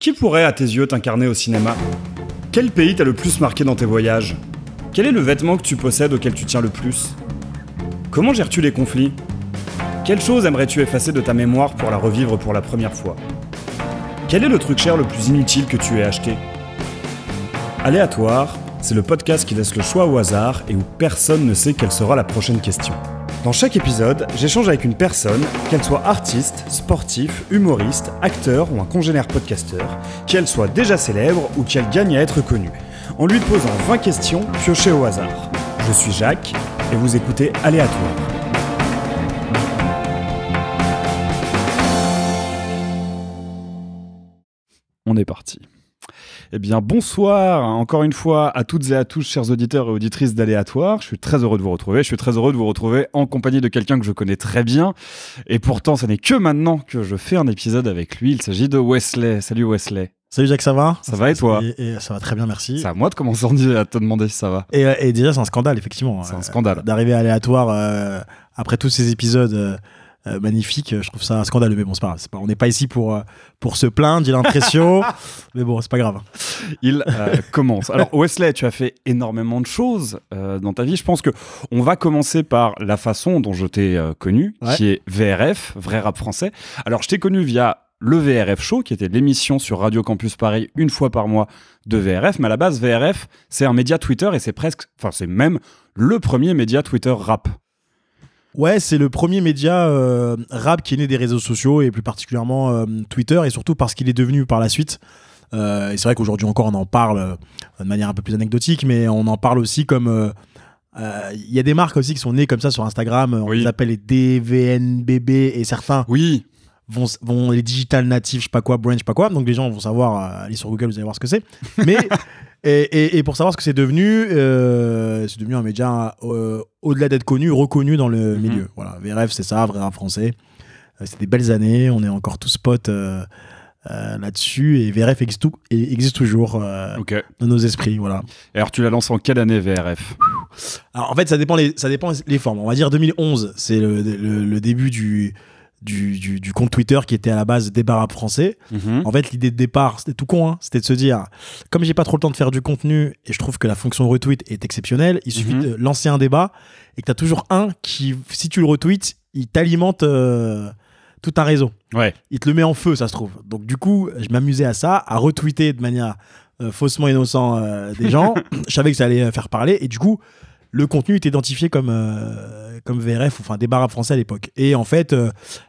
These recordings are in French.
Qui pourrait, à tes yeux, t'incarner au cinéma ? Quel pays t'a le plus marqué dans tes voyages ? Quel est le vêtement que tu possèdes auquel tu tiens le plus ? Comment gères-tu les conflits ? Quelle chose aimerais-tu effacer de ta mémoire pour la revivre pour la première fois ? Quel est le truc cher le plus inutile que tu aies acheté ? Aléatoire, c'est le podcast qui laisse le choix au hasard et où personne ne sait quelle sera la prochaine question. Dans chaque épisode, j'échange avec une personne, qu'elle soit artiste, sportif, humoriste, acteur ou un congénère podcasteur, qu'elle soit déjà célèbre ou qu'elle gagne à être connue, en lui posant 20 questions piochées au hasard. Je suis Jacques et vous écoutez Aléatoire. On est parti. Eh bien, bonsoir encore une fois à toutes et à tous, chers auditeurs et auditrices d'Aléatoire. Je suis très heureux de vous retrouver. Je suis très heureux de vous retrouver en compagnie de quelqu'un que je connais très bien. Et pourtant, ce n'est que maintenant que je fais un épisode avec lui. Il s'agit de Wesley. Salut Wesley. Salut Jacques, ça va ? Ça va et toi ? Ça va très bien, merci. C'est à moi de commencer à te demander si ça va. Et déjà, c'est un scandale, effectivement. C'est un scandale. D'arriver à Aléatoire après tous ces épisodes magnifiques, je trouve ça scandaleux. Mais bon, c'est pas grave. On n'est pas ici pour se plaindre, j'ai l'impression. Mais bon, c'est pas grave. Il commence. Alors Wesley, tu as fait énormément de choses dans ta vie. Je pense qu'on va commencer par la façon dont je t'ai connu, qui est VRF, Vrai Rap Français. Alors je t'ai connu via le VRF Show, qui était l'émission sur Radio Campus Paris une fois par mois de VRF. Mais à la base, VRF, c'est un média Twitter et c'est même le premier média Twitter rap. Ouais, c'est le premier média rap qui est né des réseaux sociaux et plus particulièrement Twitter, et surtout parce qu'il est devenu par la suite, et c'est vrai qu'aujourd'hui encore on en parle de manière un peu plus anecdotique, mais on en parle aussi comme il y a des marques aussi qui sont nées comme ça sur Instagram, on les appelle les DVNBB, et certains vont les digital natives, je sais pas quoi, brand, je sais pas quoi, donc les gens vont savoir, aller sur Google, vous allez voir ce que c'est, mais et pour savoir ce que c'est devenu un média au-delà d'être connu, reconnu dans le milieu. Voilà, VRF, c'est ça, Vrai Rap Français. C'était des belles années, on est encore tous potes là-dessus, et VRF existe toujours dans nos esprits. Voilà. Et alors, tu l'as lancé en quelle année, VRF ? Alors, en fait, ça dépend les formes. On va dire 2011, c'est le début du compte Twitter qui était à la base Débat Rap Français. En fait, l'idée de départ, c'était tout con, c'était de se dire, comme j'ai pas trop le temps de faire du contenu et je trouve que la fonction retweet est exceptionnelle, il suffit de lancer un débat et que t'as toujours un qui, si tu le retweets, il t'alimente tout un réseau. Ouais. Il te le met en feu, ça se trouve. Donc du coup, je m'amusais à ça, à retweeter de manière faussement innocent des gens. Je savais que ça allait faire parler, et du coup, le contenu est identifié comme VRF, enfin Débat Rap Français à l'époque. Et en fait,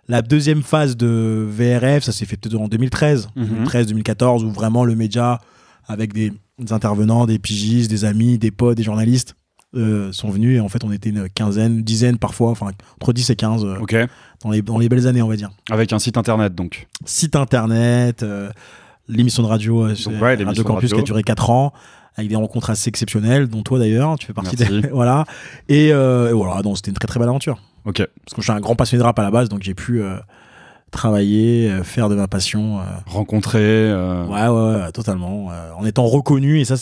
la deuxième phase de VRF, ça s'est fait peut-être en 2013-2014, où vraiment le média, avec des intervenants, des pigistes, des amis, des potes, des journalistes, sont venus. Et en fait, on était une dizaine parfois, enfin entre 10 et 15 dans les belles années, on va dire. Avec un site internet, donc. Site internet, l'émission de radio, Radio Campus, qui a duré 4 ans. Avec des rencontres assez exceptionnelles, dont toi d'ailleurs, tu fais partie des... voilà. Et voilà, donc c'était une très très belle aventure. Ok. Parce que je suis un grand passionné de rap à la base, donc j'ai pu travailler, faire de ma passion. Rencontrer. Ouais, totalement. En étant reconnu, et ça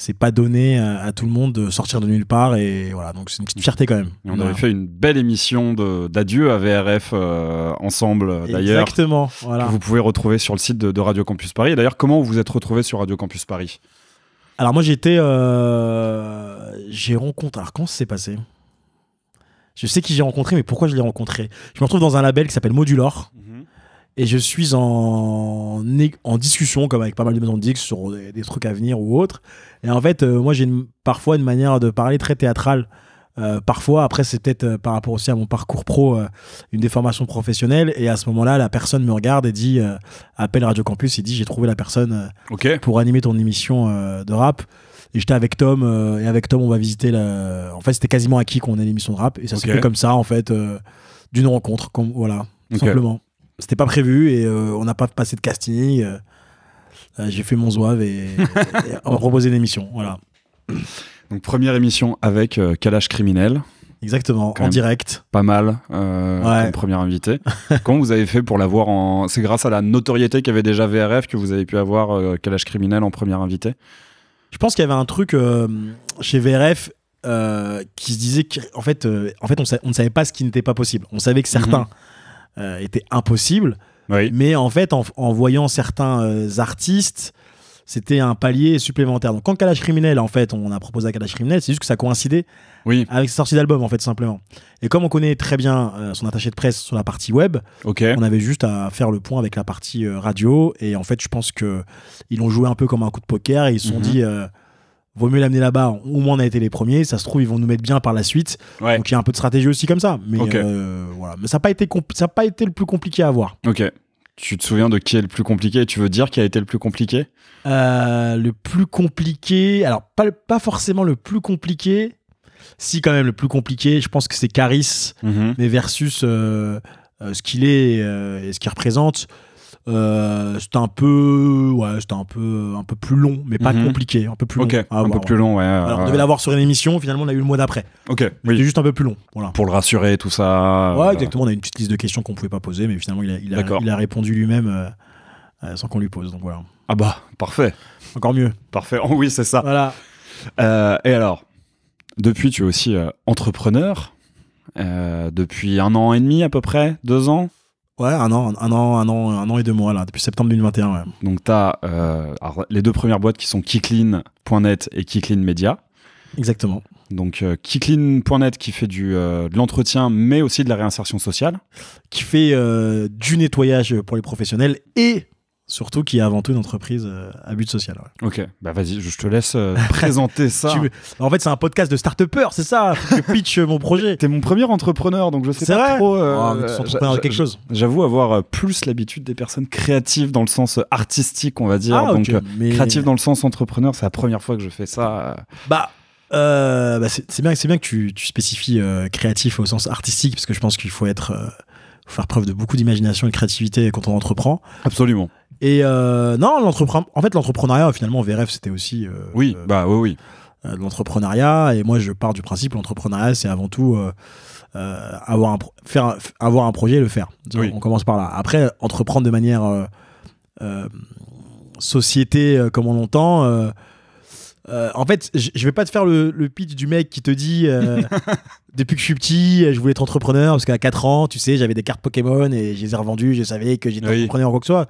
c'est pas donné à tout le monde de sortir de nulle part, et voilà, donc c'est une petite fierté quand même. Et on avait fait une belle émission d'adieu à VRF ensemble d'ailleurs. Exactement, voilà. Que vous pouvez retrouver sur le site de Radio Campus Paris. Et d'ailleurs, comment vous vous êtes retrouvé sur Radio Campus Paris ? Alors moi j'ai rencontré, alors comment ça s'est passé ? Je sais qui j'ai rencontré, mais pourquoi je l'ai rencontré ? Je me retrouve dans un label qui s'appelle Modulor. Et je suis en discussion, comme avec pas mal de maisons de disques, sur des trucs à venir ou autres. Et en fait, moi, j'ai parfois une manière de parler très théâtrale. Parfois, après, c'est peut-être par rapport aussi à mon parcours pro, une déformation professionnelle. Et à ce moment-là, la personne me regarde et dit, appelle Radio Campus, il dit, j'ai trouvé la personne pour animer ton émission de rap. Et j'étais avec Tom, et avec Tom, on va visiter En fait, c'était quasiment acquis qu'on ait l'émission de rap. Et ça s'est fait comme ça, en fait, d'une rencontre, voilà, tout simplement. C'était pas prévu, et on n'a pas passé de casting. J'ai fait mon zouave et on m'a proposé une émission. Voilà. Donc première émission avec Kalash Criminel. Exactement, en direct. Pas mal comme premier invité. Comment vous avez fait pour l'avoir C'est grâce à la notoriété qu'avait déjà VRF que vous avez pu avoir Kalash Criminel en premier invité ? Je pense qu'il y avait un truc chez VRF qui se disait qu'en fait, on ne savait pas ce qui n'était pas possible. On savait que certains étaient impossibles. Oui. Mais en fait, en voyant certains artistes, c'était un palier supplémentaire. Donc quand Kalash Criminel, en fait, on a proposé à Kalash Criminel, c'est juste que ça coïncidait avec sa sortie d'album, en fait, simplement. Et comme on connaît très bien son attaché de presse sur la partie web, on avait juste à faire le point avec la partie radio. Et en fait, je pense qu'ils l'ont joué un peu comme un coup de poker et ils se sont dit... vaut mieux l'amener là-bas, au moins on a été les premiers, ça se trouve ils vont nous mettre bien par la suite, donc il y a un peu de stratégie aussi comme ça, mais voilà. Mais ça n'a pas été le plus compliqué à avoir. Ok, tu te souviens de qui est le plus compliqué? Tu veux dire qui a été le plus compliqué? Le plus compliqué, alors pas forcément le plus compliqué, si quand même le plus compliqué, je pense que c'est Caris, mais versus ce qu'il est et ce qu'il représente. C'était un peu plus long, mais pas compliqué, un peu plus long. Un peu plus long, ouais. Alors, on devait l'avoir sur une émission, finalement, on a eu le mois d'après. Ok. C'était juste un peu plus long. Voilà. Pour le rassurer, tout ça. Ouais, exactement. On a une petite liste de questions qu'on pouvait pas poser, mais finalement, il a répondu lui-même sans qu'on lui pose. Donc voilà. Ah bah, parfait. Encore mieux. Parfait. Oh, oui, c'est ça. Voilà. Et alors, depuis, tu es aussi entrepreneur. Depuis 1 an et demi à peu près, 2 ans. Ouais, un an et 2 mois, là, depuis septembre 2021. Ouais. Donc, tu as les 2 premières boîtes qui sont Kiclean.net et Kiclean Media. Exactement. Donc, Kiclean.net qui fait de l'entretien, mais aussi de la réinsertion sociale. Qui fait du nettoyage pour les professionnels et surtout qui est avant tout une entreprise à but social. Ouais. Ok, bah vas-y, je te laisse présenter ça. En fait, c'est un podcast de start-upers, c'est ça. Je pitch mon projet. T'es mon premier entrepreneur, donc je sais pas trop. Entrepreneur de quelque chose. J'avoue avoir plus l'habitude des personnes créatives dans le sens artistique, on va dire. Ah, donc, mais... créatif dans le sens entrepreneur, c'est la première fois que je fais ça. C'est bien que tu spécifies créatif au sens artistique, parce que je pense qu'il faut faire preuve de beaucoup d'imagination et de créativité quand on entreprend. Absolument. Et non, l'entrepreneuriat, finalement, VRF, c'était aussi oui. de l'entrepreneuriat. Et moi, je pars du principe l'entrepreneuriat, c'est avant tout avoir un projet et le faire. Oui. On commence par là. Après, entreprendre de manière société comme on l'entend. En fait, je vais pas te faire le pitch du mec qui te dit depuis que je suis petit, je voulais être entrepreneur parce qu'à 4 ans, tu sais, j'avais des cartes Pokémon et je les ai revendues, je savais que j'étais entrepreneur ou quoi que ce soit.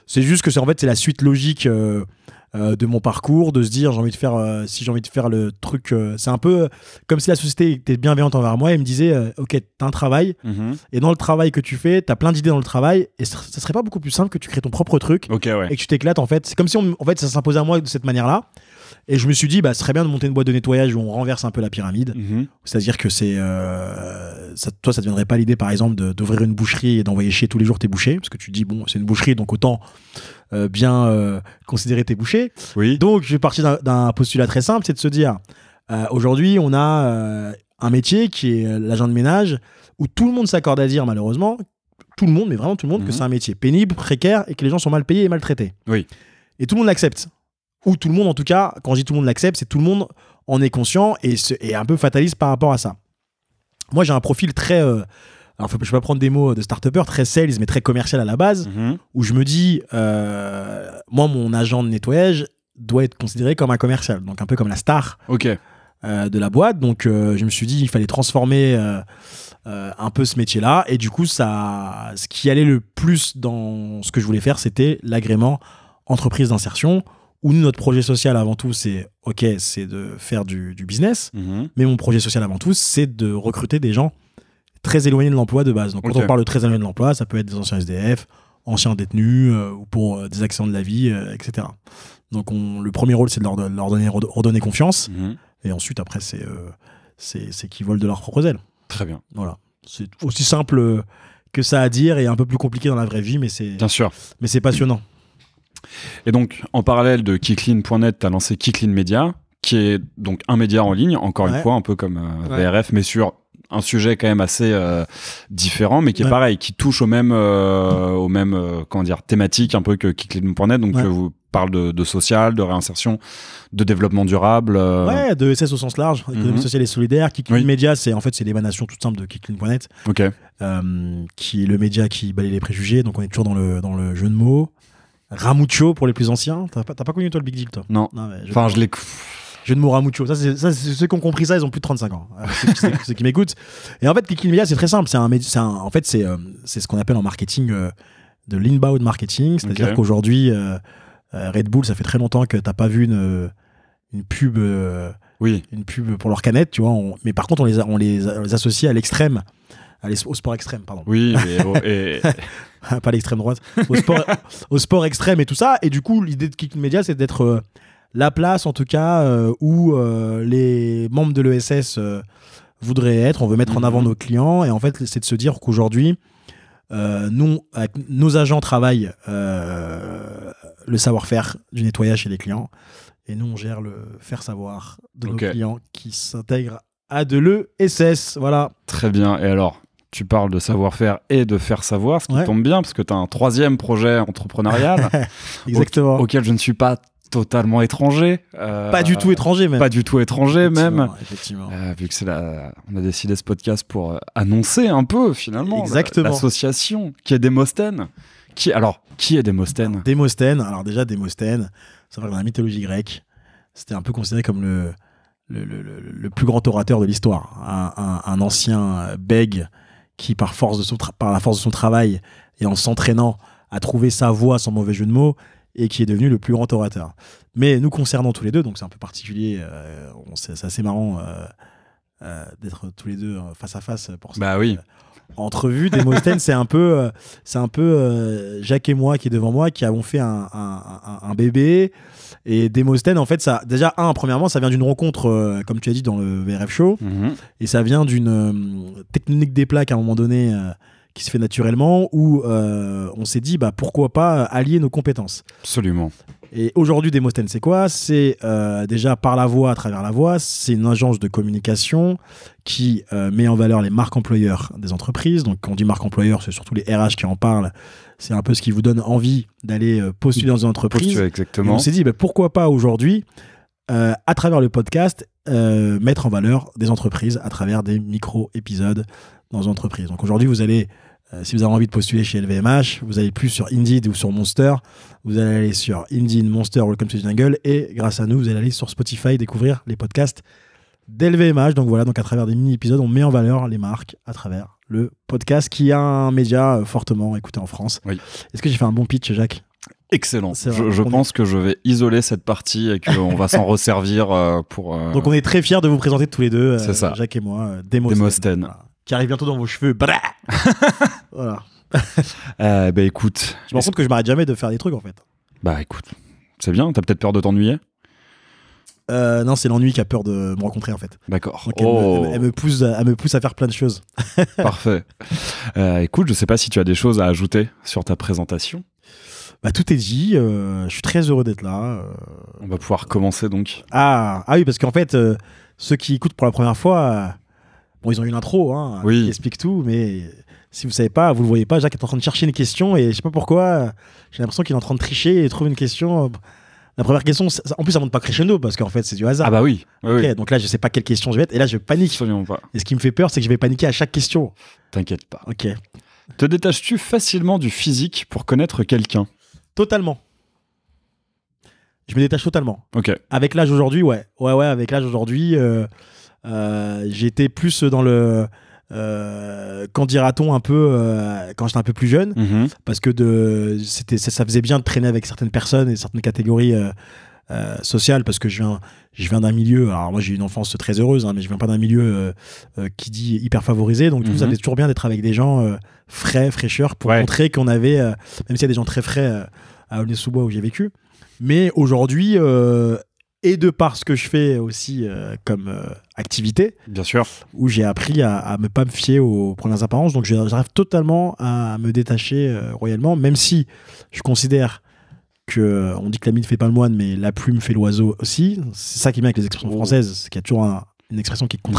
C'est juste que c'est la suite logique de mon parcours, de se dire si j'ai envie de faire le truc, c'est un peu comme si la société était bienveillante envers moi et me disait ok, t'as un travail et dans le travail que tu fais, t'as plein d'idées dans le travail et ça serait pas beaucoup plus simple que tu crées ton propre truc et que tu t'éclates en fait. C'est comme si ça s'imposait à moi de cette manière-là. Et je me suis dit, ce serait bien de monter une boîte de nettoyage où on renverse un peu la pyramide. C'est-à-dire que toi, ça ne te viendrait pas l'idée, par exemple, d'ouvrir une boucherie et d'envoyer chier tous les jours tes bouchers. Parce que tu te dis, bon, c'est une boucherie, donc autant bien considérer tes bouchers. Oui. Donc, je vais partir d'un postulat très simple, c'est de se dire, aujourd'hui, on a un métier qui est l'agent de ménage, où tout le monde s'accorde à dire, malheureusement, tout le monde, mais vraiment tout le monde, que c'est un métier pénible, précaire, et que les gens sont mal payés et maltraités. Oui. Et tout le monde l'accepte. Ou tout le monde, en tout cas, quand je dis tout le monde l'accepte, c'est tout le monde en est conscient et un peu fataliste par rapport à ça. Moi, j'ai un profil très... alors, je vais pas prendre des mots de start-upper, très sales, mais très commercial à la base, où je me dis, moi, mon agent de nettoyage doit être considéré comme un commercial, donc un peu comme la star de la boîte. Donc, je me suis dit, il fallait transformer un peu ce métier-là. Et du coup, ce qui allait le plus dans ce que je voulais faire, c'était l'agrément entreprise d'insertion, où notre projet social avant tout, c'est de faire du business, mais mon projet social avant tout, c'est de recruter des gens très éloignés de l'emploi de base. Donc quand on parle de très éloignés de l'emploi, ça peut être des anciens SDF, anciens détenus, ou pour des accidents de la vie, etc. Donc le premier rôle, c'est de leur donner confiance, et ensuite, après, c'est qu'ils volent de leurs propres ailes. Très bien. Voilà. C'est aussi simple que ça à dire, et un peu plus compliqué dans la vraie vie, mais bien sûr. Mais c'est passionnant. Et donc, en parallèle de Kiclean.net, tu as lancé Kiclean Media, qui est donc un média en ligne, encore une fois, un peu comme VRF, mais sur un sujet quand même assez différent, mais qui est pareil, qui touche aux mêmes thématiques un peu que Kiclean.net. Donc, vous parle de social, de réinsertion, de développement durable. De SS au sens large, économie sociale et solidaire. Kiclean Media, c'est l'émanation toute simple de Kiclean.net, qui est le média qui balaye les préjugés. Donc, on est toujours dans le jeu de mots. Ramucho pour les plus anciens. T'as pas connu toi le Big Deal, toi? Non. Enfin, je l'ai. Jeu de mots Ramucho. Ça, c'est ceux qui ont compris ça, ils ont plus de 35 ans. Ceux qui m'écoutent. Et en fait, Kiclean Media, c'est très simple. C'est ce qu'on appelle en marketing de l'inbound marketing, c'est-à-dire qu'aujourd'hui, Red Bull, ça fait très longtemps que tu n'as pas vu une pub, une pub pour leur canette, tu vois. Mais par contre, on les associe à l'extrême, au sport extrême, pardon. Oui, pas l'extrême droite, au sport extrême et tout ça. Et du coup, l'idée de Kick Media, c'est d'être la place, en tout cas, où les membres de l'ESS voudraient être. On veut mettre en avant nos clients. Et en fait, c'est de se dire qu'aujourd'hui, nous, avec nos agents travaillent le savoir-faire du nettoyage chez les clients. Et nous, on gère le faire savoir de nos clients qui s'intègrent à de l'ESS. Voilà. Très bien. Et alors, tu parles de savoir-faire et de faire savoir, ce qui tombe bien, parce que tu as un 3e projet entrepreneurial exactement. Auquel je ne suis pas totalement étranger. Pas du tout étranger, même. Pas du tout étranger, même. Effectivement. Vu que on a décidé ce podcast pour annoncer un peu, finalement, l'association qui est Démosthène. Qui est Démosthène ? Démosthène, alors déjà, Démosthène, ça va dans la mythologie grecque. C'était un peu considéré comme le plus grand orateur de l'histoire. Un ancien bègue qui, par la force de son travail et en s'entraînant, a trouvé sa voie, sans mauvais jeu de mots, et qui est devenu le plus grand orateur. Mais nous concernant tous les deux, donc c'est un peu particulier, c'est assez marrant d'être tous les deux face à face pour ça. Bah oui. Entrevue, Démosthène, c'est un peu Jacques et moi qui est devant moi, qui avons fait un bébé. Et Démosthène, en fait, ça, déjà, premièrement, ça vient d'une rencontre, comme tu as dit, dans le VRF Show. Et ça vient d'une technique des plaques à un moment donné qui se fait naturellement, où on s'est dit, pourquoi pas allier nos compétences. Absolument. Et aujourd'hui, Démosthène, c'est quoi ? C'est déjà par la voix, à travers la voix, c'est une agence de communication qui met en valeur les marques employeurs des entreprises. Donc, quand on dit marque employeur, c'est surtout les RH qui en parlent. C'est un peu ce qui vous donne envie d'aller postuler dans une entreprise. Exactement. Et on s'est dit, pourquoi pas aujourd'hui, à travers le podcast, mettre en valeur des entreprises à travers des micro-épisodes dans une entreprise. Donc aujourd'hui, vous allez... si vous avez envie de postuler chez LVMH, vous allez plus sur Indeed ou sur Monster. Vous allez aller sur Indeed, Monster, Welcome to the Jungle. Et grâce à nous, vous allez aller sur Spotify découvrir les podcasts d'LVMH. Donc voilà, donc à travers des mini-épisodes, on met en valeur les marques à travers le podcast qui a un média fortement écouté en France. Oui. Est-ce que j'ai fait un bon pitch, Jacques ? Excellent. Je pense que je vais isoler cette partie et qu'on va s'en resservir pour... Donc on est très fiers de vous présenter tous les deux, c'est ça. Jacques et moi, Démosthène. Voilà. Qui arrive bientôt dans vos cheveux. Voilà. Écoute... Je me rends compte que je m'arrête jamais de faire des trucs, en fait. Écoute, c'est bien. T'as peut-être peur de t'ennuyer ? Non, c'est l'ennui qui a peur de me rencontrer, en fait. D'accord. Donc elle me pousse à faire plein de choses. Parfait. Écoute, je sais pas si tu as des choses à ajouter sur ta présentation. Tout est dit. Je suis très heureux d'être là. On va pouvoir commencer, donc. Ah oui, parce qu'en fait, ceux qui écoutent pour la première fois... ils ont eu l'intro, qui explique tout, mais si vous savez pas, vous le voyez pas, Jacques est en train de chercher une question et je sais pas pourquoi, j'ai l'impression qu'il est en train de tricher et trouve une question. La première question, en plus ça monte pas crescendo parce qu'en fait c'est du hasard. Ah bah oui. Oui. Donc là je sais pas quelle question je vais être et là je panique. Absolument pas. Et ce qui me fait peur, c'est que je vais paniquer à chaque question. T'inquiète pas. Ok. Te détaches-tu facilement du physique pour connaître quelqu'un ? Totalement. Je me détache totalement. Ok. Avec l'âge aujourd'hui, ouais, avec l'âge aujourd'hui, j'étais plus dans le qu'en dira-t-on un peu quand j'étais un peu plus jeune, parce que ça faisait bien de traîner avec certaines personnes et certaines catégories sociales, parce que je viens d'un milieu, alors moi j'ai eu une enfance très heureuse, mais je viens pas d'un milieu qui dit hyper favorisé, donc du coup ça faisait toujours bien d'être avec des gens fraîcheurs pour montrer qu'on avait, même s'il y a des gens très frais à Aulnay-sous-Bois où j'ai vécu, mais aujourd'hui et de par ce que je fais aussi comme activité, bien sûr, où j'ai appris à ne pas me fier aux premières apparences. Donc j'arrive totalement à me détacher royalement, même si je considère que, on dit que la mine ne fait pas le moine, mais la plume fait l'oiseau aussi. C'est ça qui est bien avec les expressions françaises, c'est qu'il y a toujours une expression qui est une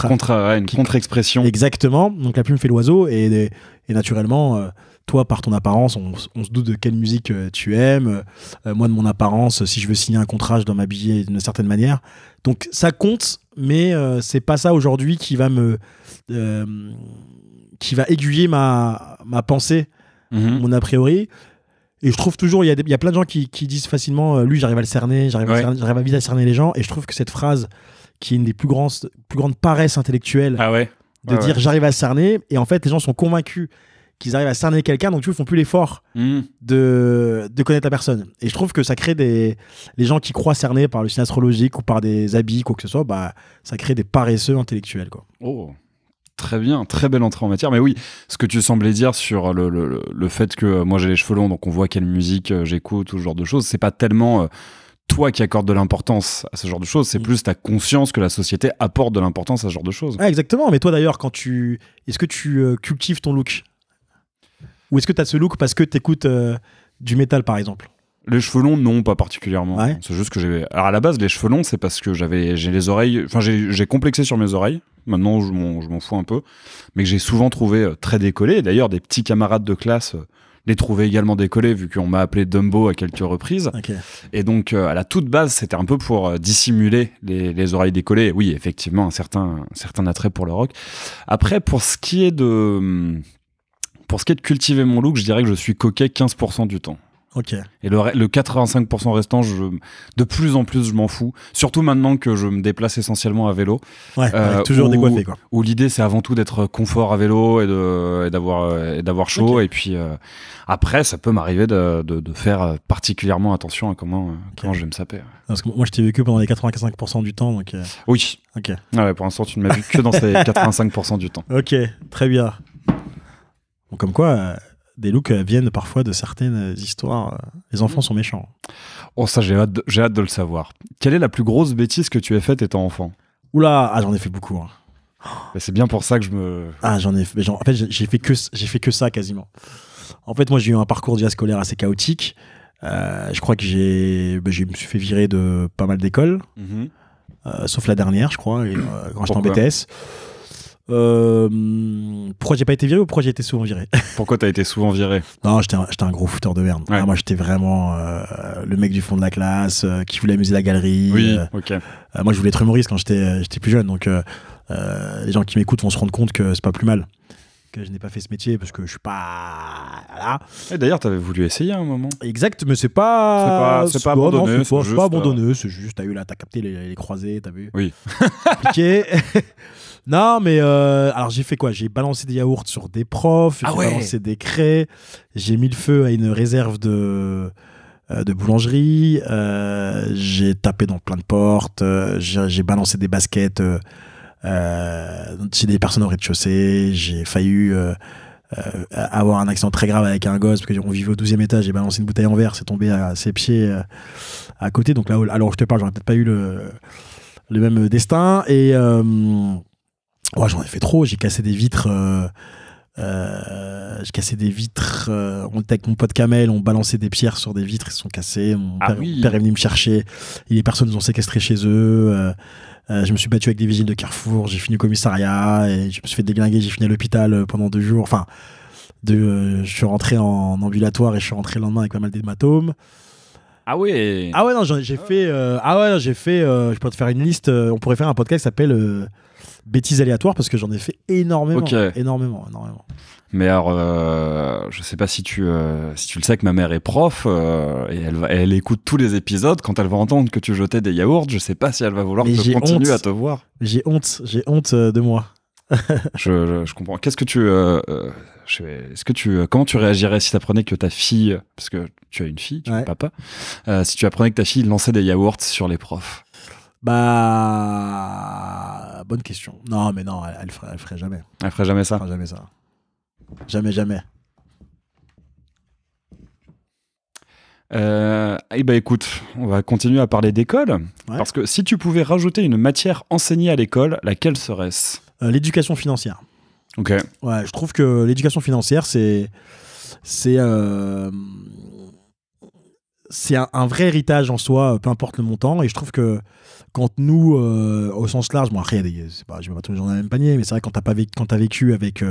contre-expression. Exactement, donc la plume fait l'oiseau, et naturellement... toi, par ton apparence, on se doute de quelle musique tu aimes. Moi, de mon apparence, si je veux signer un contrat, je dois m'habiller d'une certaine manière. Donc, ça compte, mais c'est pas ça aujourd'hui qui va aiguiller ma pensée, mon a priori. Et je trouve toujours, il y a plein de gens qui disent facilement, lui, j'arrive à le cerner, j'arrive à vite à cerner les gens. Et je trouve que cette phrase, qui est une des plus grandes paresses intellectuelles, de dire j'arrive à le cerner, et en fait, les gens sont convaincus qu'ils arrivent à cerner quelqu'un, donc tu vois, ils font plus l'effort de connaître la personne. Et je trouve que ça crée les gens qui croient cernés par le signe astrologique ou par des habits, quoi que ce soit, bah, ça crée des paresseux intellectuels, quoi. Oh, très bien, très belle entrée en matière. Mais oui, ce que tu semblais dire sur le fait que moi j'ai les cheveux longs, donc on voit quelle musique j'écoute, tout ce genre de choses, c'est pas tellement... toi qui accordes de l'importance à ce genre de choses, c'est plus ta conscience que la société apporte de l'importance à ce genre de choses. Ah, exactement, mais toi d'ailleurs, est-ce que tu cultives ton look? Ou est-ce que tu as ce look parce que tu écoutes du métal par exemple? Les cheveux longs, non, pas particulièrement. Ouais. C'est juste que j'ai... Alors à la base, les cheveux longs, c'est parce que j'ai les oreilles... Enfin, j'ai complexé sur mes oreilles. Maintenant, je m'en fous un peu. Mais que j'ai souvent trouvé très décollé. Et d'ailleurs, des petits camarades de classe... les trouver également décollés vu qu'on m'a appelé Dumbo à quelques reprises. Okay. Et donc, à la toute base, c'était un peu pour dissimuler les oreilles décollées. Oui, effectivement, un certain attrait pour le rock. Après, pour ce qui est de cultiver mon look, je dirais que je suis coquet 15% du temps. Okay. Et le 85% restant, de plus en plus, je m'en fous. Surtout maintenant que je me déplace essentiellement à vélo. Ouais, toujours décoiffé, quoi. Où l'idée, c'est avant tout d'être confort à vélo et d'avoir chaud. Okay. Et puis, après, ça peut m'arriver de faire particulièrement attention à comment je vais me saper. Parce que moi, je t'ai vécu pendant les 85% du temps. Donc, Oui. Ok. Ouais, pour l'instant, tu ne m'as vu que dans ces 85% du temps. Ok, très bien. Bon, comme quoi... des looks viennent parfois de certaines histoires. Les enfants sont méchants. Oh, ça, j'ai hâte de le savoir. Quelle est la plus grosse bêtise que tu aies faite étant enfant? Oula, j'en ai fait beaucoup. Hein. C'est bien pour ça que je me... Ah, j'en ai fait... En fait, j'ai fait que ça, quasiment. En fait, moi, j'ai eu un parcours déjà scolaire assez chaotique. Je crois que je me suis fait virer de pas mal d'écoles. Sauf la dernière, je crois, quand j'étais en BTS. Pourquoi j'ai pas été viré ou pourquoi j'ai été souvent viré? Pourquoi t'as été souvent viré? Non, j'étais un gros fouteur de merde. Ouais. Moi, j'étais vraiment le mec du fond de la classe qui voulait amuser la galerie. Oui, ok. Moi, je voulais être humoriste quand j'étais plus jeune. Donc, les gens qui m'écoutent vont se rendre compte que c'est pas plus mal que je n'ai pas fait ce métier parce que je suis pas... Voilà. Et d'ailleurs, t'avais voulu essayer à un moment. Exact, mais c'est pas abandonné. C'est pas abandonné, c'est juste, t'as capté les croisés, t'as vu? Oui. Compliqué. Non, mais alors j'ai fait quoi? J'ai balancé des yaourts sur des profs, j'ai balancé des craies, j'ai mis le feu à une réserve de boulangerie, j'ai tapé dans plein de portes, j'ai balancé des baskets chez des personnes au rez-de-chaussée, j'ai failli avoir un accident très grave avec un gosse parce qu'on vivait au 12e étage, j'ai balancé une bouteille en verre, c'est tombé à ses pieds à côté, donc là, alors je te parle, j'aurais peut-être pas eu le même destin. Et ouais, j'en ai fait trop, j'ai cassé des vitres. On était avec mon pote Kamel, on balançait des pierres sur des vitres, ils se sont cassés. Mon père est venu me chercher, et les personnes nous ont séquestrés chez eux. Je me suis battu avec des vigiles de Carrefour, j'ai fini au commissariat, et je me suis fait déglinguer, j'ai fini à l'hôpital pendant 2 jours. Enfin, je suis rentré en ambulatoire et je suis rentré le lendemain avec pas mal d'hématomes. Ah ouais. Ah ouais, non, j'ai fait. Je peux te faire une liste. On pourrait faire un podcast qui s'appelle Bêtises aléatoires parce que j'en ai fait énormément. Okay. Énormément. Mais alors, je sais pas si tu le sais que ma mère est prof et elle écoute tous les épisodes. Quand elle va entendre que tu jetais des yaourts, je sais pas si elle va vouloir continuer à te voir. J'ai honte de moi. je comprends. Qu'est-ce que comment tu réagirais si tu apprenais que ta fille, parce que tu as une fille, tu es papa, si tu apprenais que ta fille lançait des yaourts sur les profs? Bah, bonne question. Non, mais non, elle ferait jamais. Elle ferait jamais ça. Elle ferait jamais ça. Jamais. Eh ben écoute, on va continuer à parler d'école, parce que si tu pouvais rajouter une matière enseignée à l'école, laquelle serait-ce? L'éducation financière. Ok. Ouais, je trouve que l'éducation financière, c'est un vrai héritage en soi, peu importe le montant. Et je trouve que quand nous, au sens large, bon après, je ne mets pas tous les gens dans le même panier, mais c'est vrai que quand t'as vécu avec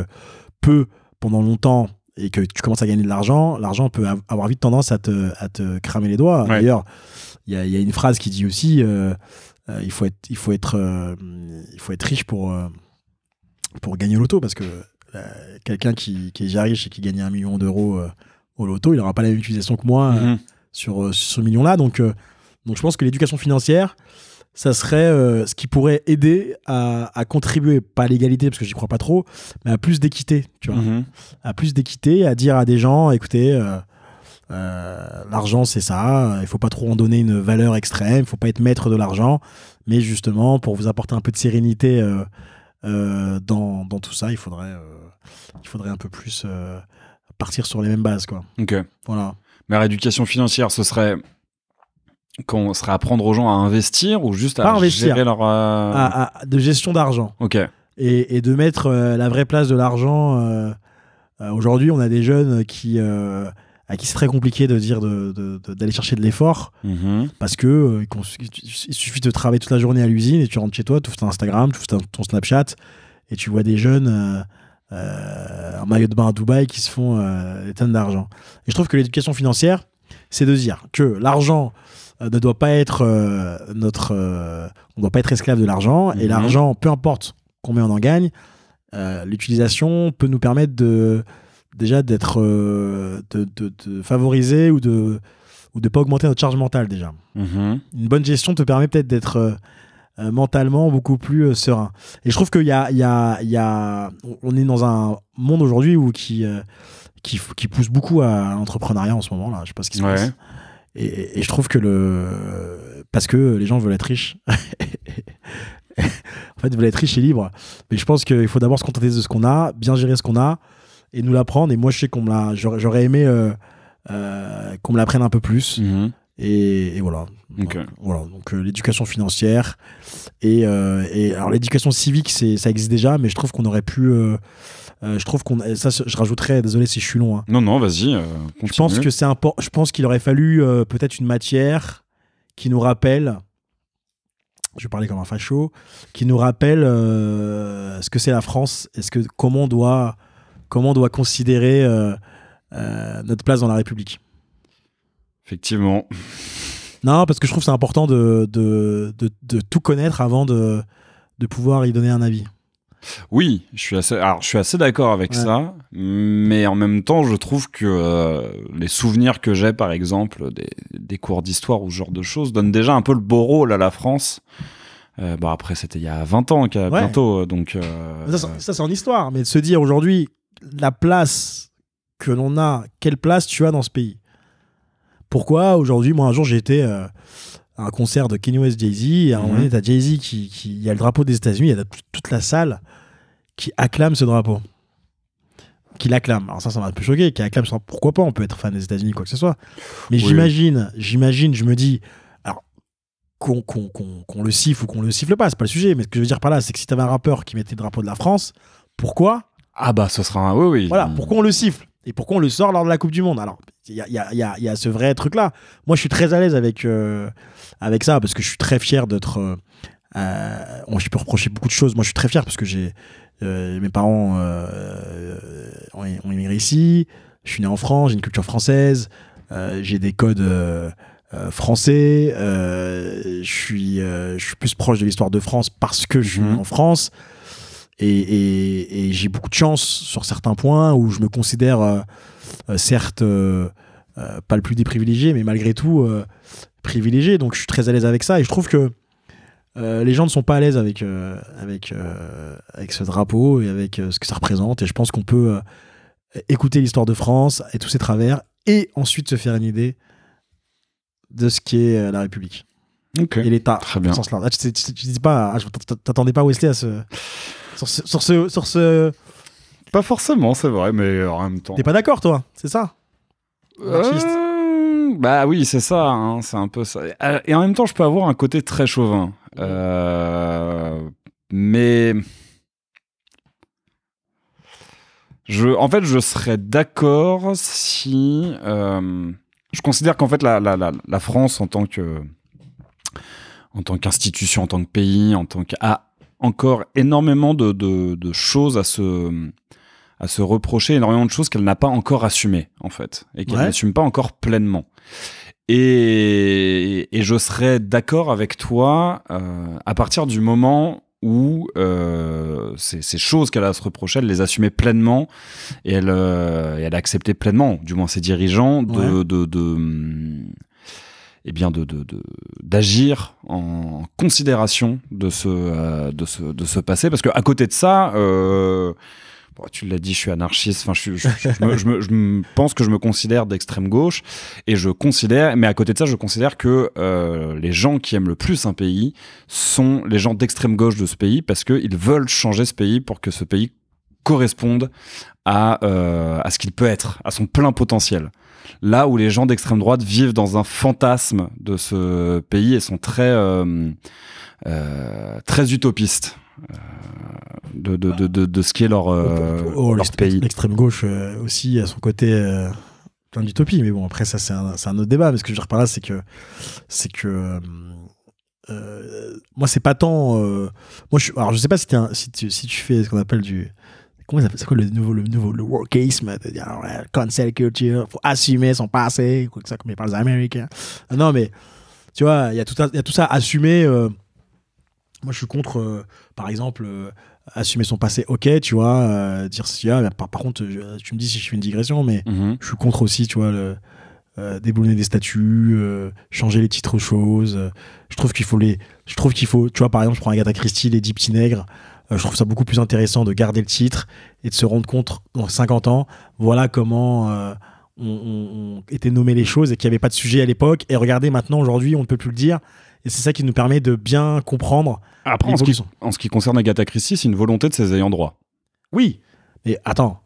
peu pendant longtemps et que tu commences à gagner de l'argent peut avoir vite tendance à te cramer les doigts. Ouais. D'ailleurs, il y a une phrase qui dit aussi il faut être riche pour gagner au loto, parce que quelqu'un qui est déjà riche et qui gagne 1 million d'euros au loto, il n'aura pas la même utilisation que moi sur ce million-là. Donc je pense que l'éducation financière, ça serait ce qui pourrait aider à contribuer, pas à l'égalité parce que j'y crois pas trop, mais à plus d'équité, tu vois. À plus d'équité, à dire à des gens, écoutez, l'argent c'est ça, il faut pas trop en donner une valeur extrême, il faut pas être maître de l'argent, mais justement pour vous apporter un peu de sérénité dans tout ça, il faudrait un peu plus partir sur les mêmes bases, quoi. Ok. Voilà. Mais l'éducation financière, ce serait apprendre aux gens à investir ou juste à gérer leur... de gestion d'argent. Ok. Et de mettre la vraie place de l'argent. Aujourd'hui, on a des jeunes à qui c'est très compliqué de dire d'aller chercher de l'effort parce que il suffit de travailler toute la journée à l'usine et tu rentres chez toi, tu ouvres ton Instagram, tu ouvres ton Snapchat et tu vois des jeunes en maillot de bain à Dubaï qui se font des tonnes d'argent. Et je trouve que l'éducation financière, c'est de dire que l'argent ne doit pas être on doit pas être esclave de l'argent et l'argent, peu importe combien on en gagne, l'utilisation peut nous permettre déjà d'être de favoriser ou de pas augmenter notre charge mentale déjà. Une bonne gestion te permet peut-être d'être mentalement beaucoup plus serein. Et je trouve qu'il y a on est dans un monde aujourd'hui qui pousse beaucoup à l'entrepreneuriat en ce moment là. Je sais pas ce qui se passe. Et je trouve que parce que les gens veulent être riches. En fait, ils veulent être riches et libres. Mais je pense qu'il faut d'abord se contenter de ce qu'on a, bien gérer ce qu'on a et nous l'apprendre. Et moi, je sais j'aurais aimé qu'on me l'apprenne un peu plus. Et voilà. Okay. Voilà. Donc l'éducation financière et alors l'éducation civique, ça existe déjà, mais je trouve qu'on aurait pu. Je trouve je rajouterais, désolé si je suis long. Hein. Non, vas-y. Je pense que c'est important. Je pense qu'il aurait fallu peut-être une matière qui nous rappelle. Je vais parler comme un facho, qui nous rappelle ce que c'est la France, comment on doit considérer notre place dans la République. Effectivement. Non, parce que je trouve que c'est important de tout connaître avant de pouvoir y donner un avis. Oui, je suis assez d'accord avec ça, mais en même temps, je trouve que les souvenirs que j'ai, par exemple, des cours d'histoire ou ce genre de choses, donnent déjà un peu le beau rôle à la France. Après, c'était il y a 20 ans, bientôt, donc... Ça, c'est en histoire, mais de se dire aujourd'hui, la place que l'on a, quelle place tu as dans ce pays. Pourquoi aujourd'hui, moi un jour j'ai été à un concert de Kanye West, Jay-Z, et à un moment donné t'as Jay-Z il y a le drapeau des États-Unis, il y a toute la salle qui acclame ce drapeau. Qui l'acclame. Alors ça m'a un peu choqué, qui acclame ça. Pourquoi pas, on peut être fan des États-Unis, quoi que ce soit. Mais j'imagine, je me dis, alors qu'on le siffle ou qu'on le siffle pas, c'est pas le sujet, mais ce que je veux dire par là, c'est que si t'avais un rappeur qui mettait le drapeau de la France, pourquoi ? Ah bah ce sera un... Oui. Voilà, pourquoi on le siffle ? Et pourquoi on le sort lors de la Coupe du Monde ? Alors, il y a ce vrai truc-là. Moi, je suis très à l'aise avec ça, parce que je suis très fier d'être... je peux reprocher beaucoup de choses. Moi, je suis très fier parce que mes parents ont immigré ici. Je suis né en France, j'ai une culture française. J'ai des codes français. Je suis plus proche de l'histoire de France parce que je suis né en France. Et j'ai beaucoup de chance sur certains points où je me considère certes pas le plus déprivilégié, mais malgré tout privilégié, donc je suis très à l'aise avec ça et je trouve que les gens ne sont pas à l'aise avec ce drapeau et avec ce que ça représente, et je pense qu'on peut écouter l'histoire de France et tous ses travers et ensuite se faire une idée de ce qu'est la République. Et l'État. Très bien. Dans ce sens-là. Tu dis pas, t'attendais pas Wesley à sur ce... Pas forcément, c'est vrai, mais en même temps... T'es pas d'accord, toi ? C'est ça ? Bah oui, c'est ça, hein, c'est un peu ça. Et en même temps, je peux avoir un côté très chauvin. Mais... En fait, je serais d'accord si... je considère qu'en fait, la France, en tant qu'institution, en tant que pays, a encore énormément de choses à se reprocher, énormément de choses qu'elle n'a pas encore assumées, en fait, et qu'elle n'assume pas encore pleinement. Et je serais d'accord avec toi à partir du moment où ces choses qu'elle a à se reprocher, elle les assumait pleinement et elle acceptait pleinement, du moins ses dirigeants, bien d'agir en considération de ce passé, parce qu'à côté de ça, bon, tu l'as dit, je suis anarchiste. Enfin, je pense que je me considère d'extrême gauche, et mais à côté de ça, je considère que les gens qui aiment le plus un pays sont les gens d'extrême gauche de ce pays, parce qu'ils veulent changer ce pays pour que ce pays corresponde à ce qu'il peut être, à son plein potentiel. Là où les gens d'extrême droite vivent dans un fantasme de ce pays et sont très utopistes de ce qui est leur pays. L'extrême gauche aussi a son côté plein d'utopie, mais bon, après ça c'est un autre débat. Mais ce que je veux dire par là, c'est que moi c'est pas tant alors je sais pas si tu fais ce qu'on appelle comment ça s'appelle, c'est quoi le wokeisme, cancel culture, faut assumer son passé, quoi que ça, comme ils parlent les Américains. Non, mais tu vois, il y a tout ça à assumer. Moi, je suis contre, par exemple, assumer son passé, ok, tu vois, dire si par contre, tu me dis si je fais une digression, mais je suis contre aussi, tu vois, déboulonner des statuts, changer les titres aux choses. Je trouve qu'il faut, tu vois, par exemple, je prends Agatha Christie, Les 10 petits nègres. Je trouve ça beaucoup plus intéressant de garder le titre et de se rendre compte dans 50 ans, voilà comment on était nommé les choses et qu'il n'y avait pas de sujet à l'époque. Et regardez, maintenant, aujourd'hui, on ne peut plus le dire. Et c'est ça qui nous permet de bien comprendre. Après, en ce qui concerne Agatha Christie, c'est une volonté de ses ayants droit. Oui, mais attends.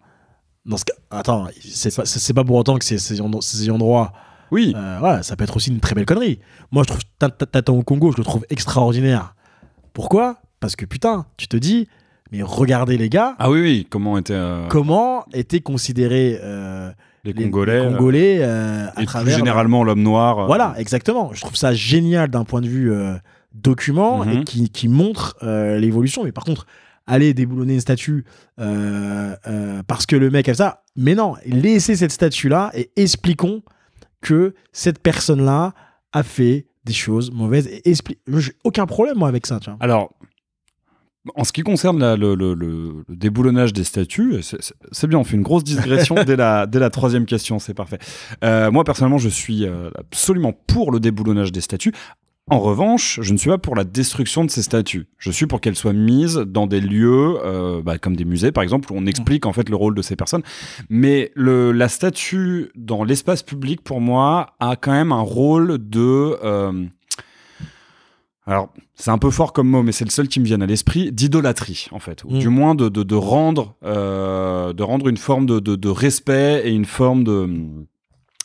C'est pas pour autant que ces ayants droit. Oui. Ouais, ça peut être aussi une très belle connerie. Moi, je trouve Tatan au Congo, je le trouve extraordinaire. Pourquoi ? Parce que putain, tu te dis, mais regardez les gars. Ah oui, comment étaient considérés les Congolais, à et travers plus généralement l'homme noir. Voilà, exactement. Je trouve ça génial d'un point de vue document et qui montre l'évolution. Mais par contre, aller déboulonner une statue parce que le mec a ça, mais non, laissez cette statue-là et expliquons que cette personne-là a fait des choses mauvaises. Et j'ai aucun problème moi avec ça. Tu vois. Alors, en ce qui concerne le déboulonnage des statues, c'est bien, on fait une grosse digression dès la troisième question, c'est parfait. Moi, personnellement, je suis absolument pour le déboulonnage des statues. En revanche, je ne suis pas pour la destruction de ces statues. Je suis pour qu'elles soient mises dans des lieux, comme des musées, par exemple, où on explique en fait le rôle de ces personnes. Mais la statue dans l'espace public, pour moi, a quand même un rôle de... alors, c'est un peu fort comme mot, mais c'est le seul qui me vient à l'esprit, d'idolâtrie, en fait. Ou du moins de rendre une forme de respect et une forme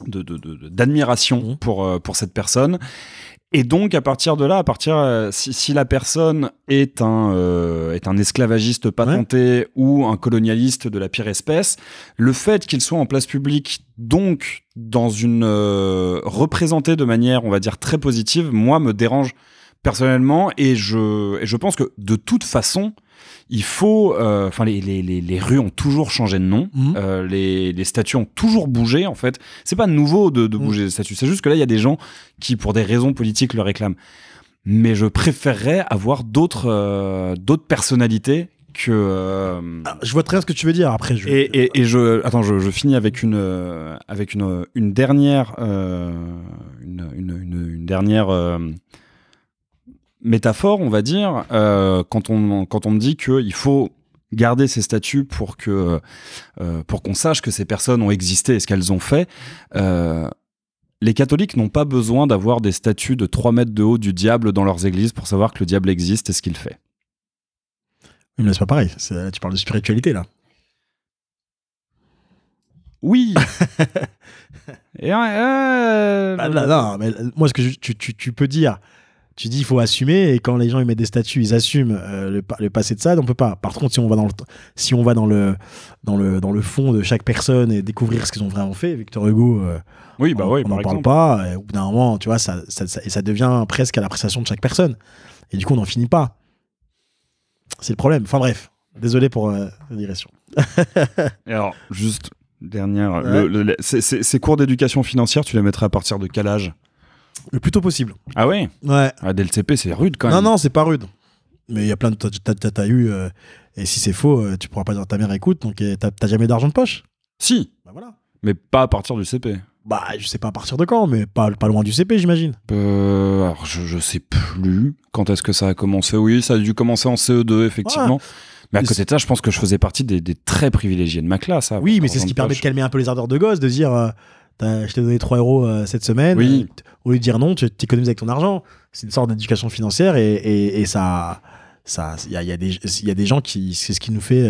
d'admiration pour cette personne. Et donc, à partir de là, si la personne est un esclavagiste patenté ou un colonialiste de la pire espèce, le fait qu'il soit en place publique, donc représenté de manière, on va dire, très positive, moi, me dérange personnellement, et je pense que de toute façon, il faut, les rues ont toujours changé de nom, les statues ont toujours bougé en fait. C'est pas nouveau de bouger les statues, c'est juste que là il y a des gens qui pour des raisons politiques le réclament. Mais je préférerais avoir d'autres personnalités que. Je vois très bien ce que tu veux dire. Après, je finis avec une dernière métaphore, on va dire, quand on me dit qu'il faut garder ces statues pour qu'on sache que ces personnes ont existé et ce qu'elles ont fait. Les catholiques n'ont pas besoin d'avoir des statues de 3 mètres de haut du diable dans leurs églises pour savoir que le diable existe et ce qu'il fait. Mais c'est pas pareil, tu parles de spiritualité là. Oui. Non, mais moi ce que tu peux dire, tu dis il faut assumer, et quand les gens ils mettent des statues, ils assument le passé de ça, on peut pas. Par contre, si on va dans le fond de chaque personne et découvrir ce qu'ils ont vraiment fait, Victor Hugo, on n'en parle pas. Et au bout d'un moment, tu vois, ça devient presque à l'appréciation de chaque personne, et du coup on n'en finit pas. C'est le problème. Enfin bref, désolé pour la digression. Et alors, juste dernière, ces cours d'éducation financière, tu les mettrais à partir de quel âge ? Le plus tôt possible. Ah ouais ? Ouais. Dès le CP, c'est rude quand même. Non, c'est pas rude. Mais il y a plein de... T'as eu... et si c'est faux, tu pourras pas dire ta mère écoute, donc t'as jamais d'argent de poche. Si. Bah voilà. Mais pas à partir du CP. Bah, je sais pas à partir de quand, mais pas loin du CP, j'imagine. Alors, je sais plus quand est-ce que ça a commencé. Oui, ça a dû commencer en CE2, effectivement. Mais à côté de ça, je pense que je faisais partie des très privilégiés de ma classe. Oui, mais c'est ce qui permet de calmer un peu les ardeurs de gosse, de dire je t'ai donné 3 euros cette semaine. Oui. Au lieu de dire non, tu t'économises avec ton argent. C'est une sorte d'éducation financière et ça. Il y a des gens qui. C'est ce qui nous fait.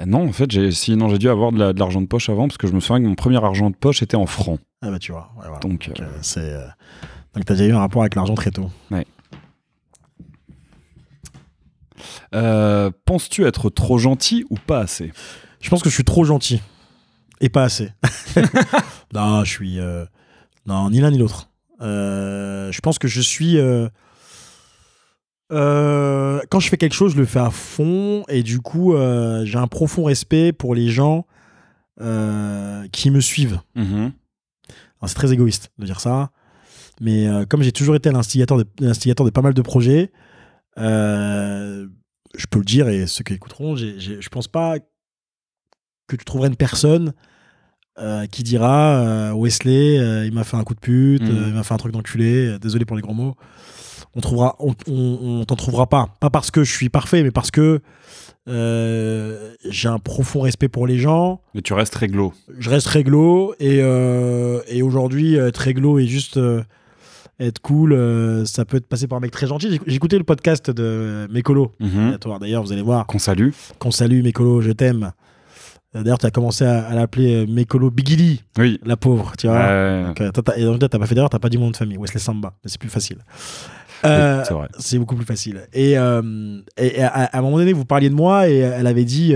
Non, en fait, j'ai dû avoir de l'argent de poche avant parce que je me souviens que mon premier argent de poche était en francs. Ah bah tu vois. Ouais, voilà. Donc t'as déjà eu un rapport avec l'argent très tôt. Ouais. Penses-tu être trop gentil ou pas assez? Je pense que je suis trop gentil et pas assez. Non, je suis non, ni l'un ni l'autre. Je pense que je suis quand je fais quelque chose, je le fais à fond et du coup, j'ai un profond respect pour les gens qui me suivent. Mm-hmm. Alors, c'est très égoïste de dire ça, mais comme j'ai toujours été l'instigateur de pas mal de projets, je peux le dire et ceux qui écouteront, je pense pas que tu trouverais une personne qui dira Wesley, il m'a fait un coup de pute, il m'a fait un truc d'enculé, désolé pour les gros mots. On t'en trouvera pas parce que je suis parfait, mais parce que j'ai un profond respect pour les gens. Mais tu restes réglo. Je reste réglo et aujourd'hui être réglo et juste être cool, ça peut être passé par un mec très gentil. J'ai écouté le podcast de Mécolo. D'ailleurs, vous allez voir. Qu'on salue. Mécolo, je t'aime. D'ailleurs, tu as commencé à l'appeler Mécolo Bigili. Oui. La pauvre, tu vois. Donc, t'as pas fait d'erreur, t'as pas dit mon nom de famille. Wesley Samba, mais c'est plus facile. Oui, c'est vrai. C'est beaucoup plus facile. Et à un moment donné, vous parliez de moi et elle avait dit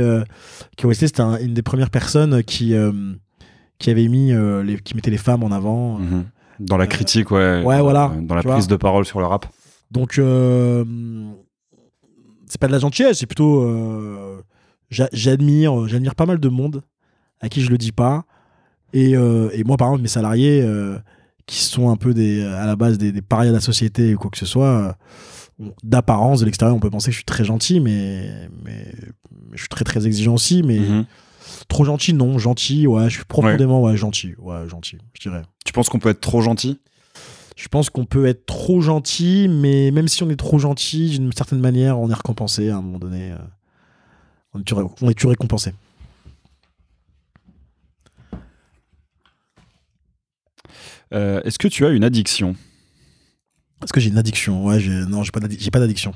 que Wesley, c'était une des premières personnes qui avait mis qui mettait les femmes en avant. Dans la critique, ouais. Ouais, voilà. Dans la prise de parole sur le rap. Donc, c'est pas de la gentillesse, c'est plutôt. J'admire pas mal de monde à qui je le dis pas. Et moi, par exemple, mes salariés qui sont un peu à la base des parias de la société ou quoi que ce soit, d'apparence, de l'extérieur, on peut penser que je suis très gentil, mais je suis très très exigeant aussi. Mais trop gentil, non. Gentil, ouais, je suis profondément gentil. Ouais, gentil, je dirais. Tu penses qu'on peut être trop gentil? Je pense qu'on peut être trop gentil, mais même si on est trop gentil, d'une certaine manière, on est récompensé à un moment donné. On est toujours récompensé. Est-ce que tu as une addiction? Est-ce que j'ai une addiction? Ouais, non, j'ai pas d'addiction.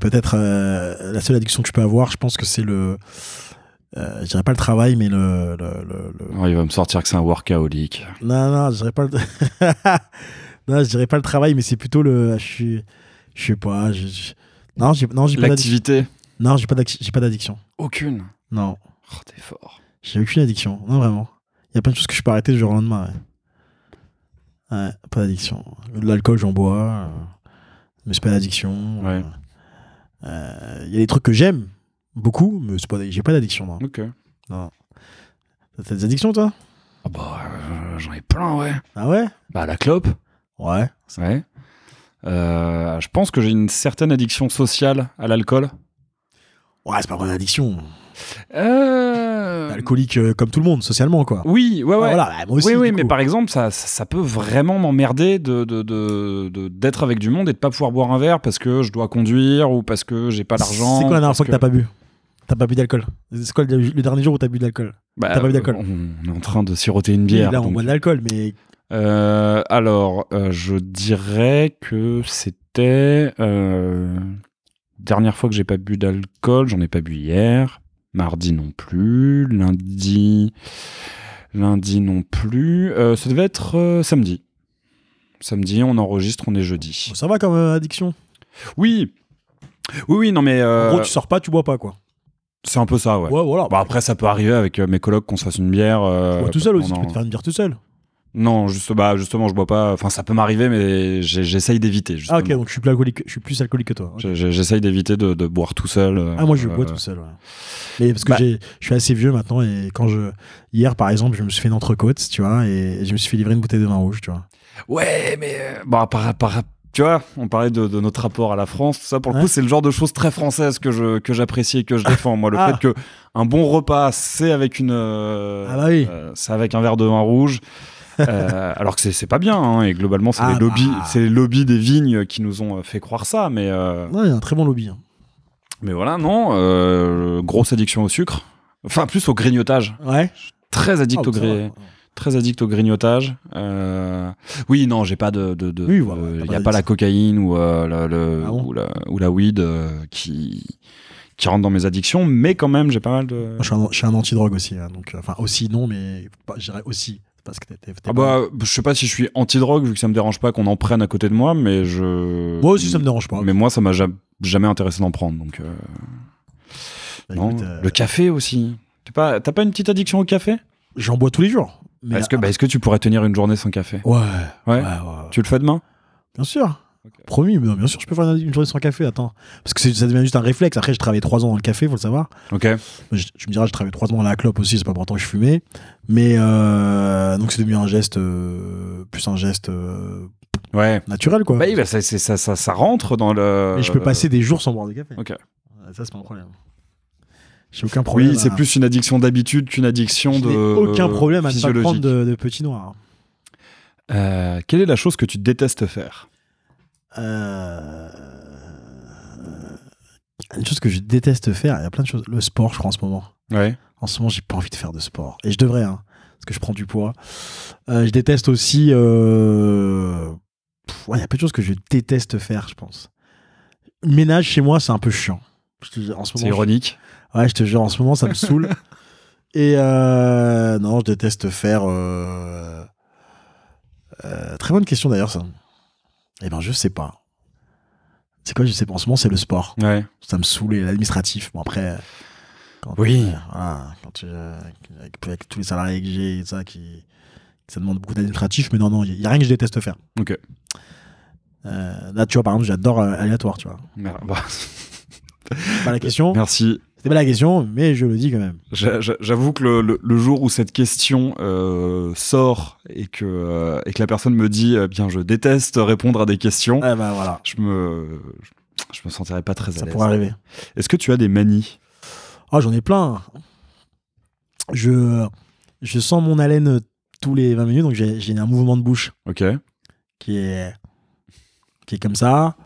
Peut-être la seule addiction que je peux avoir, je pense que c'est je dirais pas le travail, mais Oh, il va me sortir que c'est un workaholic. Non, je dirais pas non, je dirais pas le travail, mais c'est plutôt je sais pas. Non, j'ai pas l'activité. Non, j'ai pas d'addiction. Aucune? Non. Oh, t'es fort. J'ai aucune addiction. Non, vraiment. Il y a plein de choses que je peux arrêter du jour au lendemain. Ouais, pas d'addiction. De l'alcool, j'en bois. Mais c'est pas d'addiction. Ouais. Il y a des trucs que j'aime beaucoup, mais j'ai pas d'addiction. Non. Ok. Non. T'as des addictions, toi? Ah bah, j'en ai plein, ouais. Ah ouais? Bah, la clope. Ouais. Ouais. Je pense que j'ai une certaine addiction sociale à l'alcool. Ouais, c'est pas vraiment une addiction. Alcoolique comme tout le monde, socialement, quoi. Oui, ouais. Voilà, moi aussi, oui, mais par exemple, ça peut vraiment m'emmerder d'être avec du monde et de pas pouvoir boire un verre parce que je dois conduire ou parce que j'ai pas l'argent. C'est quoi la dernière fois que t'as pas bu? T'as pas bu d'alcool? C'est quoi le dernier jour où t'as bu de l'alcool? T'as pas bu d'alcool? On est en train de siroter une bière. Oui, là, on boit de l'alcool, mais... Alors, je dirais que c'était... dernière fois que j'ai pas bu d'alcool, j'en ai pas bu hier. Mardi non plus. Lundi non plus. Ça devait être samedi. Samedi, on enregistre, on est jeudi. Ça va comme addiction? Oui, non mais... En gros, tu sors pas, tu bois pas, quoi. C'est un peu ça, ouais. Ouais, voilà. Bah, après, ça peut arriver avec mes colocs qu'on se fasse une bière. Tu bois tout seul aussi, tu peux te faire une bière tout seul. Non, justement, je bois pas. Enfin, ça peut m'arriver, mais j'essaye d'éviter. Justement. Ah, ok, donc je suis plus alcoolique que toi. Okay. J'essaye d'éviter de boire tout seul. Moi, je bois tout seul, ouais. Mais parce que je suis assez vieux maintenant, et hier, par exemple, je me suis fait une entrecôte, tu vois, et je me suis fait livrer une bouteille de vin rouge, tu vois. Ouais, mais bon, tu vois, on parlait de notre rapport à la France, tout ça. Pour le coup, c'est le genre de choses très françaises que j'apprécie et que je défends. Moi, le fait que un bon repas, c'est avec c'est avec un verre de vin rouge. Alors que c'est pas bien, hein, et globalement, c'est les lobbies des vignes qui nous ont fait croire ça. Mais non, il y a un très bon lobby. Hein. Mais voilà, non. Grosse addiction au sucre. Enfin, plus au grignotage. Ouais. Très addict très addict au grignotage. Oui, non, j'ai pas Oui, y a pas la cocaïne ou la weed qui rentre dans mes addictions, mais quand même, j'ai pas mal de. Moi, je suis un anti-drogue aussi, hein, donc enfin aussi non, mais je dirais aussi parce que je sais pas si je suis anti-drogue vu que ça me dérange pas qu'on en prenne à côté de moi, mais moi aussi ça me dérange pas. Mais moi, ça m'a jamais intéressé d'en prendre, donc. Non. Écoute, le café aussi. T'as pas une petite addiction au café? J'en bois tous les jours. Mais est-ce que tu pourrais tenir une journée sans café? Ouais. Tu le fais demain? Bien sûr. Okay. Promis, mais non, bien sûr, je peux faire une journée sans café. Attends, parce que ça devient juste un réflexe. Après, j'ai travaillé 3 ans dans le café, faut le savoir. Ok. Tu me diras, j'ai travaillé 3 ans dans la clope aussi. C'est pas pour autant que je fumais, mais donc c'est devenu un geste, plus un geste. Naturel, quoi. Bah oui, ça rentre dans le. Et je peux passer des jours sans boire de café. Ok. Ça, c'est pas un problème. J'ai aucun problème. Oui, c'est plus une addiction d'habitude qu'une addiction de. Aucun problème à ne pas prendre de petit noir. Quelle est la chose que tu détestes faire? Une chose que je déteste faire, il y a plein de choses. Le sport, je crois, en ce moment. Ouais. En ce moment, j'ai pas envie de faire de sport. Et je devrais, hein, parce que je prends du poids. Je déteste aussi. Il y a peu de choses que je déteste faire, je pense. Ménage chez moi, c'est un peu chiant. C'est ironique. Ouais, je te jure, en ce moment, ça me saoule. Et non, je déteste faire. Très bonne question d'ailleurs, ça. Eh ben, je sais pas. C'est quoi, je sais pas. En ce moment, c'est le sport. Ouais. Ça me saoule, et l'administratif. Bon, après. Oui. Avec tous les salariés que j'ai, ça demande beaucoup d'administratif, mais non, il y a rien que je déteste faire. Ok. Là, tu vois, par exemple, j'adore aléatoire, tu vois. Merde. Pas la question. Merci. C'était pas la question, mais je le dis quand même. J'avoue que le jour où cette question sort et que la personne me dit bien je déteste répondre à des questions, voilà. je me sentirais pas très à l'aise. Ça pourrait arriver. Est-ce que tu as des manies? J'en ai plein. Je sens mon haleine tous les 20 minutes, donc j'ai un mouvement de bouche. Ok. Qui est comme ça.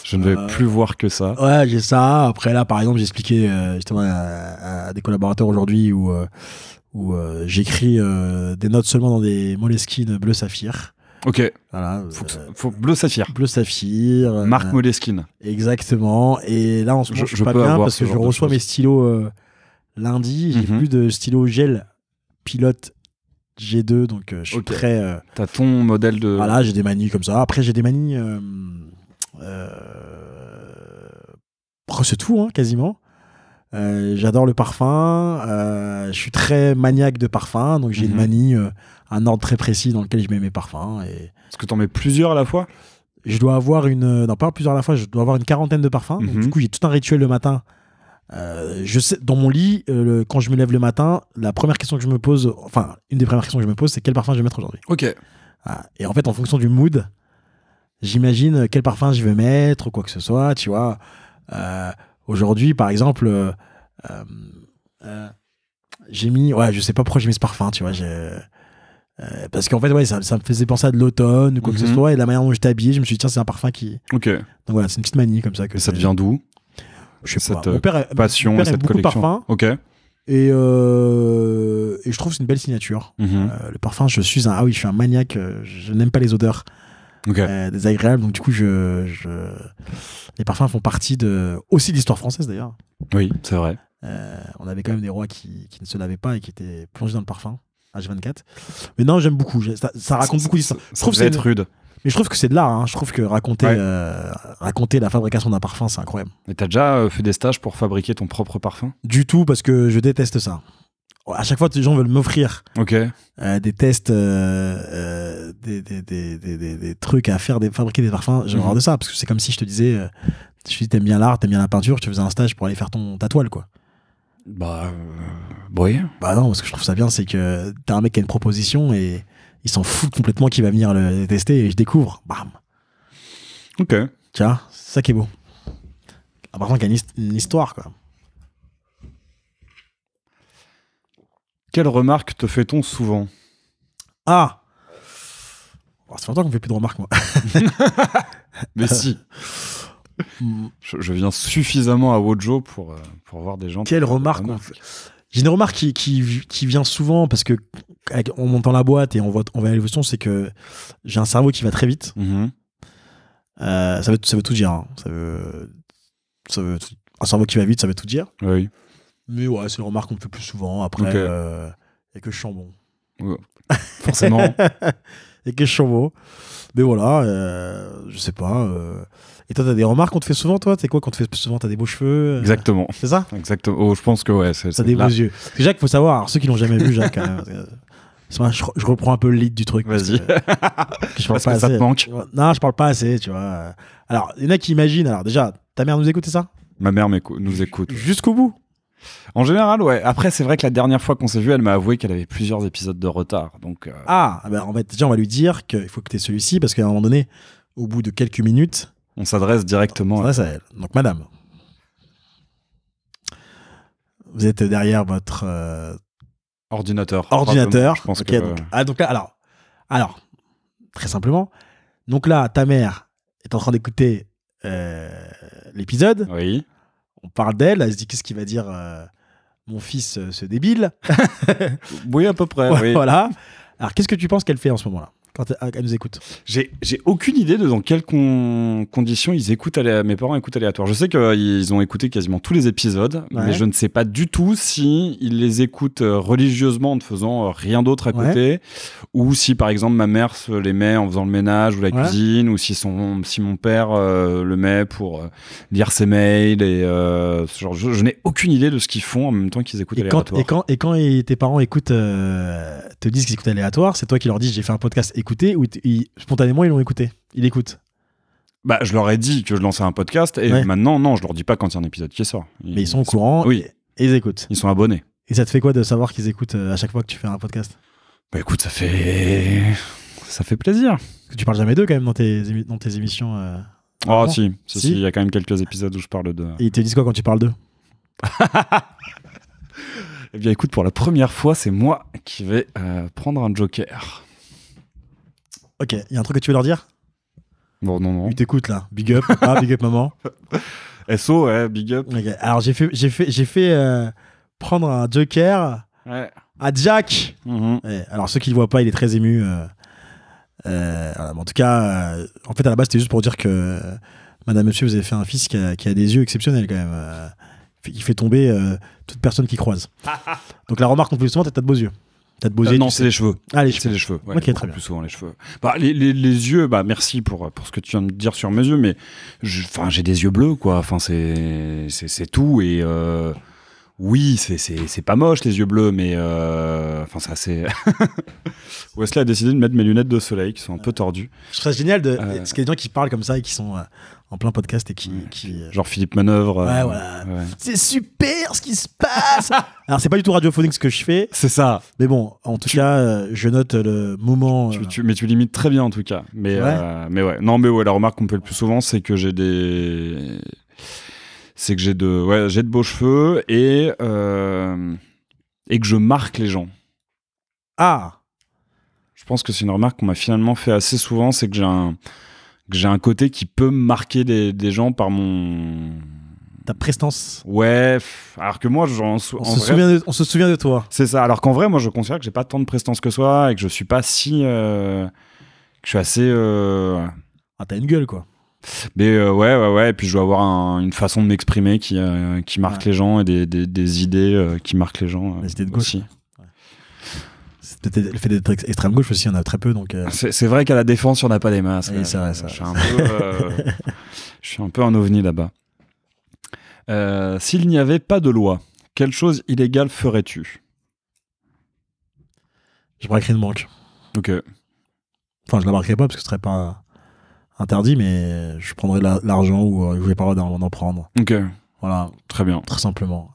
Je ne vais plus voir que ça. Ouais, j'ai ça. Après, là, par exemple, j'ai expliqué justement à des collaborateurs aujourd'hui où j'écris des notes seulement dans des Moleskine bleu saphir. Ok. Voilà. Faut bleu saphir. Bleu saphir. Marque Moleskine. Exactement. Et là, en ce moment, je suis pas bien parce que je reçois mes stylos lundi. J'ai plus de stylos gel pilote G2, donc je suis très. T'as ton modèle de. Voilà, j'ai des manies comme ça. Après, j'ai des manies. C'est tout, hein, quasiment. J'adore le parfum. Je suis très maniaque de parfum, donc j'ai une manie, un ordre très précis dans lequel je mets mes parfums. Est-ce que t'en mets plusieurs à la fois? Je dois avoir pas plusieurs à la fois. Je dois avoir une 40aine de parfums. Donc, du coup, j'ai tout un rituel le matin. Je sais, dans mon lit, quand je me lève le matin, la première question que je me pose, enfin, une des premières questions que je me pose, c'est quel parfum je vais mettre aujourd'hui. Ok. Et en fait, en fonction du mood, j'imagine quel parfum je vais mettre ou quoi que ce soit, tu vois. Aujourd'hui, par exemple, j'ai mis, je sais pas pourquoi j'ai mis ce parfum, tu vois. Parce qu'en fait, ça me faisait penser à de l'automne ou quoi que ce soit, et la manière dont j'étais habillé, je me suis dit, tiens, c'est un parfum qui. Ok. Donc voilà, c'est une petite manie comme ça. Ça te vient d'où? Je sais pas. Mon père cette beaucoup collection. De parfums. Ok. Et je trouve que c'est une belle signature. Le parfum, je suis un maniaque. Je n'aime pas les odeurs désagréables. Donc du coup, les parfums font partie aussi de l'histoire française d'ailleurs. Oui, c'est vrai. On avait quand même des rois qui ne se lavaient pas et qui étaient plongés dans le parfum. H24. Mais non, j'aime beaucoup. Ça raconte beaucoup d'histoires. Je trouve que c'est rude. Mais je trouve que c'est de l'art. Hein. Je trouve que raconter la fabrication d'un parfum, c'est incroyable. Mais t'as déjà fait des stages pour fabriquer ton propre parfum? Du tout, parce que je déteste ça. À chaque fois, les gens veulent m'offrir des tests, des trucs à faire, fabriquer des parfums. J'ai horreur de ça, parce que c'est comme si je te disais, t'aimes bien l'art, t'aimes bien la peinture, tu faisais un stage pour aller faire ta toile, quoi. Oui. Bah non, parce que je trouve ça bien, c'est que t'as un mec qui a une proposition et il s'en fout complètement qui va venir le tester et je découvre. Bam. Ok. Tu vois, c'est ça qui est beau. Par contre, il y a une histoire, quoi. Quelle remarque te fait-on souvent? ça fait longtemps qu'on fait plus de remarques, moi. Mais si. Je viens suffisamment à Wojo pour voir des gens. Quelle remarque J'ai une remarque qui vient souvent parce que en montant la boîte et on voit l'évolution, c'est que j'ai un cerveau qui va très vite. Ça veut tout dire. Hein. Un cerveau qui va vite, ça veut tout dire. Oui. Mais ouais, c'est une remarque qu'on me fait plus souvent. Après, et que je sens bon. Ouais. Forcément. Et que je sens bon. Mais voilà, je sais pas. Et toi, t'as des remarques qu'on te fait souvent, toi? C'est quoi qu'on te fait souvent? T'as des beaux cheveux? Exactement. C'est ça? Exactement. Oh, je pense que ouais. T'as des beaux yeux. Parce que Jacques, faut savoir, alors, ceux qui l'ont jamais vu, Jacques, je reprends un peu le lead du truc. Vas-y. Je parle pas assez. Ça te manque? Non, je parle pas assez, tu vois. Alors, il y en a qui imaginent. Alors, déjà, ta mère nous écoute, c'est ça? Ma mère nous écoute. Jusqu'au bout? En général, ouais. Après, c'est vrai que la dernière fois qu'on s'est vu, elle m'a avoué qu'elle avait plusieurs épisodes de retard. Donc, en fait, déjà, on va lui dire qu'il faut que tu aies celui-ci parce qu'à un moment donné, au bout de quelques minutes, on s'adresse directement à elle. Donc, madame, vous êtes derrière votre ordinateur. Je pense okay, donc là, alors, très simplement. Donc là, ta mère est en train d'écouter l'épisode. Oui. On parle d'elle. Elle se dit qu'est-ce qu'il va dire mon fils, ce débile. Oui, à peu près. Ouais, oui. Voilà. Alors, qu'est-ce que tu penses qu'elle fait en ce moment-là quand elle nous écoute? J'ai aucune idée de dans quelles conditions mes parents écoutent aléatoire. Je sais qu'ils ont écouté quasiment tous les épisodes, mais je ne sais pas du tout si ils les écoutent religieusement en ne faisant rien d'autre à côté, ou si par exemple ma mère se les met en faisant le ménage ou la cuisine, ou si mon père le met pour lire ses mails et genre, je n'ai aucune idée de ce qu'ils font en même temps qu'ils écoutent aléatoire. Et quand tes parents écoutent, te disent qu'ils écoutent aléatoire, c'est toi qui leur dis j'ai fait un podcast écouter ou spontanément ils l'ont écouté? Ils écoutent? Bah, je leur ai dit que je lançais un podcast et maintenant, non, je leur dis pas quand il y a un épisode qui sort. Mais ils sont au courant et ils écoutent. Ils sont abonnés. Et ça te fait quoi de savoir qu'ils écoutent à chaque fois que tu fais un podcast? Bah écoute, ça fait plaisir. Parce que tu parles jamais d'eux quand même dans tes émissions. Oh si, il y a quand même quelques épisodes où je parle d'eux. Et ils te disent quoi quand tu parles d'eux? Eh bien écoute, pour la première fois, c'est moi qui vais prendre un joker. Ok, il y a un truc que tu veux leur dire? Bon, non. Ils t'écoutent là. Big up, big up maman. SO, ouais, big up. Okay. Alors j'ai fait prendre un joker à Jack. Alors ceux qui le voient pas, il est très ému. Voilà, en tout cas, en fait à la base c'était juste pour dire que Madame Monsieur, vous avez fait un fils qui a des yeux exceptionnels quand même. Il fait tomber toute personne qui croise. Donc la remarque qu'on fait souvent, t'as de beaux yeux. Non, c'est les cheveux. Ah, c'est les cheveux. Ouais, ok, très bien. Plus souvent les cheveux. Bah, les yeux, bah, merci pour ce que tu viens de dire sur mes yeux, mais j'ai des yeux bleus, quoi. Enfin, c'est tout. Et oui, c'est pas moche, les yeux bleus, mais enfin, c'est assez. Wesley a décidé de mettre mes lunettes de soleil qui sont un peu tordues. Je trouve ça génial parce qu'il y a des gens qui parlent comme ça et qui sont en plein podcast et qui genre Philippe Manœuvre. Voilà. C'est super ce qui se passe. Alors c'est pas du tout radiophonique ce que je fais. C'est ça. Mais bon, en tout cas, je note le moment. Mais tu limites très bien en tout cas. Mais ouais. Non, mais ouais, la remarque qu'on me fait le plus souvent, c'est que j'ai de beaux cheveux et que je marque les gens. Ah. Je pense que c'est une remarque qu'on m'a finalement fait assez souvent, c'est que j'ai un côté qui peut marquer des gens par ta prestance. Ouais, alors que moi, on se souvient de toi. C'est ça, alors qu'en vrai, moi, je considère que j'ai pas tant de prestance que ça et que je suis pas si... que je suis assez... Ah, t'as une gueule, quoi. Mais ouais, et puis je dois avoir une façon de m'exprimer qui marque les gens et des idées qui marquent les gens. Les idées de gauche aussi. Le fait d'être extrême gauche aussi, il y en a très peu. Donc c'est vrai qu'à la défense, il n'y en a pas des masses. C'est vrai, ça. Je suis un peu un ovni là-bas. S'il n'y avait pas de loi, quelle chose illégale ferais-tu? Je braquerais une banque. Ok. Enfin, je la braquerais pas parce que ce serait pas interdit, mais je prendrais l'argent où je n'ai pas le droit d'en prendre. Ok. Voilà. Très bien. Très simplement.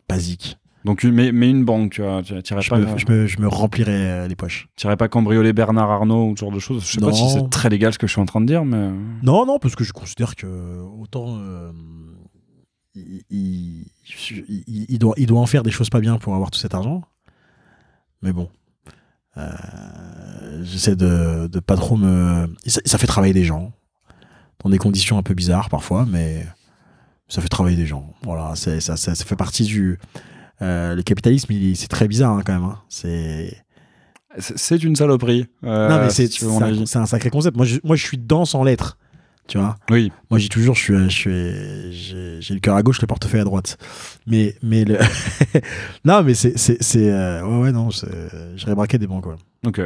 Basique. Donc, mais une banque, tu t'irais pas... Je me remplirais les poches. Tu n'irais pas cambrioler Bernard Arnault ou ce genre de choses? Je sais pas si c'est très légal ce que je suis en train de dire, mais... Non, parce que je considère que autant... il doit en faire des choses pas bien pour avoir tout cet argent. Mais bon. J'essaie de pas trop me... Ça fait travailler des gens, dans des conditions un peu bizarres parfois, mais ça fait travailler des gens. Voilà, ça fait partie du... le capitalisme, c'est très bizarre quand même. Hein. C'est une saloperie. Non, mais c'est un sacré concept. Moi, je suis dedans sans l'être. Tu vois. Oui. Moi, je dis toujours, j'ai le cœur à gauche, le portefeuille à droite. Mais le... non, mais ouais, non, j'irais braquer des banques, quoi. Ok,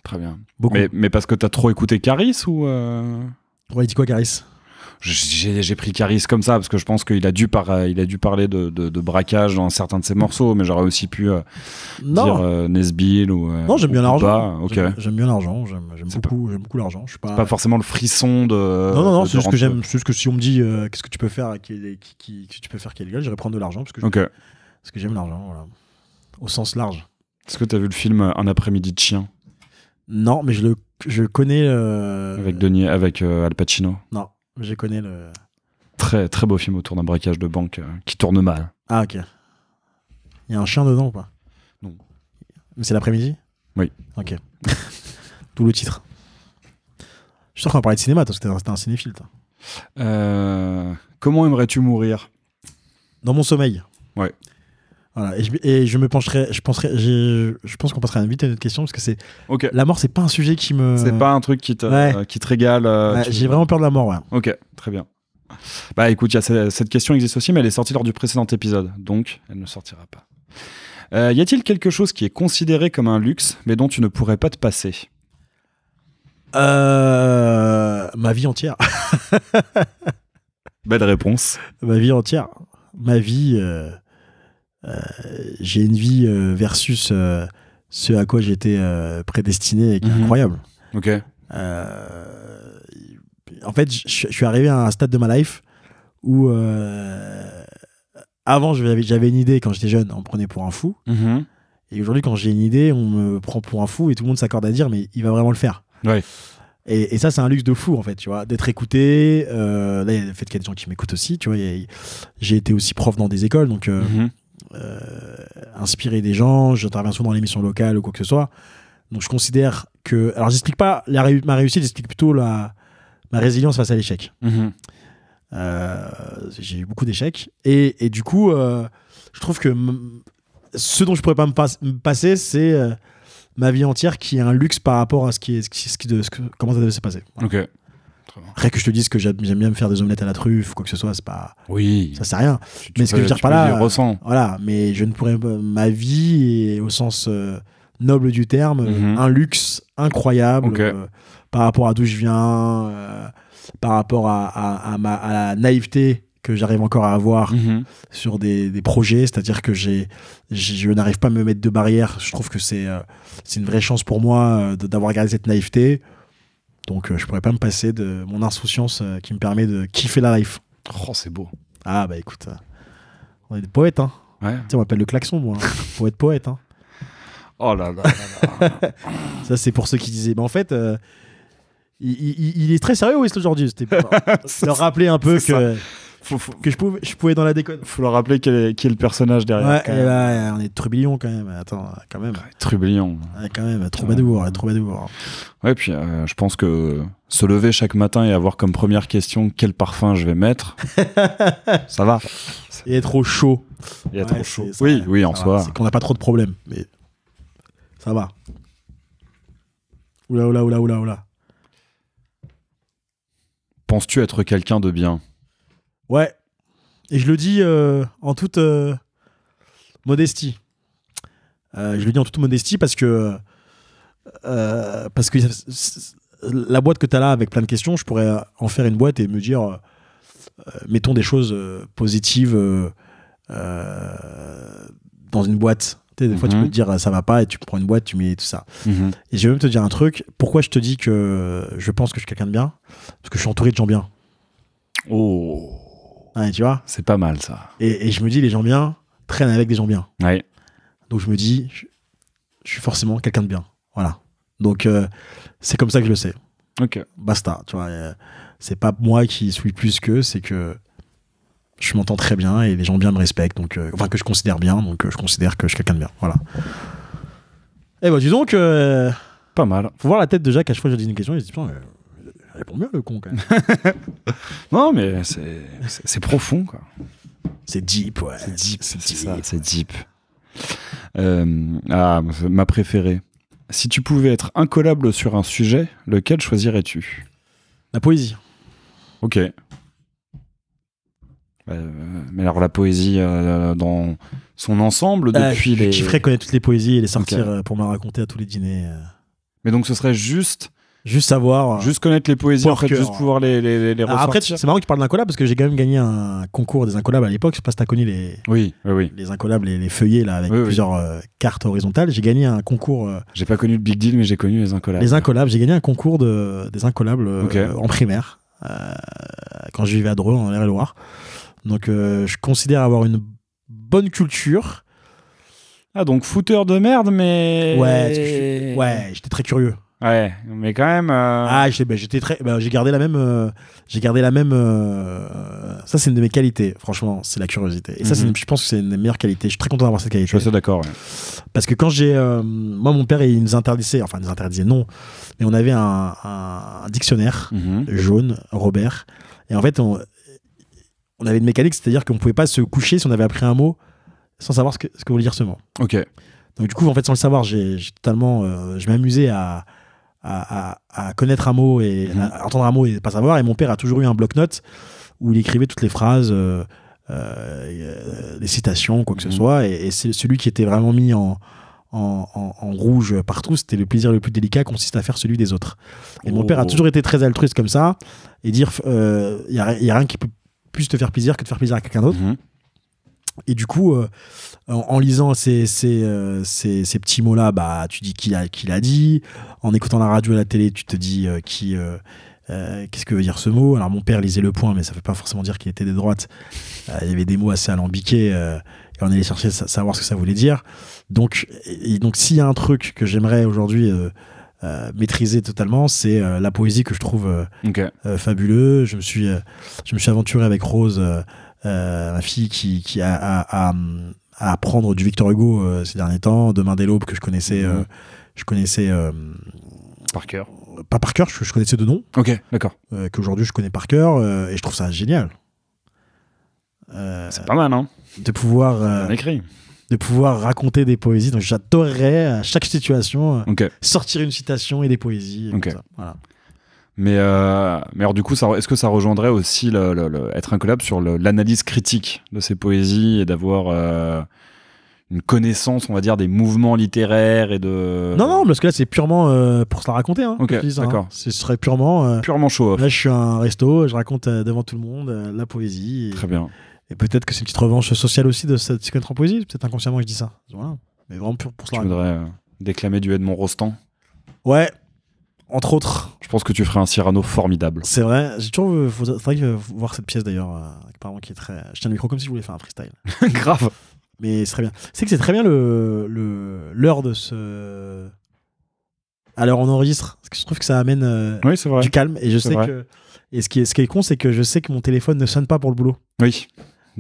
très bien. Beaucoup. Mais parce que t'as trop écouté Caris ou Ouais, il dit quoi, Caris? J'ai pris Caris comme ça parce que je pense qu'il a dû parler de braquage dans certains de ses morceaux, mais j'aurais aussi pu dire Nesbill ou non, j'aime bien l'argent. Okay. J'aime bien l'argent. J'aime beaucoup l'argent. Je suis pas forcément le frisson de. Non, c'est juste que j'aime. C'est juste que si on me dit qu'est-ce que tu peux faire qui tu peux faire qui est légal, j'irai prendre de l'argent parce que j'aime l'argent, voilà. Au sens large. Est-ce que t'as vu le film Un après-midi de chien? Non, mais je connais. Avec Al Pacino. Non. Je connais le... Très, très beau film autour d'un braquage de banque qui tourne mal. Ah, ok. Il y a un chien dedans ou pas? Non. Mais c'est l'après-midi? Oui. Ok. Tout le titre. Je suis sûr qu'on va parler de cinéma, parce que t'es un cinéphile, toi. Comment aimerais-tu mourir? Dans mon sommeil. Ouais. Voilà. Et je me pencherai... Je pense qu'on passera vite à une autre question, parce que c'est... Ok. La mort, c'est pas un sujet qui me... C'est pas un truc qui te régale. J'ai vraiment peur de la mort, ouais. Ok, très bien. Bah écoute, cette question existe aussi, mais elle est sortie lors du précédent épisode, donc elle ne sortira pas. Y a-t-il quelque chose qui est considéré comme un luxe, mais dont tu ne pourrais pas te passer? Ma vie entière. Belle réponse. Ma vie entière. Ma vie... j'ai une vie versus ce à quoi j'étais prédestiné et qui est incroyable. Ok. En fait, je suis arrivé à un stade de ma life où avant j'avais une idée quand j'étais jeune, on me prenait pour un fou. Et aujourd'hui, quand j'ai une idée, on me prend pour un fou et tout le monde s'accorde à dire mais il va vraiment le faire. Ouais. Et ça, c'est un luxe de fou, en fait, tu vois, d'être écouté. Là, il y a le fait qu'il y a des gens qui m'écoutent aussi, tu vois. J'ai été aussi prof dans des écoles, donc inspirer des gens. J'interviens souvent dans l'émission locale ou quoi que ce soit. Donc, je considère que... Alors, j'explique pas ma réussite, j'explique plutôt ma résilience face à l'échec. J'ai eu beaucoup d'échecs. Et du coup, je trouve que ce dont je pourrais pas me passer, c'est... ma vie entière qui est un luxe par rapport à comment ça devait se passer. Voilà. Ok. Après que je te dise que j'aime bien me faire des omelettes à la truffe ou quoi que ce soit, c'est pas... Oui. Ça sert à rien. Mais ce que je veux dire par là... Voilà, mais je ne pourrais... Ma vie est, au sens noble du terme, un luxe incroyable par rapport à d'où je viens, par rapport à la naïveté que j'arrive encore à avoir sur des projets, c'est-à-dire que je n'arrive pas à me mettre de barrières. Je trouve que c'est une vraie chance pour moi d'avoir gardé cette naïveté. Donc je pourrais pas me passer de mon insouciance qui me permet de kiffer la life. Oh, c'est beau. Ah bah écoute, on est des poètes, hein. Ouais. Tu sais, on m'appelle le klaxon, moi. Hein. Poète, hein. Oh là là. Ça, c'est pour ceux qui disaient. Mais en fait, il est très sérieux, Wesley, aujourd'hui. C'était pour leur rappeler un peu que... que je pouvais dans la déconne. Faut leur rappeler qui est le personnage derrière. Ouais, et là, on est Trublion quand même. Attends, quand même. Trublion. Ouais, quand même, troubadour. Ouais, puis je pense que se lever chaque matin et avoir comme première question quel parfum je vais mettre, ça va. Et être au chaud. Oui, en soi. C'est qu'on n'a pas trop de problèmes, mais ça va. Oula. Penses-tu être quelqu'un de bien? Ouais, et je le dis en toute modestie. Je le dis en toute modestie parce que la boîte que tu as là avec plein de questions, je pourrais en faire une boîte et me dire mettons des choses positives dans une boîte. Tu sais, des fois, tu peux te dire ça va pas et tu prends une boîte, tu mets tout ça. Et je vais même te dire un truc. Pourquoi je te dis que je pense que je suis quelqu'un de bien? Parce que je suis entouré de gens bien. Oh. Ouais, tu vois, c'est pas mal ça. Et je me dis, les gens bien traînent avec des gens bien. Ouais. Donc je me dis, je suis forcément quelqu'un de bien. Voilà. Donc c'est comme ça que je le sais. Ok. Basta. Tu vois, c'est pas moi qui suis plus qu'eux, c'est que je m'entends très bien et les gens bien me respectent. Donc, enfin, que je considère bien. Donc je considère que je suis quelqu'un de bien. Voilà. Eh ben, dis donc, Pas mal. faut voir la tête de Jacques à chaque fois que je dis une question. Il se dit, putain, il répond bien, le con, quand même. Non, mais c'est profond, quoi. C'est deep, ouais. C'est deep, c'est ça, c'est deep. Ma préférée. Si tu pouvais être incollable sur un sujet, lequel choisirais-tu? La poésie. Ok. Mais alors la poésie dans son ensemble depuis les... Je kifferais connaître toutes les poésies et les sortir pour me raconter à tous les dîners. Mais donc ce serait juste savoir. Juste connaître les poésies, en fait, juste pouvoir les ressortir. Après, c'est marrant que tu parles d'incollable parce que j'ai quand même gagné un concours des incollables à l'époque. Je sais pas si t'as connu les. Oui. Les incollables, les feuillets là, avec plusieurs cartes horizontales. J'ai gagné un concours. J'ai pas connu le Big Deal, mais j'ai connu les incollables. Les incollables, j'ai gagné un concours des incollables en primaire quand je vivais à Dreux, en Eure-et-Loire. Donc, je considère avoir une bonne culture. Ah, donc fouteur de merde, mais. Ouais, j'étais très curieux. Ouais, mais quand même. J'étais très. J'ai gardé la même. Ça, c'est une de mes qualités. Franchement, c'est la curiosité. Et ça, je pense que c'est une des meilleures qualités. Je suis très content d'avoir cette qualité. Je suis assez d'accord. Ouais. Parce que quand j'ai. Moi, mon père, il nous interdisait. Enfin, il nous interdisait, non. Mais on avait un dictionnaire jaune, Robert. Et en fait, on avait une mécanique, c'est-à-dire qu'on pouvait pas se coucher si on avait appris un mot sans savoir ce que voulait dire ce mot. Ok. Donc, du coup, en fait, sans le savoir, j'ai totalement. Je m'amusais à connaître un mot et à entendre un mot et pas savoir. Et mon père a toujours eu un bloc-notes où il écrivait toutes les phrases, les citations, quoi que ce soit. Et c'est celui qui était vraiment mis en rouge partout. C'était le plaisir le plus délicat, consiste à faire celui des autres. Et mon père a toujours été très altruiste comme ça et dire il y a rien qui peut plus te faire plaisir que de faire plaisir à quelqu'un d'autre. Et du coup, en lisant ces petits mots-là, bah, tu dis qui l'a dit. En écoutant la radio et la télé, tu te dis qu'est-ce que veut dire ce mot. Alors, mon père lisait Le Point, mais ça ne veut pas forcément dire qu'il était de droite. Il y avait des mots assez alambiqués et on allait chercher savoir ce que ça voulait dire. Donc s'il y a un truc que j'aimerais aujourd'hui maîtriser totalement, c'est la poésie que je trouve fabuleux. Je me suis aventuré avec Rose, ma fille qui a à apprendre du Victor Hugo ces derniers temps. Demain dès l'aube que je connaissais par cœur. Pas par cœur, je connaissais de nom. Ok, d'accord. Qu'aujourd'hui je connais par cœur et je trouve ça génial. C'est pas mal, hein. De pouvoir raconter des poésies. Donc j'adorerais à chaque situation sortir une citation et des poésies. Comme ça. Voilà. Mais alors du coup, est-ce que ça rejoindrait aussi être incollable sur l'analyse critique de ces poésies et d'avoir une connaissance, on va dire, des mouvements littéraires et de... Non, parce que là, c'est purement pour se la raconter. Hein, d'accord. Ce serait purement show-off. Là, je suis à un resto, je raconte devant tout le monde la poésie. Très bien. Et peut-être que c'est une petite revanche sociale aussi de se connaître en poésie. Peut-être inconsciemment que je dis ça. Voilà. Mais vraiment pour se la raconter. Tu voudrais déclamer du Edmond Rostand? Ouais. Entre autres. Je pense que tu ferais un Cyrano formidable. C'est vrai. J'ai toujours faudrait voir cette pièce d'ailleurs, apparemment qui est très. Je tiens le micro comme si je voulais faire un freestyle. Grave. Mais c'est très bien. C'est que c'est très bien l'heure de ce. Alors on enregistre. Parce que je trouve que ça amène du calme. Et je sais que. Et ce qui est con, c'est que je sais que mon téléphone ne sonne pas pour le boulot. Oui.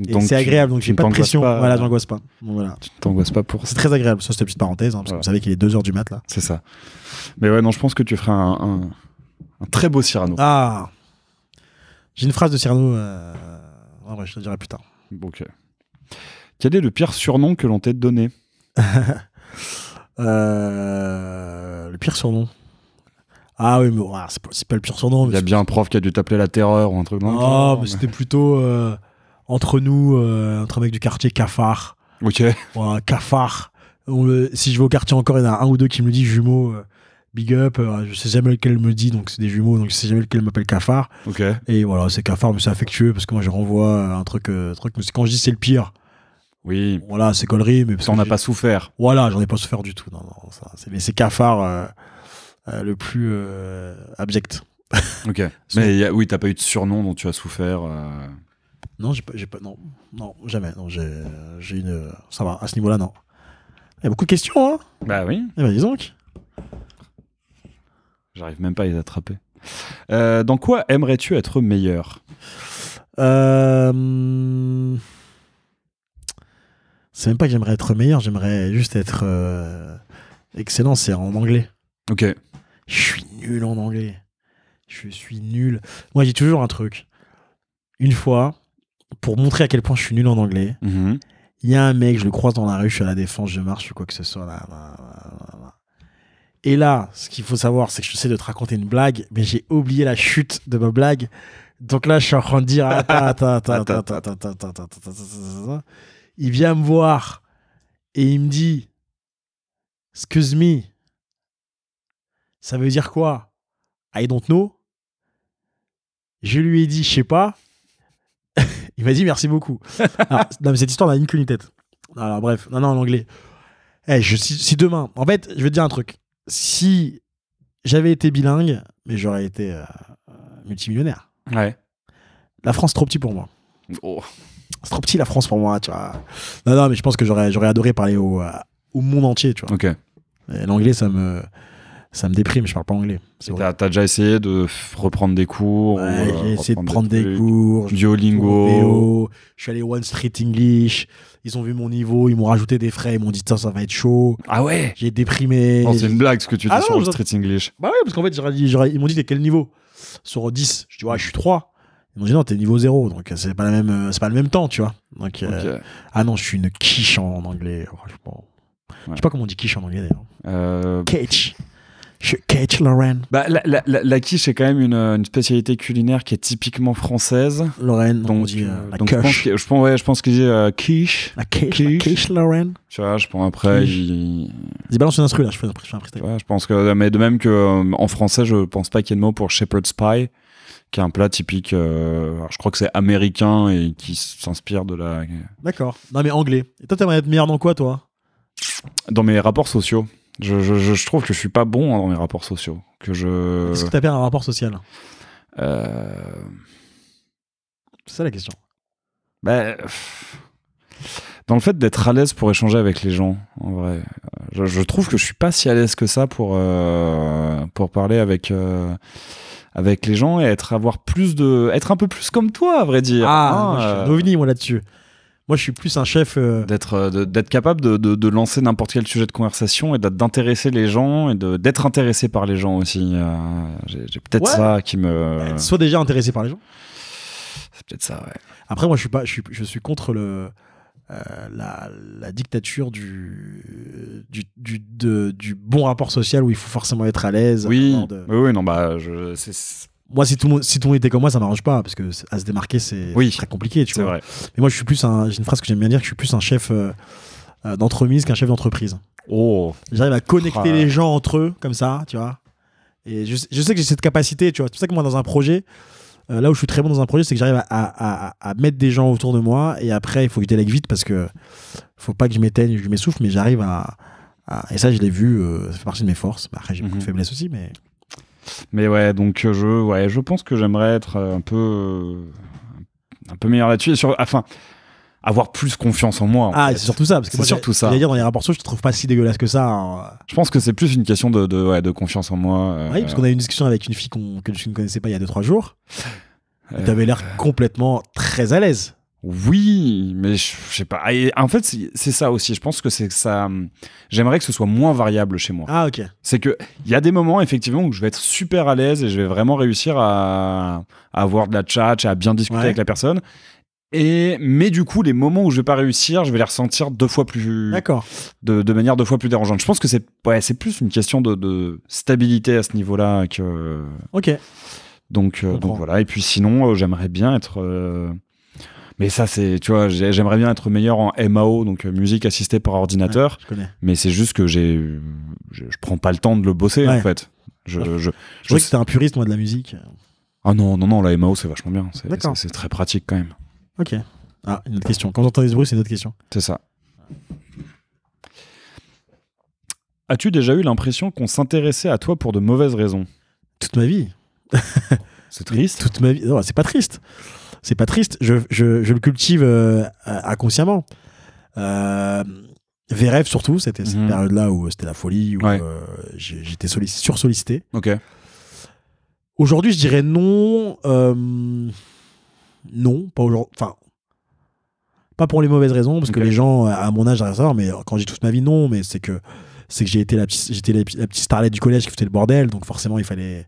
Et c'est agréable, donc j'ai pas de pression. Voilà, j'angoisse pas. Donc, voilà. Tu t'angoisses pas pour ça. C'est très agréable. Ça, c'était une petite parenthèse, parce que vous savez qu'il est 2h du mat là. C'est ça. Mais ouais, non, je pense que tu feras un très beau Cyrano. Ah, j'ai une phrase de Cyrano. En vrai, je te le dirai plus tard. Ok. Quel est le pire surnom que l'on t'ait donné? Le pire surnom. Ah oui, mais c'est pas le pire surnom. Il y a bien un prof qui a dû t'appeler la terreur ou un truc comme ça. Ah, mais c'était plutôt entre nous, entre mecs du quartier, cafard. Ok. Voilà, cafard. Si je vais au quartier encore, il y en a un ou deux qui me dit jumeaux. Big up, je sais jamais lequel me dit, donc c'est des jumeaux, donc je sais jamais lequel m'appelle cafard. Ok. Et voilà, c'est cafard, mais c'est affectueux parce que moi je renvoie un truc mais quand je dis c'est le pire. Oui. Voilà, c'est connerie, mais. Ça, on n'a pas souffert. Voilà, j'en ai pas souffert du tout. Non, mais c'est cafard le plus abject. Ok. Mais oui, t'as pas eu de surnom dont tu as souffert. Non, j'ai pas. Non, jamais. Non, j'ai une. Ça va, à ce niveau-là, non. Il y a beaucoup de questions, hein. Bah oui. Eh ben, dis donc. J'arrive même pas à les attraper. Dans quoi aimerais-tu être meilleur? C'est même pas que j'aimerais être meilleur, j'aimerais juste être Excellent, c'est en anglais. Ok. Je suis nul en anglais. Je suis nul. Moi, j'ai toujours un truc. Une fois, pour montrer à quel point je suis nul en anglais, il y a un mec, je le croise dans la rue, je suis à la Défense, je marche, je fais quoi que ce soit là. Et là, ce qu'il faut savoir, c'est que je sais de te raconter une blague, mais j'ai oublié la chute de ma blague. Donc là, je suis en train de dire, attends. Il vient me voir et il me dit, excuse me, ça veut dire quoi? I don't know. Je lui ai dit, je sais pas. Il m'a dit merci beaucoup. Alors, non, mais cette histoire n'a une queue ni tête. Alors bref, non, en anglais. Si demain, en fait, je vais te dire un truc. Si j'avais été bilingue, mais j'aurais été multimillionnaire. Ouais. La France, c'est trop petit pour moi. Oh. C'est trop petit la France pour moi, tu vois. Non, mais je pense que j'aurais adoré parler au monde entier, tu vois. Ok. Et l'anglais, ça me déprime, je parle pas anglais. T'as déjà essayé de reprendre des cours? Ouais, j'ai essayé de prendre des cours. Duolingo. Je suis allé One Street English. Ils ont vu mon niveau, ils m'ont rajouté des frais, ils m'ont dit ça va être chaud. Ah ouais? J'ai déprimé. Non, c'est une blague ce que tu dis sur One Street English. Bah ouais, parce qu'en fait, ils m'ont dit t'es quel niveau? Sur 10. Je dis ouais, je suis 3. Ils m'ont dit non, t'es niveau 0. Donc c'est pas le même temps, tu vois. Donc, okay. Ah non, je suis une quiche en anglais. Franchement. Ouais. Je sais pas comment on dit quiche en anglais d'ailleurs. Quiche. Je suis Quiche, Lorraine. Bah, la quiche est quand même une spécialité culinaire qui est typiquement française. Lorraine, donc on dit la donc quiche. je pense qu'il dit quiche. La quiche, Lorraine. Tu vois, je pense après. Vas-y, balance une instru là, je fais un freestyle. Ouais, je pense que, mais de même qu'en français, je pense pas qu'il y ait de mot pour shepherd's pie, qui est un plat typique, je crois que c'est américain et qui s'inspire de la. D'accord. Non, mais anglais. Et toi, t'aimerais être meilleur dans quoi, toi? Dans mes rapports sociaux. Je trouve que je suis pas bon dans mes rapports sociaux. Qu'est-ce que t'appelles un rapport social? C'est ça la question. Bah, dans le fait d'être à l'aise pour échanger avec les gens, en vrai. Je trouve que je suis pas si à l'aise que ça pour parler avec les gens et être un peu plus comme toi, à vrai dire. Moi, je suis un ovni, moi, là-dessus. Moi, je suis plus un chef. D'être capable de lancer n'importe quel sujet de conversation et d'intéresser les gens et d'être intéressé par les gens aussi. J'ai peut-être ça qui me. Sois déjà intéressé par les gens. C'est peut-être ça, ouais. Après, moi, je suis contre la dictature du bon rapport social où il faut forcément être à l'aise. Oui, non, bah, moi, si tout le monde était comme moi, ça m'arrange pas parce que à se démarquer, c'est très compliqué, tu vois. Vrai. Mais moi, j'ai une phrase que j'aime bien dire, que je suis plus un chef d'entremise qu'un chef d'entreprise. Oh. J'arrive à connecter les gens entre eux comme ça, tu vois. Et je sais que j'ai cette capacité, tu vois. C'est pour ça que moi, dans un projet, là où je suis très bon dans un projet, c'est que j'arrive à mettre des gens autour de moi et après, il faut que je délègue vite parce que faut pas que je m'éteigne, je m'essouffle, mais j'arrive à. Et ça, je l'ai vu, ça fait partie de mes forces. Après, j'ai beaucoup de faiblesses aussi, mais. Mais ouais, donc je pense que j'aimerais être un peu meilleur là-dessus. Enfin, avoir plus confiance en moi. C'est surtout ça. Parce que c'est surtout ça. J'allais dire, dans les rapports sociaux, je te trouve pas si dégueulasse que ça. Hein. Je pense que c'est plus une question de confiance en moi. Oui, parce qu'on a eu une discussion avec une fille que je ne connaissais pas il y a 2-3 jours. Tu avais l'air complètement très à l'aise. Oui, mais je sais pas. Et en fait, c'est ça aussi. Je pense que c'est ça. J'aimerais que ce soit moins variable chez moi. Ah, ok. C'est que il y a des moments effectivement où je vais être super à l'aise et je vais vraiment réussir à avoir de la chat et à bien discuter avec la personne. Mais du coup, les moments où je vais pas réussir, je vais les ressentir 2 fois plus. D'accord. De manière 2 fois plus dérangeante. Je pense que c'est plus une question de stabilité à ce niveau-là que. Ok. Donc voilà. Et puis sinon, j'aimerais bien être. Mais ça, c'est, tu vois, j'aimerais bien être meilleur en MAO, donc musique assistée par ordinateur. Ouais, je connais. Mais c'est juste que je prends pas le temps de le bosser, en fait. Je vois que t'es un puriste, moi, de la musique. Ah non, la MAO, c'est vachement bien. C'est très pratique quand même. Ok. Ah, une autre question. Quand j'entends des bruits, c'est une autre question. C'est ça. As-tu déjà eu l'impression qu'on s'intéressait à toi pour de mauvaises raisons? Toute ma vie. C'est triste. Toute ma vie. Non, c'est pas triste. C'est pas triste, je le cultive inconsciemment. VRF surtout, c'était cette période-là où c'était la folie, où j'étais sursollicité. Ok. Aujourd'hui, je dirais non. Non, pas aujourd'hui. Enfin, pas pour les mauvaises raisons, parce que les gens à mon âge, à savoir, mais quand j'ai toute ma vie, non, mais c'est que c'est que j'étais la petite starlet du collège qui faisait le bordel, donc forcément il fallait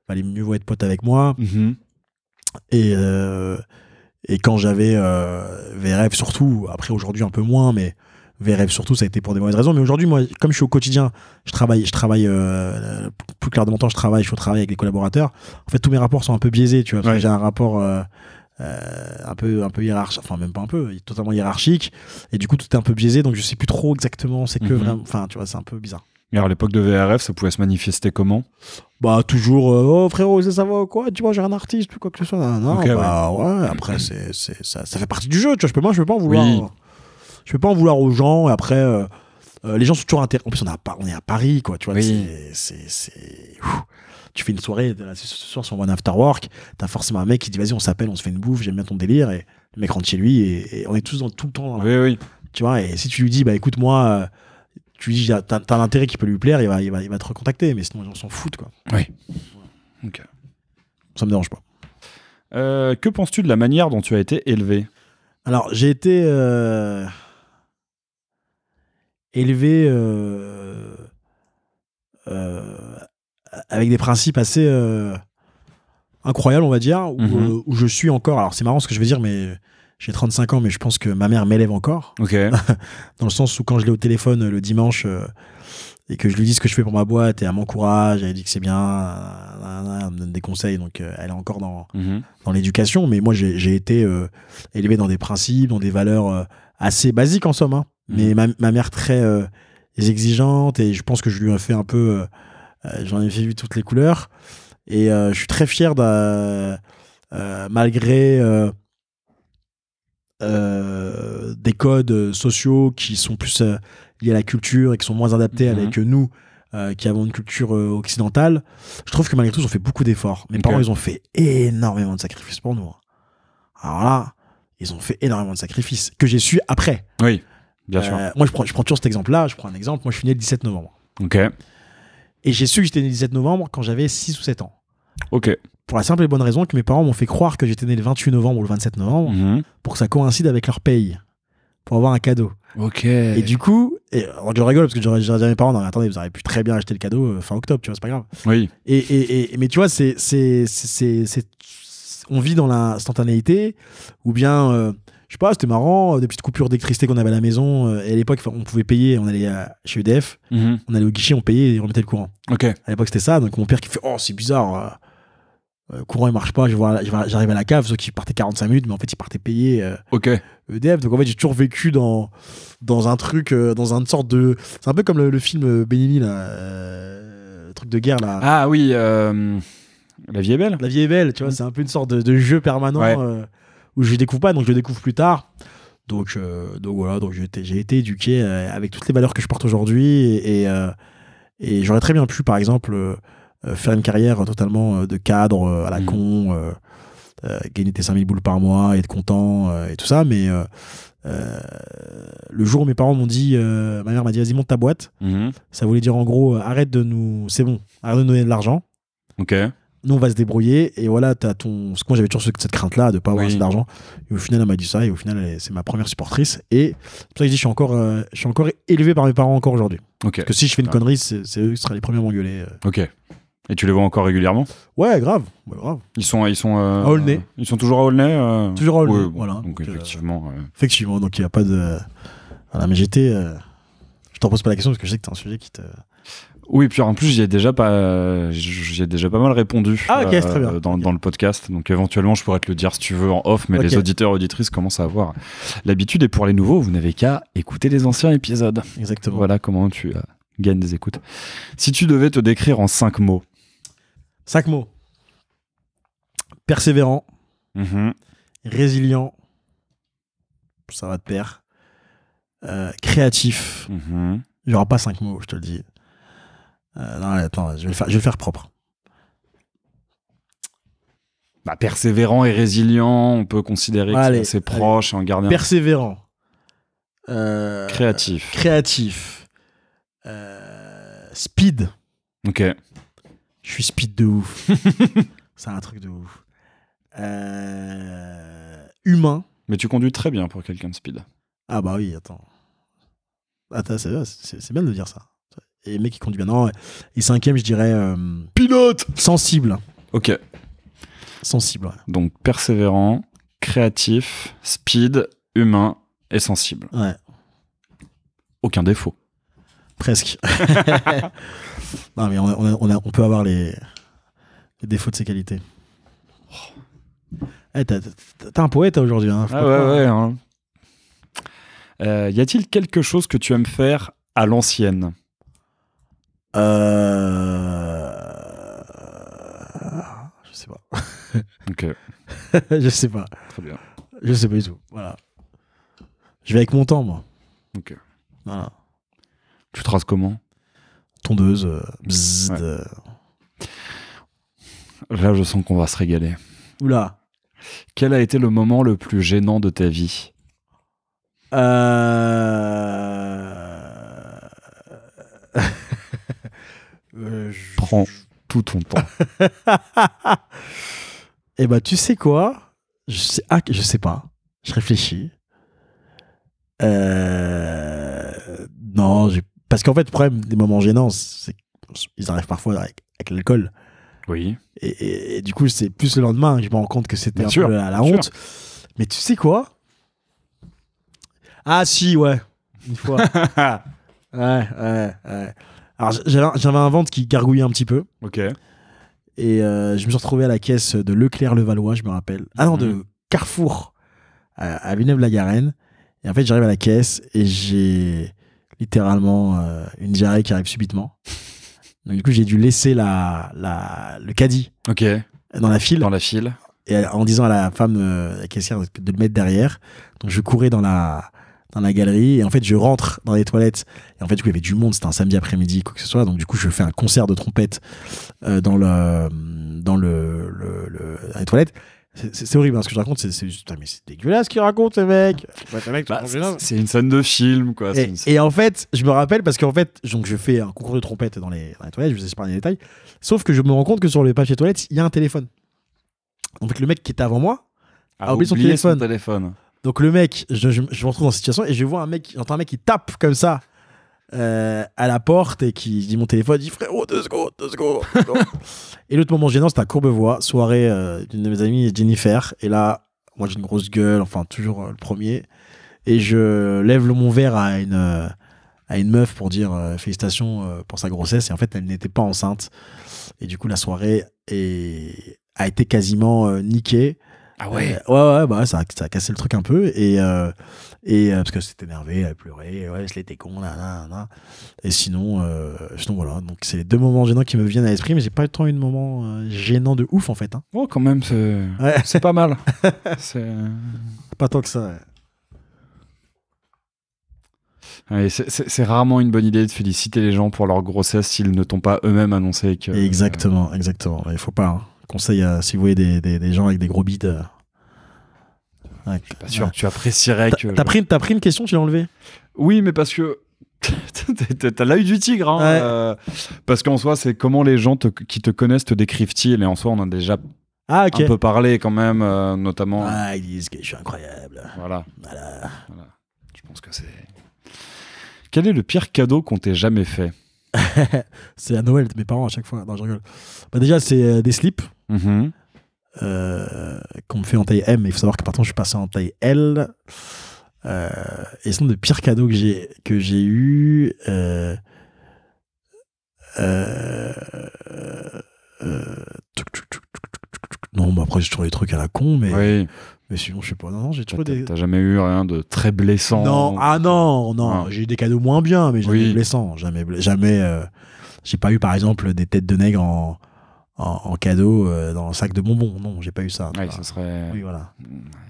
mieux vaut être pote avec moi. Et quand j'avais VRF surtout, après aujourd'hui un peu moins, mais VRF surtout, ça a été pour des mauvaises raisons. Mais aujourd'hui, moi, comme je suis au quotidien, je travaille plus clair de mon temps, je suis au travail avec les collaborateurs. En fait, tous mes rapports sont un peu biaisés, tu vois. Parce que j'ai un rapport un peu hiérarchique, enfin même pas un peu, totalement hiérarchique. Et du coup, tout est un peu biaisé, donc je sais plus trop exactement. C'est que vraiment, enfin, tu vois, c'est un peu bizarre. Et alors, à l'époque de VRF, ça pouvait se manifester comment? Bah, toujours, oh frérot, ça va quoi? Tu vois, j'ai un artiste ou quoi que ce soit. Non, okay, bah ouais, après, ça fait partie du jeu, tu vois. Je peux pas en vouloir. Oui. Je peux pas en vouloir aux gens. Et après, les gens sont toujours intéressés. En plus, on est à Paris, quoi, tu vois. Oui. Tu fais une soirée, ce soir, si on va un after work, t'as forcément un mec qui dit vas-y, on s'appelle, on se fait une bouffe, j'aime bien ton délire. Et le mec rentre chez lui et on est tous tout le temps. Oui. Tu vois, et si tu lui dis, bah écoute, moi. Tu lui dis, t'as un intérêt qui peut lui plaire, il va te recontacter, mais sinon les gens s'en foutent, quoi. Oui. Ok. Ça me dérange pas. Que penses-tu de la manière dont tu as été élevé? Alors, j'ai été élevé avec des principes assez incroyables, on va dire, où je suis encore. Alors, c'est marrant ce que je vais dire, mais j'ai 35 ans, mais je pense que ma mère m'élève encore. Ok. Dans le sens où quand je l'ai au téléphone le dimanche et que je lui dis ce que je fais pour ma boîte et elle m'encourage, elle dit que c'est bien, elle me donne des conseils, donc elle est encore dans l'éducation. Mais moi, j'ai été élevé dans des principes, dans des valeurs assez basiques en somme. Hein. Mais ma mère très exigeante, et je pense que je lui ai fait un peu... j'en ai fait vu toutes les couleurs. Et je suis très fier malgré... des codes sociaux qui sont plus liés à la culture et qui sont moins adaptés avec nous qui avons une culture occidentale. Je trouve que malgré tout, ils ont fait beaucoup d'efforts. Mes parents, ils ont fait énormément de sacrifices pour nous. Alors là, ils ont fait énormément de sacrifices que j'ai su après. Oui, bien sûr. Moi, je prends toujours cet exemple-là. Je prends un exemple. Moi, je suis né le 17 novembre. Ok. Et j'ai su que j'étais né le 17 novembre quand j'avais 6 ou 7 ans. Ok. Pour la simple et bonne raison que mes parents m'ont fait croire que j'étais né le 28 novembre ou le 27 novembre pour que ça coïncide avec leur paye, pour avoir un cadeau. Ok. Et du coup, je rigole parce que j'aurais dit à mes parents, non, mais attendez, vous auriez pu très bien acheter le cadeau fin octobre, tu vois, c'est pas grave. Oui. Mais tu vois, on vit dans l'instantanéité, ou bien, je sais pas, c'était marrant, des petites coupures d'électricité qu'on avait à la maison. Et à l'époque, on pouvait payer, on allait chez EDF, on allait au guichet, on payait et on remettait le courant. Ok. À l'époque, c'était ça. Donc mon père qui fait, oh, c'est bizarre. Le courant il marche pas, j'arrive à la cave, ceux qui partaient 45 minutes, mais en fait ils partaient payer EDF. Donc en fait j'ai toujours vécu dans un truc, dans une sorte de. C'est un peu comme le film Benigni, là, le truc de guerre là. Ah oui, La vie est belle. La vie est belle, tu vois, c'est un peu une sorte de jeu permanent où je découvre pas, donc je le découvre plus tard. Donc voilà, donc j'ai été éduqué avec toutes les valeurs que je porte aujourd'hui et j'aurais très bien pu, par exemple. Faire une carrière totalement de cadre à la con, gagner tes 5000 boules par mois, être content et tout ça, mais le jour où mes parents m'ont dit, ma mère m'a dit vas-y monte ta boîte, ça voulait dire en gros arrête de nous donner de l'argent, nous on va se débrouiller, et voilà parce que moi j'avais toujours cette crainte là de pas avoir assez d'argent, et au final elle m'a dit ça, et au final c'est ma première supportrice, et c'est pour ça que je dis je suis encore élevé par mes parents encore aujourd'hui, parce que si je fais une connerie, c'est eux qui seraient les premiers à m'engueuler. Ok. Et tu les vois encore régulièrement? Ouais, grave. Ils sont à Aulnay. Ils sont toujours à Aulnay Toujours à Aulnay, bon, voilà. Donc effectivement. Effectivement, donc il n'y a pas de. Voilà, mais j'étais. Je t'en pose pas la question parce que je sais que c'est un sujet qui te. Oui, puis en plus j'y ai déjà pas mal répondu très bien. Dans le podcast, donc éventuellement je pourrais te le dire si tu veux en off, mais les auditeurs auditrices commencent à avoir l'habitude, et pour les nouveaux, vous n'avez qu'à écouter les anciens épisodes. Exactement. Voilà comment tu gagnes des écoutes. Si tu devais te décrire en 5 mots. 5 mots. Persévérant, résilient, ça va de pair, créatif. Il n'y aura pas 5 mots, je te le dis. Non, attends, je vais le faire propre. Bah, persévérant et résilient, on peut considérer que c'est assez proche, en garder persévérant. Créatif. Speed. Ok. Je suis speed de ouf. C'est un truc de ouf. Humain. Mais tu conduis très bien pour quelqu'un de speed. Ah bah oui, attends, c'est bien de dire ça. et mec qui conduit bien. Non, et 5e, je dirais Pilote. sensible. Ok. Sensible, ouais. Donc persévérant, créatif, speed, humain et sensible. Ouais, Aucun défaut. presque. Non, mais on peut avoir les défauts de ses qualités. T'es un poète aujourd'hui. Hein, Ah ouais. Hein. Y a-t-il quelque chose que tu aimes faire à l'ancienne? Je sais pas. Ok, Je sais pas. très bien. Je sais pas du tout. Voilà. Je vais avec mon temps, moi. Ok. Voilà. Tu traces comment? Tondeuse. Bzzz, Ouais. Là, je sens qu'on va se régaler. Oula. Quel a été le moment le plus gênant de ta vie? Prends tout ton temps. Eh ben, tu sais quoi? Je sais pas. Je réfléchis. Non, parce qu'en fait, le problème des moments gênants, c'est qu'ils arrivent parfois avec l'alcool. Oui. Et du coup, c'est plus le lendemain que je me rends compte que c'était Bien un sûr, peu à la bien honte. Mais tu sais quoi? Ah si, ouais. Une fois. Ouais. Alors, j'avais un ventre qui gargouillait un petit peu. Ok. Et je me suis retrouvé à la caisse de Leclerc-Levallois, je me rappelle. Ah non, de Carrefour à Villeneuve-la-Garenne. Et en fait, j'arrive à la caisse et j'ai littéralement une diarrhée qui arrive subitement. Donc du coup, j'ai dû laisser le caddie Ok. dans la file. Dans la file. Et en disant à la femme, la caissière, de le mettre derrière. Donc je courais dans la galerie et en fait je rentre dans les toilettes et en fait du coup il y avait du monde, c'était un samedi après-midi quoi que ce soit, donc du coup je fais un concert de trompette dans les toilettes. C'est horrible hein, ce que je raconte, c'est juste, mais c'est dégueulasse ce qu'il raconte ce mec. C'est une scène de film quoi. Et en fait je me rappelle parce qu'en fait donc je fais un concours de trompette dans les toilettes, je vous épargne les détails, sauf que je me rends compte que sur le papier toilette il y a un téléphone. En fait le mec qui était avant moi a oublié son téléphone. Donc le mec, je me retrouve dans cette situation et je vois j'entends un mec qui tape comme ça à la porte et qui dit mon téléphone, il dit frérot 2 secondes. Et l'autre moment gênant c'était à Courbevoie, soirée d'une de mes amies, Jennifer, et là moi j'ai une grosse gueule, enfin toujours le premier, et je lève mon verre à une meuf pour dire félicitations pour sa grossesse, et en fait elle n'était pas enceinte et du coup la soirée a été quasiment niquée. Ah ouais. Ouais, bah ça a cassé le truc un peu et parce que c'était énervé, elle pleurait, ouais, je l'étais con, là. Et sinon voilà, donc c'est les 2 moments gênants qui me viennent à l'esprit, mais j'ai pas tant eu de moments gênants de ouf en fait. Hein. Oh quand même, c'est pas mal. Pas tant que ça. Ouais. Ouais, c'est rarement une bonne idée de féliciter les gens pour leur grossesse s'ils ne t'ont pas eux-mêmes annoncé que. Exactement. Il faut pas. Hein. Conseil si vous voyez des gens avec des gros bides. Ouais, je suis pas sûr que tu apprécierais que. T'as pris une question, tu l'as enlevée? Oui, mais parce que t'as l'œil du tigre. Hein, ouais. Parce qu'en soi, c'est comment les gens qui te connaissent te décrivent-ils. Et en soi, on en a déjà un peu parlé quand même, notamment. Ah, ils disent que je suis incroyable. Voilà. Je pense que c'est. Quel est le pire cadeau qu'on t'ait jamais fait? C'est à Noël de mes parents à chaque fois. Non, je rigole. Bah déjà, c'est des slips. Mm-hmm. Qu'on me fait en taille M, mais il faut savoir que par contre je suis passé en taille L. Et sinon, le pire cadeau que j'ai eu, non, bah après j'ai toujours des trucs à la con, mais oui. Mais sinon, je sais pas. Non, j'ai toujours des. T'as jamais eu rien de très blessant? Non, non. J'ai eu des cadeaux moins bien, mais jamais blessants. Jamais. J'ai pas eu, par exemple, des têtes de nègre en cadeau dans un sac de bonbons. Non, j'ai pas eu ça. Ouais, ça serait. Oui, voilà.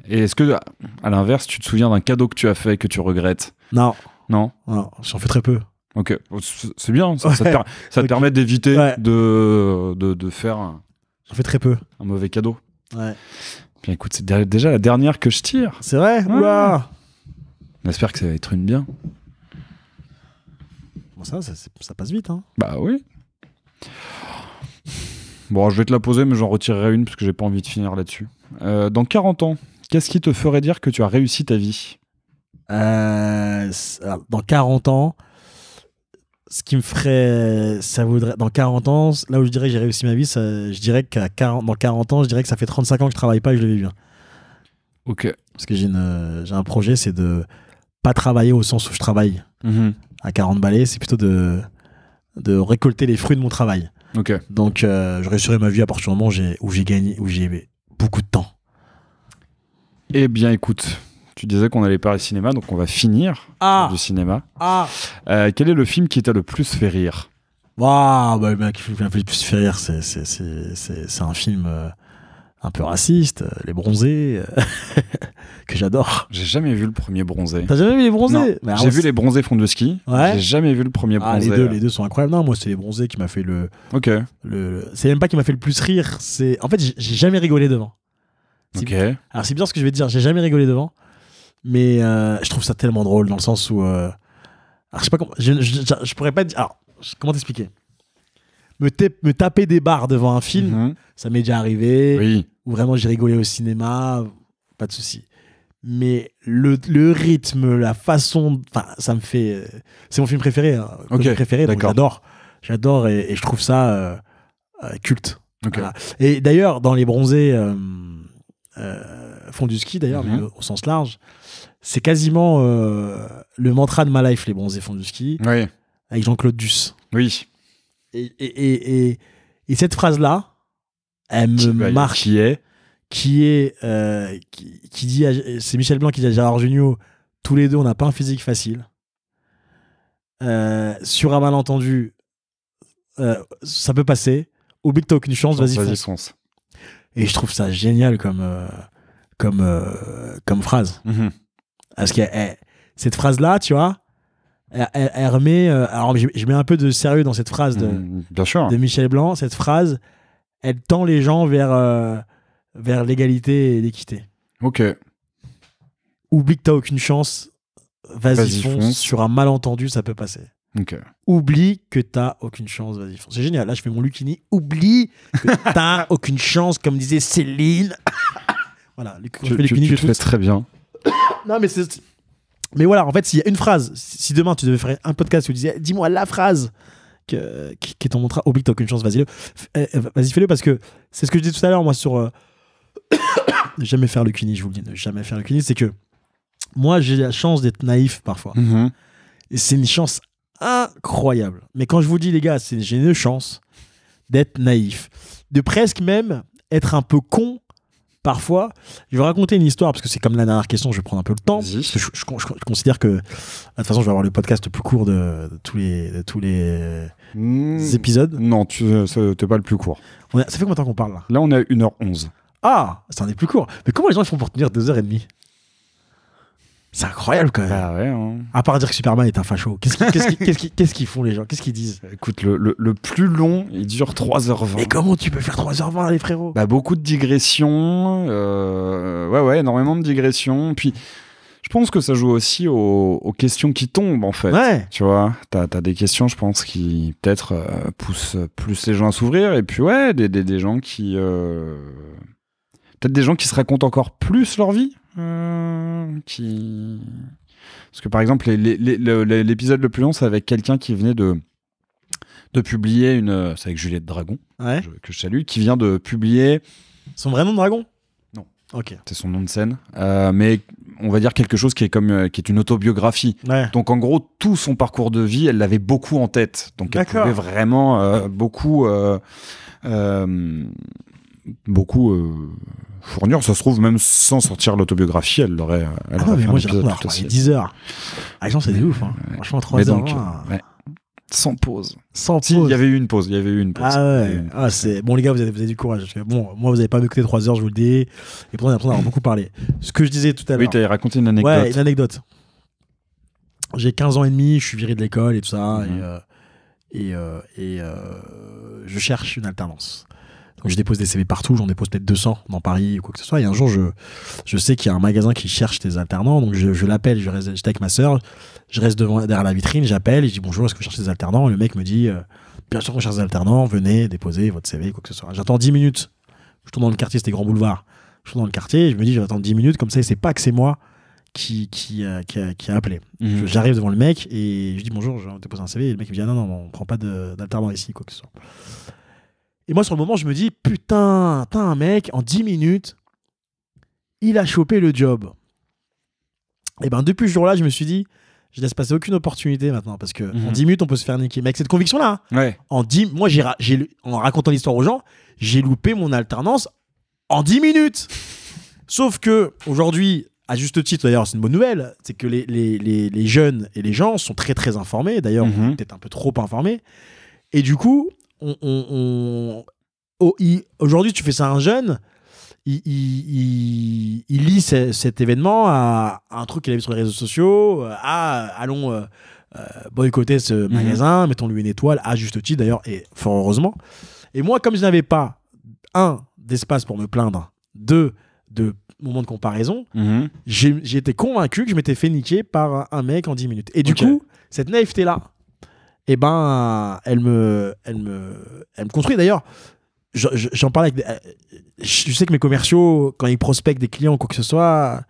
Et est-ce que, à l'inverse, tu te souviens d'un cadeau que tu as fait que tu regrettes? Non. Non, j'en fais très peu. Ok, c'est bien. Ça te permet d'éviter de faire j'en fais très peu. Un mauvais cadeau. Ouais. Bien, écoute, c'est déjà la dernière que je tire. C'est vrai? Oula! On espère que ça va être une bien. Bon, ça passe vite, hein. Bah oui. Bon, je vais te la poser, mais j'en retirerai une parce que j'ai pas envie de finir là-dessus. Dans 40 ans, qu'est-ce qui te ferait dire que tu as réussi ta vie? Dans 40 ans, ce qui me ferait, ça vaudrait, dans 40 ans, là où je dirais que j'ai réussi ma vie, je dirais dans 40 ans, je dirais que ça fait 35 ans que je travaille pas et que je le vis bien. Ok. Parce que j'ai un projet, c'est de pas travailler au sens où je travaille à 40 balais, c'est plutôt de récolter les fruits de mon travail. Ok. Donc, je réussirai ma vie à partir du moment où j'ai gagné, où j'ai beaucoup de temps. Eh bien, écoute, tu disais qu'on allait parler cinéma, donc on va finir sur du cinéma. Quel est le film qui t'a le plus fait rire? Le film qui m'a le plus fait rire, c'est un film un peu raciste, Les Bronzés, que j'adore. J'ai jamais vu le premier Bronzé. T'as jamais vu Les Bronzés? J'ai vu Les Bronzés fond de ski. Ouais. J'ai jamais vu le premier Bronzé. Les deux sont incroyables. Non, moi, c'est Les Bronzés qui m'a fait Ok. C'est même pas qui m'a fait le plus rire. En fait, j'ai jamais rigolé devant. Ok. Alors, c'est bien ce que je vais te dire. J'ai jamais rigolé devant. Mais je trouve ça tellement drôle dans le sens où. Alors, je sais pas comment. Je pourrais pas dire. Alors, comment t'expliquer? Me taper des barres devant un film, ça m'est déjà arrivé. Oui. Ou vraiment j'ai rigolé au cinéma, pas de souci. Mais le rythme, la façon, ça me fait. C'est mon film préféré, donc j'adore et je trouve ça culte. Voilà. Et d'ailleurs, dans Les Bronzés font du ski d'ailleurs, mais au sens large, c'est quasiment le mantra de ma life, Les Bronzés font du ski, avec Jean-Claude Duss. Oui. Et cette phrase-là, elle me marque. Qui dit c'est Michel Blanc qui dit à Gérard Jugnot, tous les deux on n'a pas un physique facile. Sur un malentendu, ça peut passer. Oublie que t'as aucune chance, vas-y fonce. Et je trouve ça génial comme phrase. Parce que cette phrase-là, tu vois, elle remet. Alors, je mets un peu de sérieux dans cette phrase de Michel Blanc. Cette phrase, elle tend les gens vers l'égalité et l'équité. Ok. Oublie que t'as aucune chance, vas-y fonce. Sur un malentendu, ça peut passer. Ok. Oublie que t'as aucune chance, vas-y fonce. C'est génial. Là, je fais mon Lucchini. Oublie que t'as aucune chance, comme disait Céline. Voilà. Tu le fais très bien. Non, mais voilà, en fait, s'il y a une phrase, si demain tu devais faire un podcast où tu disais, dis-moi la phrase qui est ton mantra, oublie que t'as aucune chance, vas-y fais-le, parce que c'est ce que je disais tout à l'heure, moi, sur ne jamais faire le cuni, je vous le dis, ne jamais faire le cuni, c'est que moi, j'ai la chance d'être naïf parfois. Et c'est une chance incroyable. Mais quand je vous dis, les gars, j'ai une chance d'être naïf, de presque même être un peu con. Parfois, je vais raconter une histoire parce que c'est comme la dernière question, je vais prendre un peu le temps. Parce que je considère que de toute façon, je vais avoir le podcast le plus court de tous les épisodes. Non, t'es pas le plus court. Ça fait combien de temps qu'on parle là? Là, on est à 1h11. Ah, c'est un des plus courts. Mais comment les gens font pour tenir 2h30? C'est incroyable quand même. Ah ouais, hein. À part dire que Superman est un facho. Qu'est-ce qu'ils font les gens? Qu'est-ce qu'ils disent? Écoute, le plus long, il dure 3h20. Mais comment tu peux faire 3h20 les frérots? Beaucoup de digressions. Ouais, énormément de digressions. Puis, je pense que ça joue aussi aux questions qui tombent, en fait. Ouais. Tu vois, t'as des questions, je pense, qui peut-être poussent plus les gens à s'ouvrir. Et puis, ouais, des gens qui... Peut-être des gens qui se racontent encore plus leur vie. Parce que par exemple l'épisode le plus long, c'est avec quelqu'un qui venait de publier c'est avec Juliette Dragon, que je salue, qui vient de publier son vrai nom de Dragon. Non, ok, c'est son nom de scène, mais on va dire quelque chose qui est une autobiographie. Donc en gros tout son parcours de vie, elle l'avait beaucoup en tête, donc elle pouvait vraiment beaucoup fournir. Ça se trouve, même sans sortir l'autobiographie, elle aurait fait un épisode tout aussi. 10 heures. Ah, c'est des ouf. Hein. Franchement, 3 heures. Sans pause. Il y avait eu une pause. Ah ouais. C'est... Bon, les gars, vous avez du courage. Bon, moi, vous n'avez pas m'écouté 3 heures, je vous le dis. Et pourtant, on a l'impression d'avoir beaucoup parlé. Ce que je disais tout à l'heure. Oui, tu avais raconté une anecdote. Ouais, une anecdote. J'ai 15 ans et demi, je suis viré de l'école et tout ça. Et je cherche une alternance. Donc je dépose des CV partout, j'en dépose peut-être 200 dans Paris ou quoi que ce soit. Et un jour, je sais qu'il y a un magasin qui cherche des alternants, donc je l'appelle, j'étais avec ma sœur, je reste derrière la vitrine, j'appelle et je dis bonjour, est-ce que vous cherchez des alternants? Et le mec me dit bien sûr qu'on cherche des alternants, venez déposer votre CV, quoi que ce soit. J'attends 10 minutes, je tourne dans le quartier, c'était Grand Boulevard. Je tourne dans le quartier et je me dis je vais attendre 10 minutes, comme ça il sait pas que c'est moi qui a appelé. J'arrive devant le mec et je dis bonjour, je vais te poser un CV. Et le mec me dit non, on prend pas d'alternant ici, quoi que ce soit. Et moi, sur le moment, je me dis putain, t'as un mec, en 10 minutes, il a chopé le job. Et ben depuis ce jour-là, je me suis dit, je laisse passer aucune opportunité maintenant parce que en 10 minutes, on peut se faire niquer. Mais avec cette conviction-là, moi, en racontant l'histoire aux gens, j'ai loupé mon alternance en 10 minutes. Sauf que aujourd'hui, à juste titre, d'ailleurs, c'est une bonne nouvelle, c'est que les jeunes et les gens sont très très informés, d'ailleurs, peut-être un peu trop informés. Et du coup, aujourd'hui, tu fais ça à un jeune, il lit cet événement à un truc qu'il a vu sur les réseaux sociaux, allons boycotter ce magasin, mettons-lui une étoile, à juste titre d'ailleurs, et fort heureusement. Et moi, comme je n'avais pas, d'espace pour me plaindre, de moment de comparaison, j'ai été convaincu que je m'étais fait niquer par un mec en 10 minutes. Et du coup, cette naïveté-là, eh ben, elle me construit. D'ailleurs, j'en parlais avec je sais que mes commerciaux, quand ils prospectent des clients ou quoi que ce soit,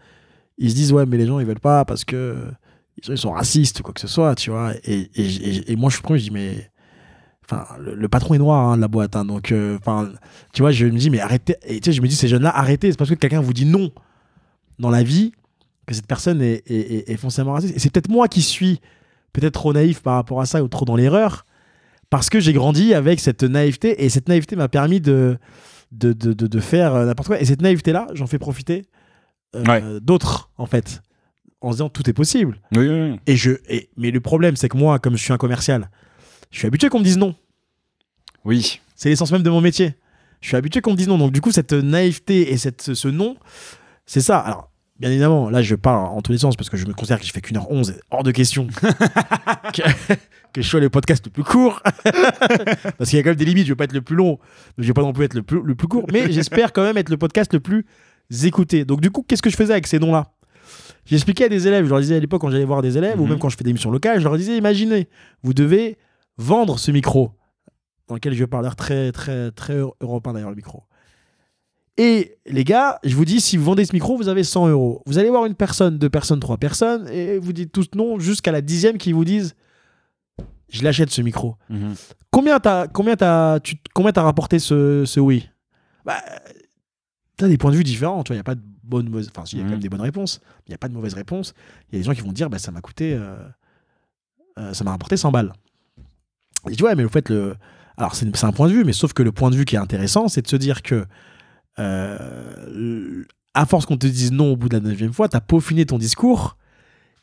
ils se disent ouais, mais les gens ils veulent pas parce que ils sont racistes ou quoi que ce soit, tu vois. Et moi je suis premier, je dis mais enfin le patron est noir de la boîte, donc enfin tu vois, je me dis mais arrêtez. Et tu sais, je me dis ces jeunes-là, arrêtez, c'est parce que quelqu'un vous dit non dans la vie que cette personne est foncièrement raciste. Et c'est peut-être moi qui suis peut-être trop naïf par rapport à ça ou trop dans l'erreur, parce que j'ai grandi avec cette naïveté, et cette naïveté m'a permis de faire n'importe quoi. Et cette naïveté-là, j'en fais profiter d'autres, en fait, en se disant tout est possible. Oui. Mais le problème, c'est que moi, comme je suis un commercial, je suis habitué qu'on me dise non. Oui. C'est l'essence même de mon métier. Je suis habitué qu'on me dise non. Donc du coup, cette naïveté et ce non, c'est ça. Alors, bien évidemment, là, je parle en tous les sens parce que je me considère que je fais qu'1h11, hors de question que je sois le podcast le plus court. Parce qu'il y a quand même des limites, je ne veux pas être le plus long, donc je ne vais pas non plus être le plus court, mais j'espère quand même être le podcast le plus écouté. Donc du coup, qu'est-ce que je faisais avec ces noms-là ? J'expliquais à des élèves, je leur disais à l'époque quand j'allais voir des élèves, ou même quand je fais des émissions locales, je leur disais, imaginez, vous devez vendre ce micro, dans lequel je parle très, très, très européen d'ailleurs, le micro. Et les gars, je vous dis, si vous vendez ce micro, vous avez 100 €. Vous allez voir une personne, 2 personnes, 3 personnes, et vous dites tous non, jusqu'à la 10e qui vous disent je l'achète ce micro. Combien t'as rapporté ce oui ? Bah, t'as des points de vue différents. Tu vois, il n'y a pas de bonne, mauvaise. Enfin, il y a quand même des bonnes réponses. Il n'y a pas de mauvaise réponse. Il y a des gens qui vont dire bah, ça m'a coûté. Ça m'a rapporté 100 balles. Et je dis ouais, mais au fait, alors c'est un point de vue, mais sauf que le point de vue qui est intéressant, c'est de se dire que à force qu'on te dise non au bout de la 9e fois, t'as peaufiné ton discours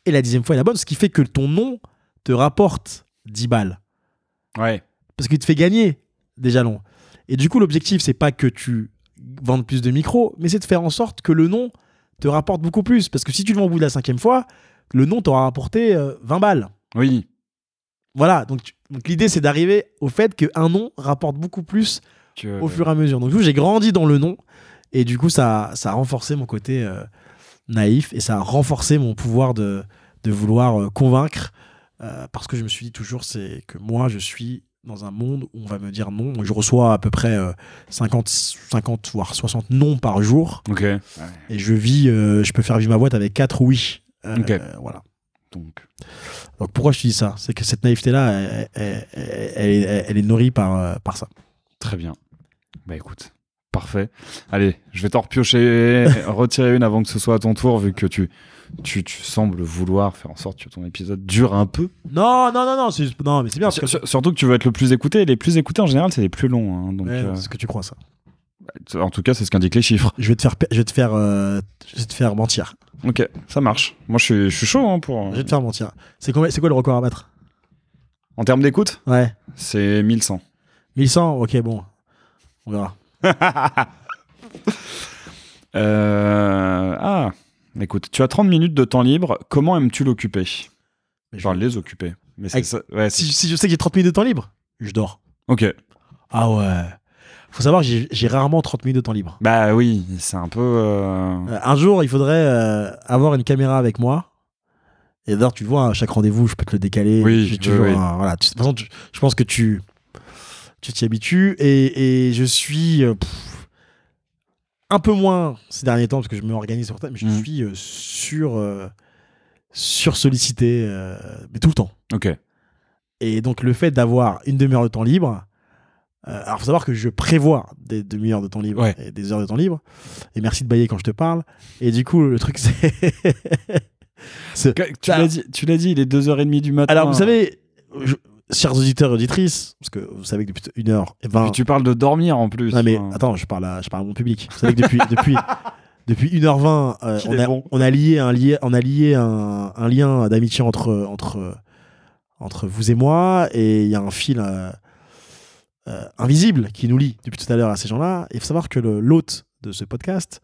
et la 10e fois est la bonne, ce qui fait que ton non te rapporte 10 balles. Ouais. Parce qu'il te fait gagner des jalons. Et du coup, l'objectif, c'est pas que tu vendes plus de micros, mais c'est de faire en sorte que le non te rapporte beaucoup plus. Parce que si tu le vends au bout de la 5e fois, le non t'aura rapporté 20 balles. Oui. Voilà. Donc l'idée, c'est d'arriver au fait qu'un non rapporte beaucoup plus au fur et à mesure. Donc du coup, j'ai grandi dans le non. Et du coup, ça a renforcé mon côté naïf, et ça a renforcé mon pouvoir de vouloir convaincre. Parce que je me suis dit toujours, c'est que moi, je suis dans un monde où on va me dire non. Je reçois à peu près 50 voire 60 non par jour. Okay. Et je peux faire vivre ma boîte avec 4 oui. Voilà. Donc pourquoi je te dis ça ? C'est que cette naïveté-là, elle est nourrie par ça. Très bien. Bah écoute, parfait. Allez, je vais t'en repiocher, retirer une avant que ce soit à ton tour, vu que tu sembles vouloir faire en sorte que ton épisode dure un peu. Non, mais c'est bien. Surtout que tu veux être le plus écouté. Les plus écoutés, en général, c'est les plus longs. Donc, c'est ce que tu crois, ça. En tout cas, c'est ce qu'indiquent les chiffres. Je vais te faire mentir. Ok, ça marche. Moi, je suis chaud pour... Je vais te faire mentir. C'est quoi le record à battre ? En termes d'écoute ? Ouais. C'est 1100. 1100 ? Ok, bon. On verra. Écoute, tu as 30 minutes de temps libre. Comment aimes-tu l'occuper ? Les occuper. Mais c'est ça. Ouais, si je sais que j'ai 30 minutes de temps libre, je dors. Ok. Ah ouais. Faut savoir que j'ai rarement 30 minutes de temps libre. Bah oui, c'est un peu... un jour, il faudrait avoir une caméra avec moi. Et d'ailleurs, tu le vois, à chaque rendez-vous, je peux te le décaler. Oui, voilà. De toute façon, je pense que tu t'y habitues. Et je suis... un peu moins ces derniers temps parce que je m'organise sur ça, mais je suis sur sollicité, mais tout le temps. Ok. Et donc le fait d'avoir une demi-heure de temps libre, alors faut savoir que je prévois des demi-heures de temps libre et des heures de temps libre. Et merci de bailler quand je te parle. Et du coup le truc c'est, tu l'as dit, il est 2h30 du matin. Alors vous savez, chers auditeurs et auditrices, parce que vous savez que depuis 1h20... Puis tu parles de dormir en plus. Non mais attends, je parle à mon public. Vous savez que depuis 1h20, on a lié un lien d'amitié entre vous et moi, et il y a un fil invisible qui nous lie depuis tout à l'heure à ces gens-là. Et il faut savoir que l'hôte de ce podcast,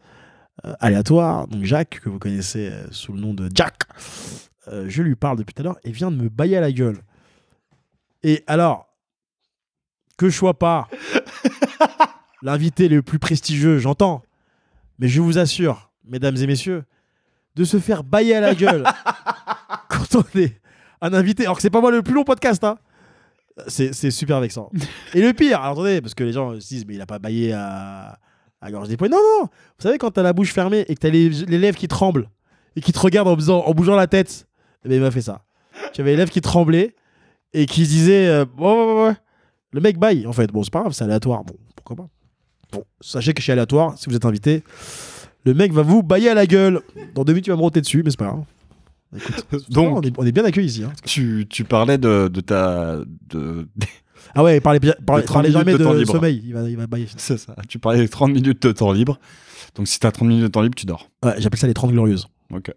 aléatoire, donc Jacques, que vous connaissez sous le nom de Jack, je lui parle depuis tout à l'heure et vient de me bailler à la gueule. Et alors, que je sois pas l'invité le plus prestigieux, j'entends, mais je vous assure, mesdames et messieurs, de se faire bailler à la gueule quand on est un invité, alors que c'est pas moi le plus long podcast, hein, c'est super vexant. Et le pire, alors attendez, parce que les gens se disent, mais il a pas baillé à gorge déployée. Non, vous savez, quand t'as la bouche fermée et que t'as les lèvres qui tremblent et qui te regardent en bougeant la tête, eh ben, il m'a fait ça. J'avais les lèvres qui tremblaient et qui se disaient, ouais. Le mec baille, en fait. Bon, c'est pas grave, c'est aléatoire. Bon, pourquoi pas. Bon, sachez que je suis aléatoire, si vous êtes invité. Le mec va vous bailler à la gueule. Dans 2 minutes, tu vas me roter dessus, mais c'est pas grave. Écoute, donc, on est bien accueillis ici. Hein. Tu parlais de ta... Ah ouais, parlez jamais de sommeil. Il va bailler. C'est ça. Tu parlais des 30 minutes de temps libre. Donc si t'as 30 minutes de temps libre, tu dors. Ouais, j'appelle ça les 30 glorieuses. Ok.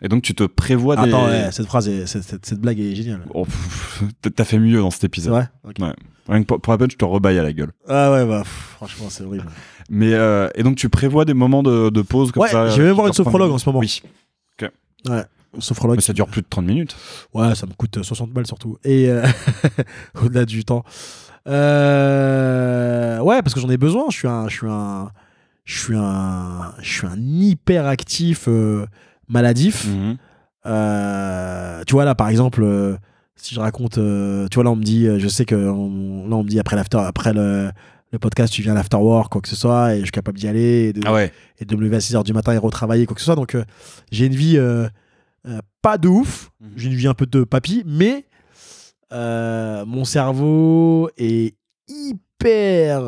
Et donc tu te prévois des... Attends, ouais, cette blague est géniale. Oh, t'as fait mieux dans cet épisode. Ouais, okay. Ouais. Rien que pour la peine, je te rebaille à la gueule. Ah ouais, bah franchement, c'est horrible. Mais et donc tu prévois des moments de pause comme ça. Ouais, je vais même voir une sophrologue en ce moment. Oui. Ok. Ouais. Sophrologue. Mais ça dure plus de 30 minutes. Ouais, ça me coûte 60 balles surtout. Et au-delà du temps. Ouais, parce que j'en ai besoin. Je suis un hyper actif maladif. Tu vois, là, par exemple, si je raconte, tu vois, là, on me dit, je sais que là, on me dit après le podcast, tu viens à l'afterwork, quoi que ce soit, et je suis capable d'y aller, et de me lever à 6h du matin et retravailler, quoi que ce soit. Donc, j'ai une vie pas de ouf. J'ai une vie un peu de papy, mais mon cerveau est hyper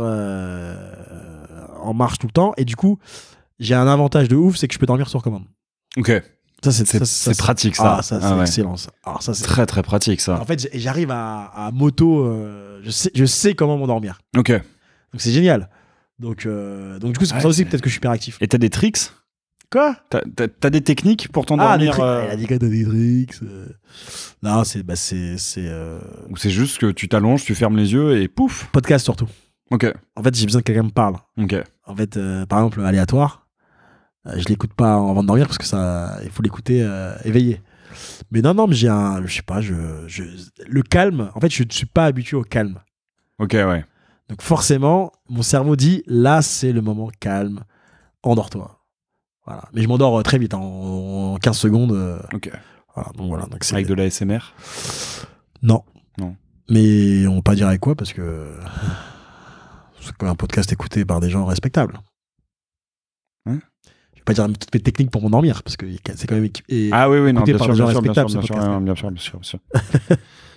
en marche tout le temps, et du coup, j'ai un avantage de ouf, c'est que je peux dormir sur commande. Ok. Ça, c'est pratique, ça. Ah, ça, c'est excellent, ça. Alors, ça, c'est très, très pratique, ça. En fait, j'arrive à moto... je sais comment m'endormir. Ok. Donc, c'est génial. Donc du coup, c'est pour ça aussi peut-être que je suis hyper actif. Et t'as des tricks ? Quoi ? T'as des techniques pour t'endormir ? Il a dit que t'as des tricks. Non, Ou c'est juste que tu t'allonges, tu fermes les yeux et pouf. Podcast, surtout. Ok. En fait, j'ai besoin que quelqu'un me parle. Ok. En fait, par exemple, aléatoire, je l'écoute pas avant de dormir parce que il faut l'écouter éveillé. Mais non, mais je sais pas, le calme, en fait, je ne suis pas habitué au calme. Ok, ouais. Donc forcément, mon cerveau dit, là, c'est le moment calme, endors-toi. Voilà. Mais je m'endors très vite, en 15 secondes. Ok. Voilà, donc avec de l'ASMR ? Non. Mais on va pas dire avec quoi, parce que c'est quand même un podcast écouté par des gens respectables. Je vais pas dire toutes mes techniques pour m'endormir, parce que c'est quand même écouté par des gens respectables. Bien sûr.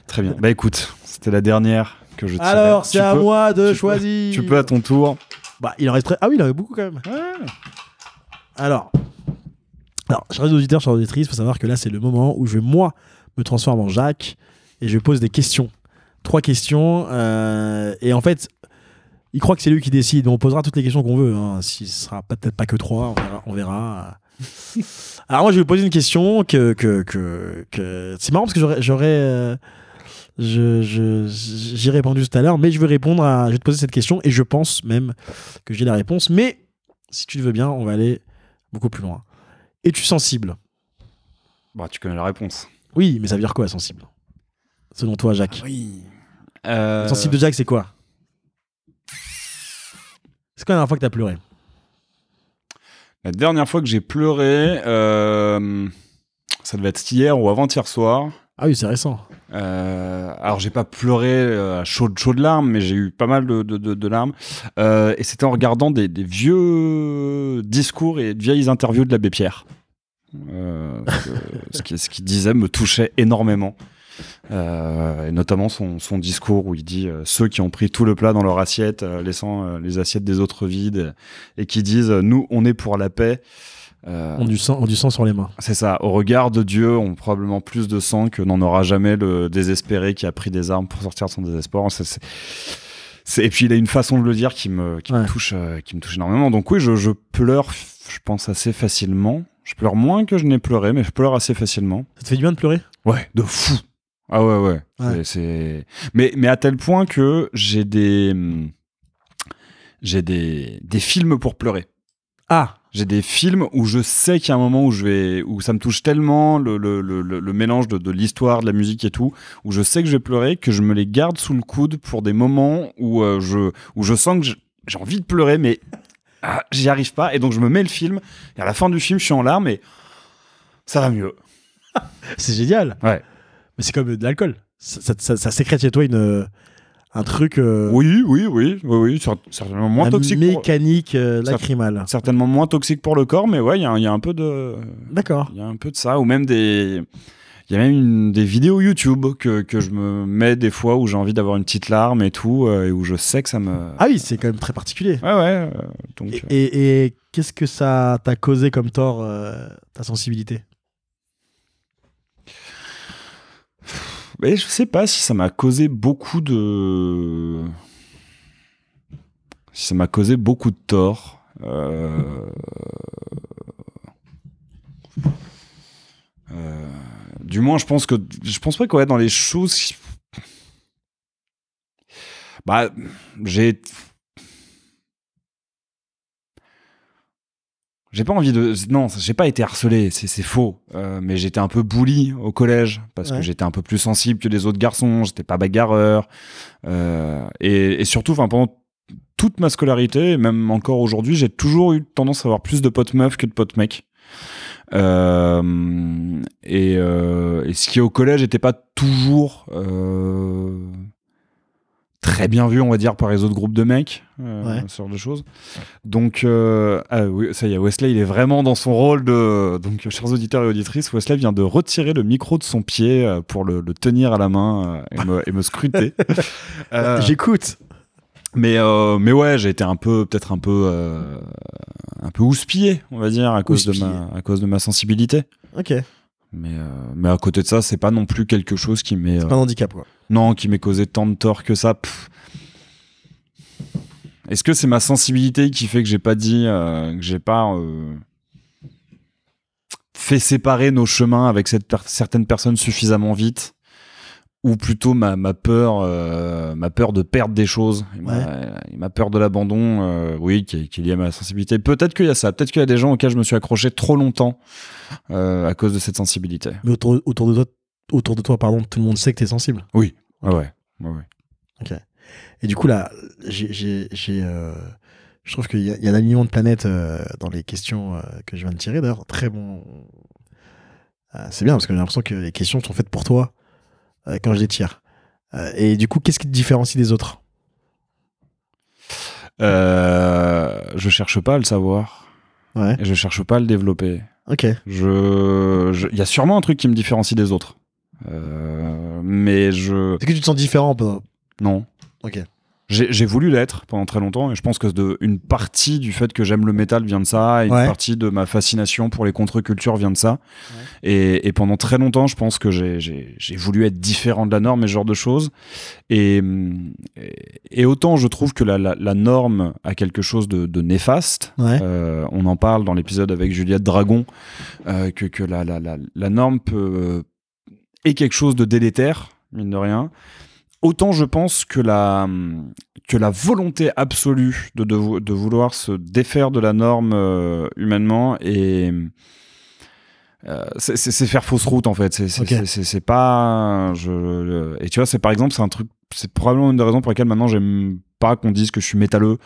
Très bien. Bah écoute, c'était la dernière que je tirais. Alors, c'est à moi de choisir. Tu peux à ton tour. Bah, il en resterait... Ah oui, il en avait beaucoup quand même. Ouais. Alors, chers auditeurs, chers auditrices, il faut savoir que là, c'est le moment où je vais, moi, me transformer en Jacques et je pose des questions. 3 questions. Et en fait, il croit que c'est lui qui décide. On posera toutes les questions qu'on veut. Hein. Ce sera peut-être pas que 3, on verra. Alors moi, je vais vous poser une question que... C'est marrant parce que j'y ai répondu tout à l'heure, mais je vais te poser cette question et je pense même que j'ai la réponse. Mais si tu le veux bien, on va aller beaucoup plus loin. Es-tu sensible ? Bah, tu connais la réponse. Oui, mais ça veut dire quoi, sensible ? Selon toi, Jacques ? Oui. Sensible de Jacques, c'est quoi ? C'est quand la dernière fois que tu as pleuré ? La dernière fois que j'ai pleuré, ça devait être hier ou avant-hier soir. Ah oui, c'est récent. Alors j'ai pas pleuré à chaud de larmes, mais j'ai eu pas mal de larmes. Et c'était en regardant des vieux discours et de vieilles interviews de l'abbé Pierre. Ce qu'il disait me touchait énormément. Et notamment son discours où il dit ceux qui ont pris tout le plat dans leur assiette, laissant les assiettes des autres vides, et qui disent nous on est pour la paix. Ont du sang sur les mains. C'est ça. Au regard de Dieu, ont probablement plus de sang que n'en aura jamais le désespéré qui a pris des armes pour sortir de son désespoir. Et puis il a une façon de le dire qui me touche énormément. Donc oui, je pleure, je pense assez facilement. Je pleure moins que je n'ai pleuré, mais je pleure assez facilement. Ça te fait du bien de pleurer ? Ouais, de fou. Ah ouais. Mais à tel point que j'ai des films pour pleurer. Ah. J'ai des films où je sais qu'il y a un moment où ça me touche tellement le mélange de l'histoire, de la musique et tout, où je sais que je vais pleurer, que je me les garde sous le coude pour des moments où je sens que j'ai envie de pleurer, mais j'y arrive pas. Et donc je me mets le film, et à la fin du film, je suis en larmes et ça va mieux. C'est génial. Ouais. Mais c'est comme de l'alcool. Ça sécrète chez toi un truc. Oui, certainement moins toxique. Mécanique lacrymale. Certainement moins toxique pour le corps, mais ouais, il y a un peu de. D'accord. Il y a un peu de ça, ou même il y a même des vidéos YouTube que je me mets des fois où j'ai envie d'avoir une petite larme et tout, et où je sais que ça me. Ah oui, c'est quand même très particulier. Ouais. Donc, et qu'est-ce que ça t'a causé comme tort, ta sensibilité ? Mais je sais pas si ça m'a causé beaucoup de tort. Du moins, je pense pas que dans les choses. Bah, j'ai pas envie de. Non, j'ai pas été harcelé, c'est faux. Mais j'étais un peu bully au collège parce que j'étais un peu plus sensible que les autres garçons. J'étais pas bagarreur. Et surtout, pendant toute ma scolarité, même encore aujourd'hui, j'ai toujours eu tendance à avoir plus de potes meufs que de potes mecs. Et ce qui au collège n'était pas toujours très bien vu, on va dire, par les autres groupes de mecs, ce genre de choses. Donc, oui, ça y est, Wesley, il est vraiment dans son rôle de... Donc, chers auditeurs et auditrices, Wesley vient de retirer le micro de son pied pour le tenir à la main et me scruter. J'écoute. Mais ouais, j'ai été peut-être un peu houspillé, on va dire, à cause de ma sensibilité. Ok. Mais à côté de ça, c'est pas non plus quelque chose qui m'est... C'est pas un handicap, quoi. Non, qui m'ait causé tant de tort que ça. Est-ce que c'est ma sensibilité qui fait que j'ai pas dit... que j'ai pas fait séparer nos chemins avec certaines personnes suffisamment vite, ou plutôt ma peur de perdre des choses, ma peur de l'abandon, oui, qui est liée à ma sensibilité. Peut-être qu'il y a ça, peut-être qu'il y a des gens auxquels je me suis accroché trop longtemps à cause de cette sensibilité. Mais autour de toi, pardon, tout le monde sait que t'es sensible. Oui, ouais. Ok. Et du coup là, je trouve qu'il y a un alignement de planètes dans les questions que je viens de tirer. D'ailleurs, très bon. C'est bien parce que j'ai l'impression que les questions sont faites pour toi. Quand je les tire. Et du coup, qu'est-ce qui te différencie des autres ? Je cherche pas à le savoir. Ouais. Et je cherche pas à le développer. Ok. Il y a sûrement un truc qui me différencie des autres. Mais Est-ce que tu te sens différent ? Non. Ok. J'ai voulu l'être pendant très longtemps, et je pense que une partie du fait que j'aime le métal vient de ça, et une partie de ma fascination pour les contre-cultures vient de ça. Ouais. Et pendant très longtemps, je pense que j'ai voulu être différent de la norme et ce genre de choses. Et autant je trouve que la norme a quelque chose de néfaste. Ouais. On en parle dans l'épisode avec Juliette Dragon, que la norme est quelque chose de délétère, mine de rien. Autant je pense que la volonté absolue de vouloir se défaire de la norme humainement, et c'est faire fausse route en fait. C'est pas... et tu vois, c'est par exemple, c'est probablement une des raisons pour lesquelles maintenant j'aime pas qu'on dise que je suis métalleux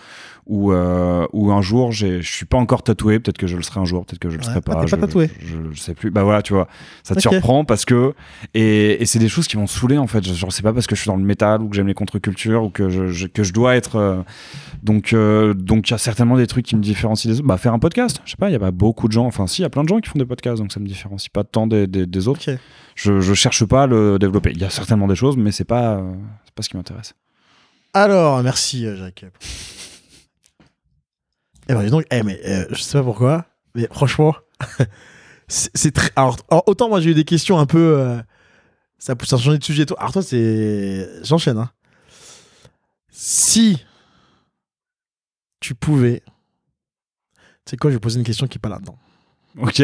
ou un jour je suis pas encore tatoué, peut-être que je le serai un jour, peut-être que je le serai pas. T'es pas tatoué. Je sais plus. Bah voilà, tu vois, ça te surprend parce que et c'est des choses qui m'ont saoulé en fait. Genre c'est pas parce que je suis dans le métal ou que j'aime les contre-cultures ou que je dois être donc il y a certainement des trucs qui me différencient des autres. Bah faire un podcast, je sais pas, il y a pas beaucoup de gens, enfin si, il y a plein de gens qui font des podcasts, donc ça me différencie pas tant des autres. Okay. Je cherche pas à le développer. Il y a certainement des choses, mais c'est pas ce qui m'intéresse. Alors, merci Jacques. Eh ben, dis donc, je sais pas pourquoi, mais franchement, c'est très. Alors, autant moi j'ai eu des questions un peu. Ça pousse à changer de sujet et tout. Alors, toi, c'est. J'enchaîne, hein. Si tu pouvais. Tu sais quoi, je vais poser une question qui est pas là-dedans. Ok.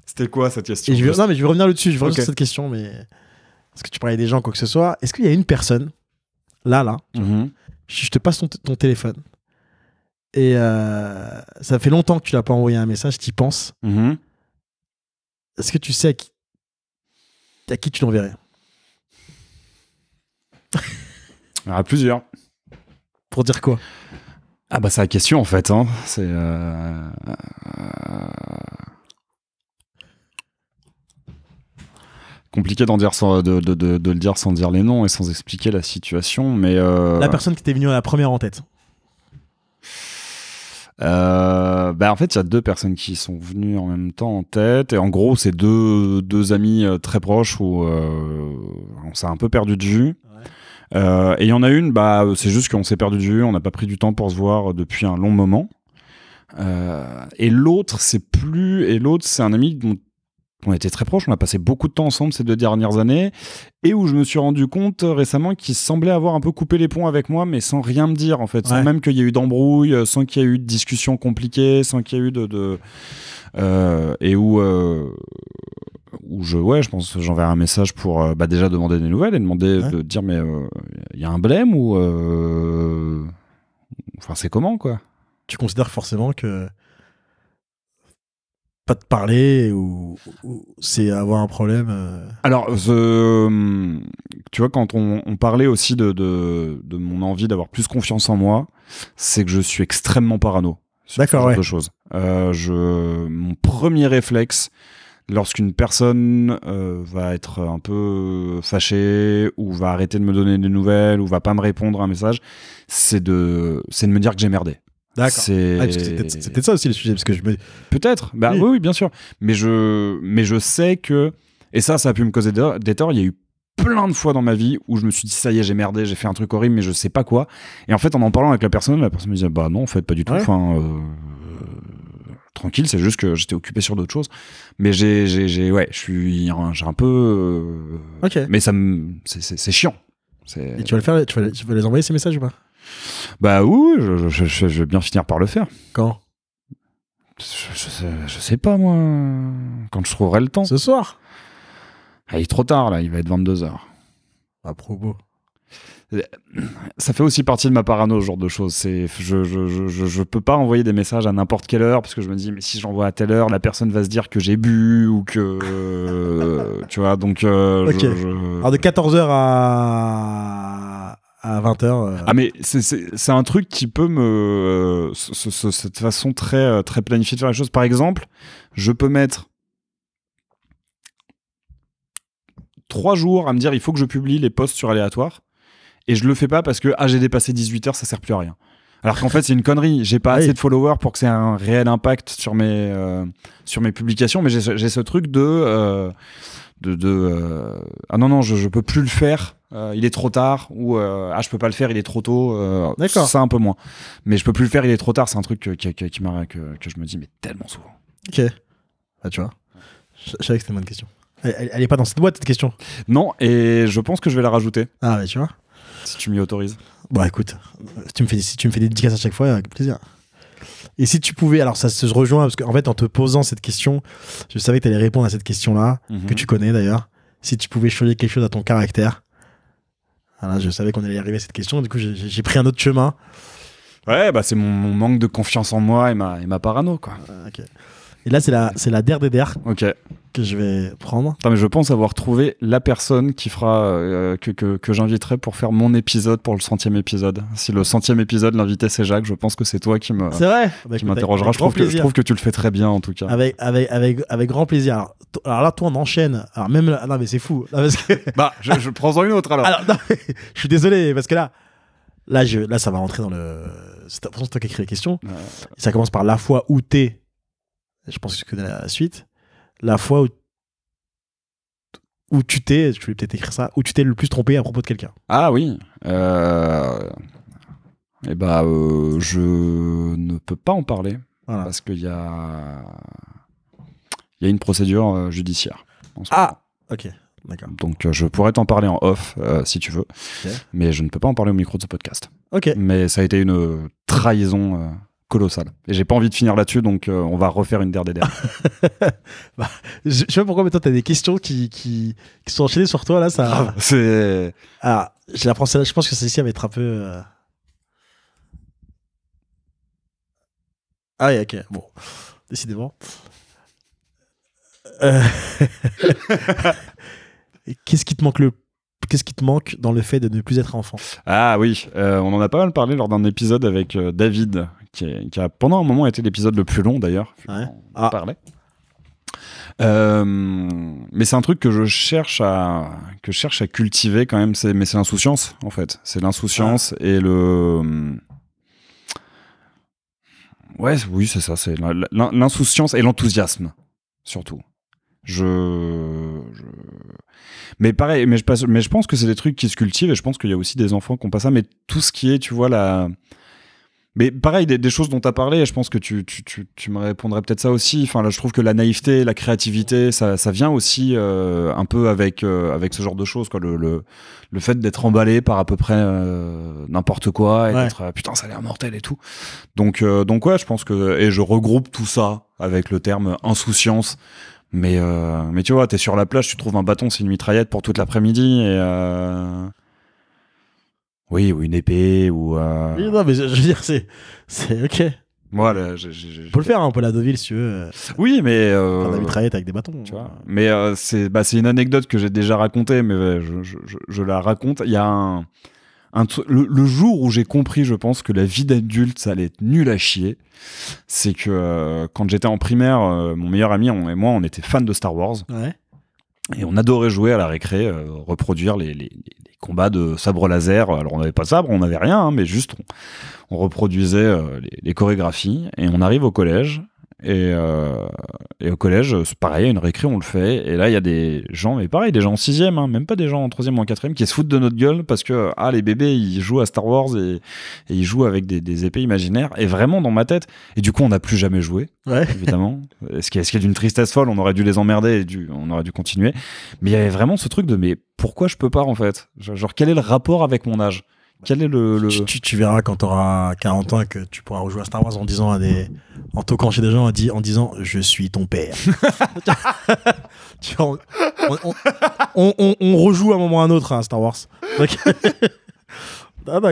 C'était quoi cette question? Non, mais je vais revenir dessus. Je vais revenir sur cette question, mais. Est-ce que tu parlais des gens, quoi que ce soit? Est-ce qu'il y a une personne, là, je te passe ton téléphone. Et ça fait longtemps que tu l'as pas envoyé un message, t'y penses. Est-ce que tu sais à qui tu l'enverrais? Il y en a plusieurs. Pour dire quoi? Ah bah c'est la question en fait. Hein. C'est compliqué de le dire sans dire les noms et sans expliquer la situation. Mais la personne qui t'est venue à la première en tête. En fait, il y a deux personnes qui sont venues en même temps en tête. Et en gros, c'est deux amis très proches où on s'est un peu perdu de vue. Ouais. Et il y en a une, c'est juste qu'on s'est perdu de vue. On n'a pas pris du temps pour se voir depuis un long moment. Et l'autre, c'est un ami dont on était très proches. On a passé beaucoup de temps ensemble ces 2 dernières années. Et où je me suis rendu compte récemment qu'il semblait avoir un peu coupé les ponts avec moi, mais sans rien me dire, en fait. Sans même qu'il y ait eu d'embrouille, sans qu'il y ait eu de discussions compliquées, sans qu'il y ait eu et où je pense que j'enverrai un message pour déjà demander des nouvelles et demander de dire, mais il y a un blême ou. Enfin, c'est comment, quoi? Tu considères forcément que. Pas te parler ou c'est avoir un problème Alors, tu vois, quand on parlait aussi de mon envie d'avoir plus confiance en moi, c'est que je suis extrêmement parano sur ce genre de choses. Mon premier réflexe, lorsqu'une personne va être un peu fâchée ou va arrêter de me donner des nouvelles ou va pas me répondre à un message, c'est de me dire que j'ai merdé. D'accord. C'est peut-être ça aussi le sujet, parce que peut-être. Oui, bien sûr. Mais je sais que, et ça a pu me causer des torts. Il y a eu plein de fois dans ma vie où je me suis dit ça y est, j'ai merdé, j'ai fait un truc horrible, mais je sais pas quoi. Et en fait, en parlant avec la personne me disait non, en fait, pas du tout. Enfin, tranquille, c'est juste que j'étais occupé sur d'autres choses. Mais j'ai un peu. Ok. Mais c'est chiant. Et tu vas le faire, tu vas les envoyer ces messages ou pas? Oui, je vais bien finir par le faire. Quand? Je sais pas, moi. Quand je trouverai le temps. Ce soir? Il est trop tard, là. Il va être 22h. À propos. Ça fait aussi partie de ma parano, ce genre de choses. Je peux pas envoyer des messages à n'importe quelle heure parce que je me dis, mais si j'envoie à telle heure, la personne va se dire que j'ai bu ou que. Tu vois, donc. Ok. Alors, de 14h à 20h. Ah, mais c'est un truc qui peut me. Cette façon très, très planifiée de faire les choses. Par exemple, je peux mettre 3 jours à me dire il faut que je publie les posts sur aléatoire et je le fais pas parce que j'ai dépassé 18h, ça sert plus à rien. Alors qu'en fait, c'est une connerie. J'ai pas assez de followers pour que ça ait un réel impact sur mes publications, mais j'ai ce truc ah non, je peux plus le faire. Il est trop tard, ou je peux pas le faire, il est trop tôt. D'accord. Ça un peu moins. Mais je peux plus le faire, il est trop tard. C'est un truc que je me dis, mais tellement souvent. Ok. Tu vois. Je savais que c'était une bonne question. Elle est pas dans cette boîte, cette question. Non, et je pense que je vais la rajouter. Ah, tu vois. Si tu m'y autorises. Écoute, si tu me fais des dédicaces à chaque fois, avec plaisir. Et si tu pouvais, alors ça se rejoint, parce qu'en fait, en te posant cette question, je savais que tu allais répondre à cette question-là, que tu connais d'ailleurs. Si tu pouvais changer quelque chose à ton caractère, voilà, je savais qu'on allait y arriver à cette question, du coup, j'ai pris un autre chemin. Ouais, c'est mon manque de confiance en moi et ma parano, quoi. Ok. Et là, c'est la der des der. Ok. que je vais prendre. Attends, mais je pense avoir trouvé la personne qui fera que j'inviterai pour faire mon épisode pour le 100e épisode. Si le 100e épisode, l'invité c'est Jacques, je pense que c'est toi qui me. C'est vrai. Qui m'interrogera. Je trouve que tu le fais très bien en tout cas. Avec grand plaisir. Alors là, toi, on enchaîne. Alors même là, non mais c'est fou. Là, parce que... Bah, je prends-en une autre alors. Non, mais, je suis désolé parce que là, ça va rentrer dans le. C'est toi qui écris les questions. Ça commence par la fois où t'es. Je pense que tu connais la suite. La fois où tu t'es, je vais peut-être écrire ça, où tu t'es le plus trompé à propos de quelqu'un. Ah oui. Et bah, je ne peux pas en parler parce qu'il y a une procédure judiciaire. Ah, ok, d'accord. Donc je pourrais t'en parler en off si tu veux, mais je ne peux pas en parler au micro de ce podcast. Ok. Mais ça a été une trahison colossale. Et j'ai pas envie de finir là-dessus, donc on va refaire une der. Bah, je sais pas pourquoi, mais toi, t'as des questions qui sont enchaînées sur toi, là, ça... c'est... Ah, je pense que celle-ci va être un peu... Ah oui, ok, bon. Décidément. Qu'est-ce qui te manque dans le fait de ne plus être enfant? Ah oui, on en a pas mal parlé lors d'un épisode avec David, qui a pendant un moment été l'épisode le plus long d'ailleurs. Ouais. On parlait. Mais c'est un truc que je cherche à cultiver quand même. Mais c'est l'insouciance en fait. C'est l'insouciance et le. Ouais, oui, c'est ça. C'est l'insouciance et l'enthousiasme surtout. Mais pareil, mais je pense que c'est des trucs qui se cultivent et je pense qu'il y a aussi des enfants qui n'ont pas ça, mais tout ce qui est, tu vois, mais pareil, des choses dont tu as parlé, je pense que tu me répondrais peut-être ça aussi. Enfin, là, je trouve que la naïveté, la créativité, ça vient aussi un peu avec ce genre de choses, quoi. Le fait d'être emballé par à peu près n'importe quoi et d'être putain, ça a l'air mortel et tout. Donc ouais, je pense que. Et je regroupe tout ça avec le terme insouciance. Mais tu vois, t'es sur la plage, tu trouves un bâton, c'est une mitraillette pour toute l'après-midi et oui, ou une épée ou. Oui, non, mais je veux dire, c'est ok. Voilà, on peut le faire, on peut la Deauville si tu veux. Oui, mais la mitraillette avec des bâtons. Tu vois. Mais c'est une anecdote que j'ai déjà racontée, mais je la raconte. Il y a le jour où j'ai compris, je pense, que la vie d'adulte, ça allait être nul à chier, c'est que quand j'étais en primaire, mon meilleur ami et moi, on était fans de Star Wars. Ouais. Et on adorait jouer à la récré, reproduire les combats de sabre laser. Alors on n'avait pas de sabre, on n'avait rien, hein, mais juste on reproduisait les chorégraphies. Et on arrive au collège. Et au collège, c'est pareil, une récré, on le fait. Et là, il y a des gens, mais pareil, des gens en 6e, hein, même pas des gens en 3e ou en 4e, qui se foutent de notre gueule parce que les bébés, ils jouent à Star Wars et ils jouent avec des épées imaginaires. Et vraiment, dans ma tête, et du coup, on n'a plus jamais joué, évidemment. Ce qui est d'une tristesse folle, on aurait dû les emmerder et on aurait dû continuer. Mais il y avait vraiment ce truc de, mais pourquoi je peux pas, en fait? Genre, quel est le rapport avec mon âge? Quel est Tu verras quand tu auras 40 ans et que tu pourras rejouer à Star Wars en toquant chez des gens en disant je suis ton père. on rejoue à un moment ou à un autre à Star Wars. Donc...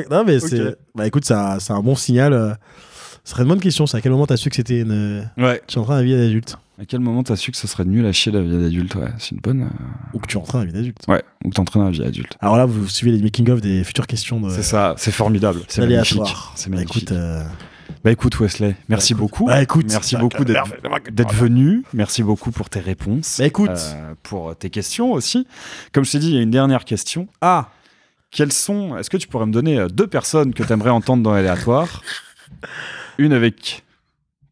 non, mais c'est. Bah écoute, c'est un bon signal. Ce serait une bonne question. C'est à quel moment t'as su que c'était une. Ouais. Tu es en train de la vie d'adulte. À quel moment t'as su que ce serait nul à chier la vie d'adulte? Ouais, c'est une bonne. Ou que tu es en train de la vie d'adulte. Ouais, ou que t'es en train de la vie d'adulte. Alors là, vous suivez les making-of des futures questions. C'est ça, c'est formidable. C'est magnifique. C'est magnifique. Écoute, Wesley, merci beaucoup. Merci beaucoup d'être venu. Merci beaucoup pour tes réponses. Pour tes questions aussi. Comme je t'ai dit, il y a une dernière question. Est-ce que tu pourrais me donner 2 personnes que tu aimerais entendre dans l'aléatoire? Une avec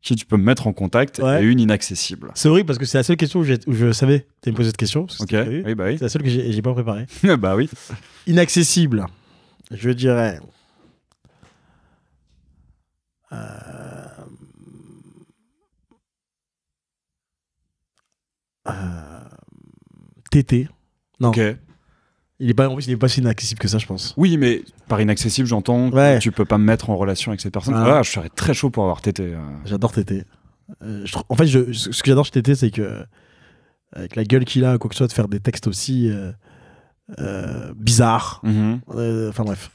qui tu peux me mettre en contact et une inaccessible. C'est horrible parce que c'est la seule question où je savais que tu allais me poser cette question. Ok, oui, bah oui. C'est la seule que j'ai pas préparée. Bah oui. Inaccessible, je dirais. Tété. Non. Ok. En plus, il est pas si inaccessible que ça, je pense. Oui, mais par inaccessible, j'entends que tu peux pas me mettre en relation avec cette personne. Je serais très chaud pour avoir Tété. J'adore Tété. En fait, ce que j'adore chez Tété, c'est que avec la gueule qu'il a, quoi que ce soit, de faire des textes aussi bizarres. Enfin bref,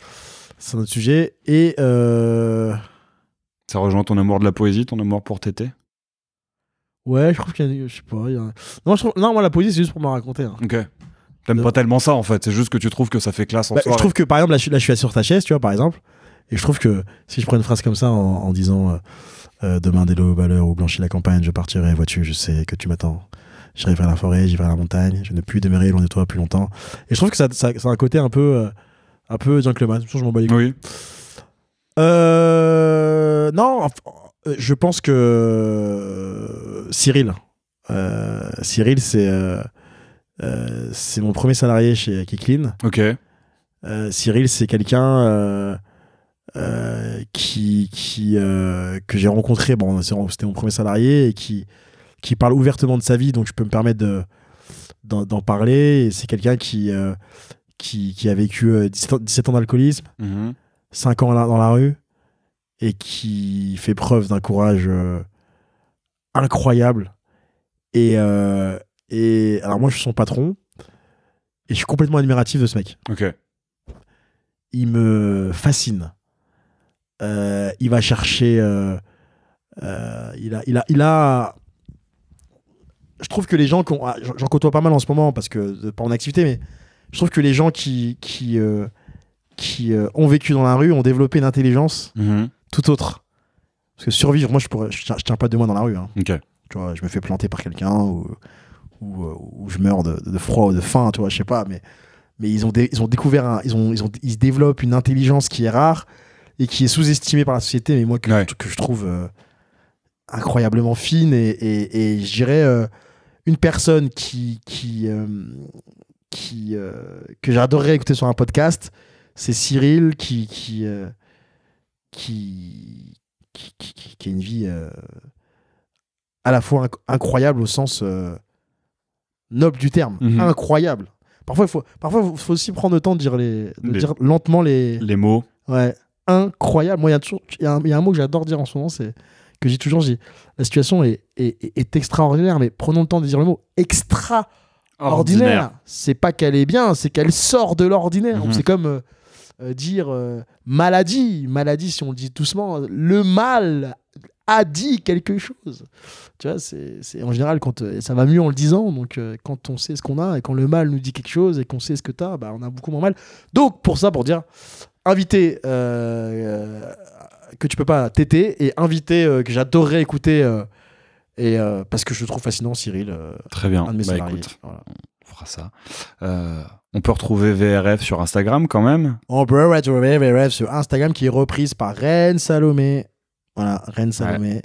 c'est un autre sujet. Et ça rejoint ton amour de la poésie, ton amour pour Tété? Ouais, je trouve qu'il y a. Je sais pas. Non, moi, la poésie, c'est juste pour me raconter. Hein. Ok. T'aimes pas tellement ça, en fait. C'est juste que tu trouves que ça fait classe en soirée. Je trouve que, par exemple, là, je suis assis sur ta chaise, tu vois, par exemple. Et je trouve que si je prends une phrase comme ça en disant demain, dès l'aube, à l'heure où blanchit la campagne, je partirai, vois-tu, je sais que tu m'attends. J'irai vers la forêt, j'irai à la montagne. Je ne puis demeurer loin de toi plus longtemps. Et je trouve que ça a un côté un peu gentleman. Je m'en bats les couilles. Oui. Non, je pense que Cyril, c'est mon premier salarié chez Kicklin. Ok. Cyril, c'est quelqu'un que j'ai rencontré. Bon, c'était mon premier salarié et qui parle ouvertement de sa vie, donc je peux me permettre d'en parler. Et c'est quelqu'un qui a vécu 17 ans d'alcoolisme, 5 ans dans la rue, et qui fait preuve d'un courage incroyable. Et alors moi, je suis son patron, et je suis complètement admiratif de ce mec. Ok. Il me fascine. Il va chercher... il a... Je trouve que les gens... J'en côtoie pas mal en ce moment, parce que pas en activité, mais je trouve que les gens qui ont vécu dans la rue ont développé une intelligence tout autre. Parce que survivre, moi, je tiens pas 2 mois dans la rue. Hein. Ok. Tu vois, je me fais planter par quelqu'un ou je meurs de froid ou de faim, tu vois, je sais pas, mais ils ont découvert ils développent une intelligence qui est rare et qui est sous-estimée par la société, mais moi que je trouve incroyablement fine et je dirais une personne que j'adorerais écouter sur un podcast, c'est Cyril qui a une vie à la fois incroyable au sens noble du terme, incroyable. Parfois, il faut aussi prendre le temps de dire lentement les mots. Ouais, incroyable. Moi, il y a un mot que j'adore dire en ce moment, c'est que je dis toujours, la situation est extraordinaire, mais prenons le temps de dire le mot extraordinaire. C'est pas qu'elle est bien, c'est qu'elle sort de l'ordinaire. C'est comme dire maladie. Maladie, si on le dit doucement, le mal a dit quelque chose. Tu vois, c'est en général quand ça va mieux en le disant. Donc quand on sait ce qu'on a et quand le mal nous dit quelque chose et qu'on sait ce que t'as, bah on a beaucoup moins mal. Donc pour dire invité que tu peux pas téter et invité que j'adorerais écouter parce que je le trouve fascinant, Cyril. Très bien. Un de mes salariés. Écoute, voilà. On fera ça. On peut retrouver VRF sur Instagram quand même. On peut retrouver VRF sur Instagram qui est reprise par Reine Salomé. Voilà, Reine Salomé.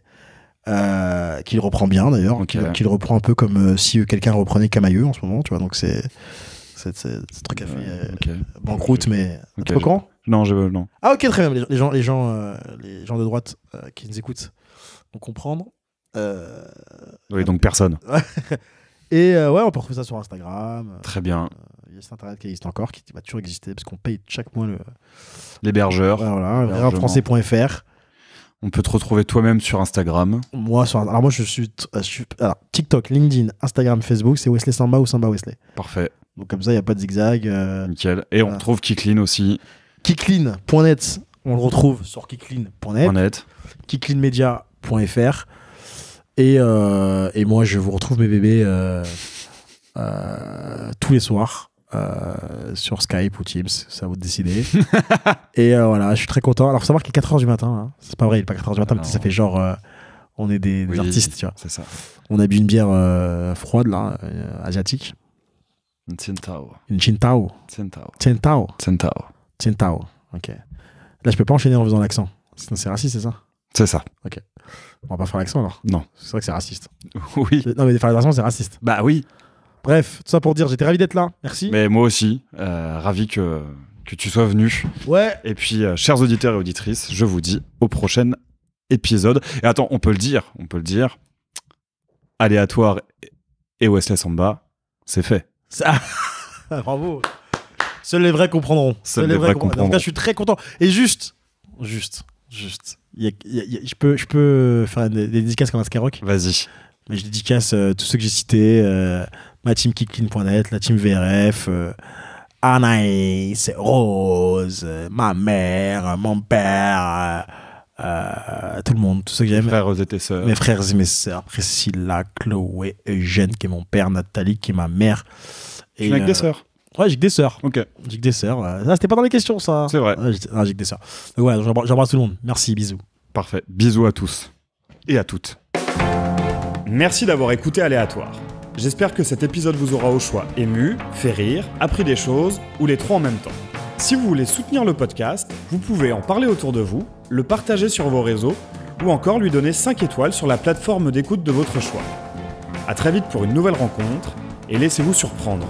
Qu'il reprend bien d'ailleurs. Okay. Qu'il reprend un peu comme si quelqu'un reprenait Camailleux en ce moment. Tu vois, donc c'est truc à faire. Banqueroute, mais. Tu es au courant ? Non, non. Ah, ok, très bien. Les gens de droite qui nous écoutent vont comprendre. Oui, donc personne. Et on peut retrouver ça sur Instagram. Très bien. Il y a cet internet qui existe encore, qui va toujours exister, parce qu'on paye chaque mois l'hébergeur. Voilà, vrairamfrançais.fr. On peut te retrouver toi-même sur Instagram. Moi, je suis TikTok, LinkedIn, Instagram, Facebook, c'est Wesley Samba ou Samba Wesley. Parfait. Donc comme ça, il n'y a pas de zigzag. Nickel. Et on retrouve Kicklin aussi. Kicklin.net, on le retrouve sur kicklin.net. Kicklinmedia.fr. Et moi, je vous retrouve mes bébés tous les soirs sur Skype ou Teams, ça vous décider. Et voilà, je suis très content. Alors, faut savoir qu'il est 4h du matin. Hein. C'est pas vrai, il est pas 4h du matin, mais ça fait genre on est des artistes, tu vois. C'est ça. On a bu une bière froide, là, asiatique. Une Tsingtao. Une Tsingtao. Ok. Là, je peux pas enchaîner en faisant l'accent. C'est raciste, c'est ça ? C'est ça. Ok. On va pas faire l'accent alors ? Non. C'est vrai que c'est raciste. Oui. Non, mais faire l'accent, c'est raciste. Bah oui. Bref, tout ça pour dire, j'étais ravi d'être là. Merci. Mais moi aussi. Ravi que tu sois venu. Ouais. Et puis, chers auditeurs et auditrices, je vous dis au prochain épisode. Et attends, on peut le dire. Aléatoire et Wesley Samba, c'est fait. Ça... Bravo. Seuls les vrais comprendront. Seuls les vrais comprendront. En tout cas, je suis très content. Et juste. Je peux faire des dédicaces comme un Skyrock. Vas-y. Mais je dédicace tous ceux que j'ai cités, ma team Kicklin.net, la team VRF, Anaïs, Rose, ma mère, mon père, Tout le monde, tous ceux que j'aime. Mes frères et tes sœurs. Mes frères et mes sœurs, Priscilla, Chloé, Eugène, qui est mon père, Nathalie, qui est ma mère. Tu n'as que des sœurs? Ouais, j'ai que des sœurs. Ok. J'ai que des sœurs. Ça, c'était pas dans les questions, ça. C'est vrai. Ouais, j'ai que des sœurs. Donc, ouais, j'embrasse tout le monde. Merci, bisous. Parfait. Bisous à tous. Et à toutes. Merci d'avoir écouté Aléatoire. J'espère que cet épisode vous aura au choix ému, fait rire, appris des choses, ou les trois en même temps. Si vous voulez soutenir le podcast, vous pouvez en parler autour de vous, le partager sur vos réseaux, ou encore lui donner 5 étoiles sur la plateforme d'écoute de votre choix. À très vite pour une nouvelle rencontre, et laissez-vous surprendre.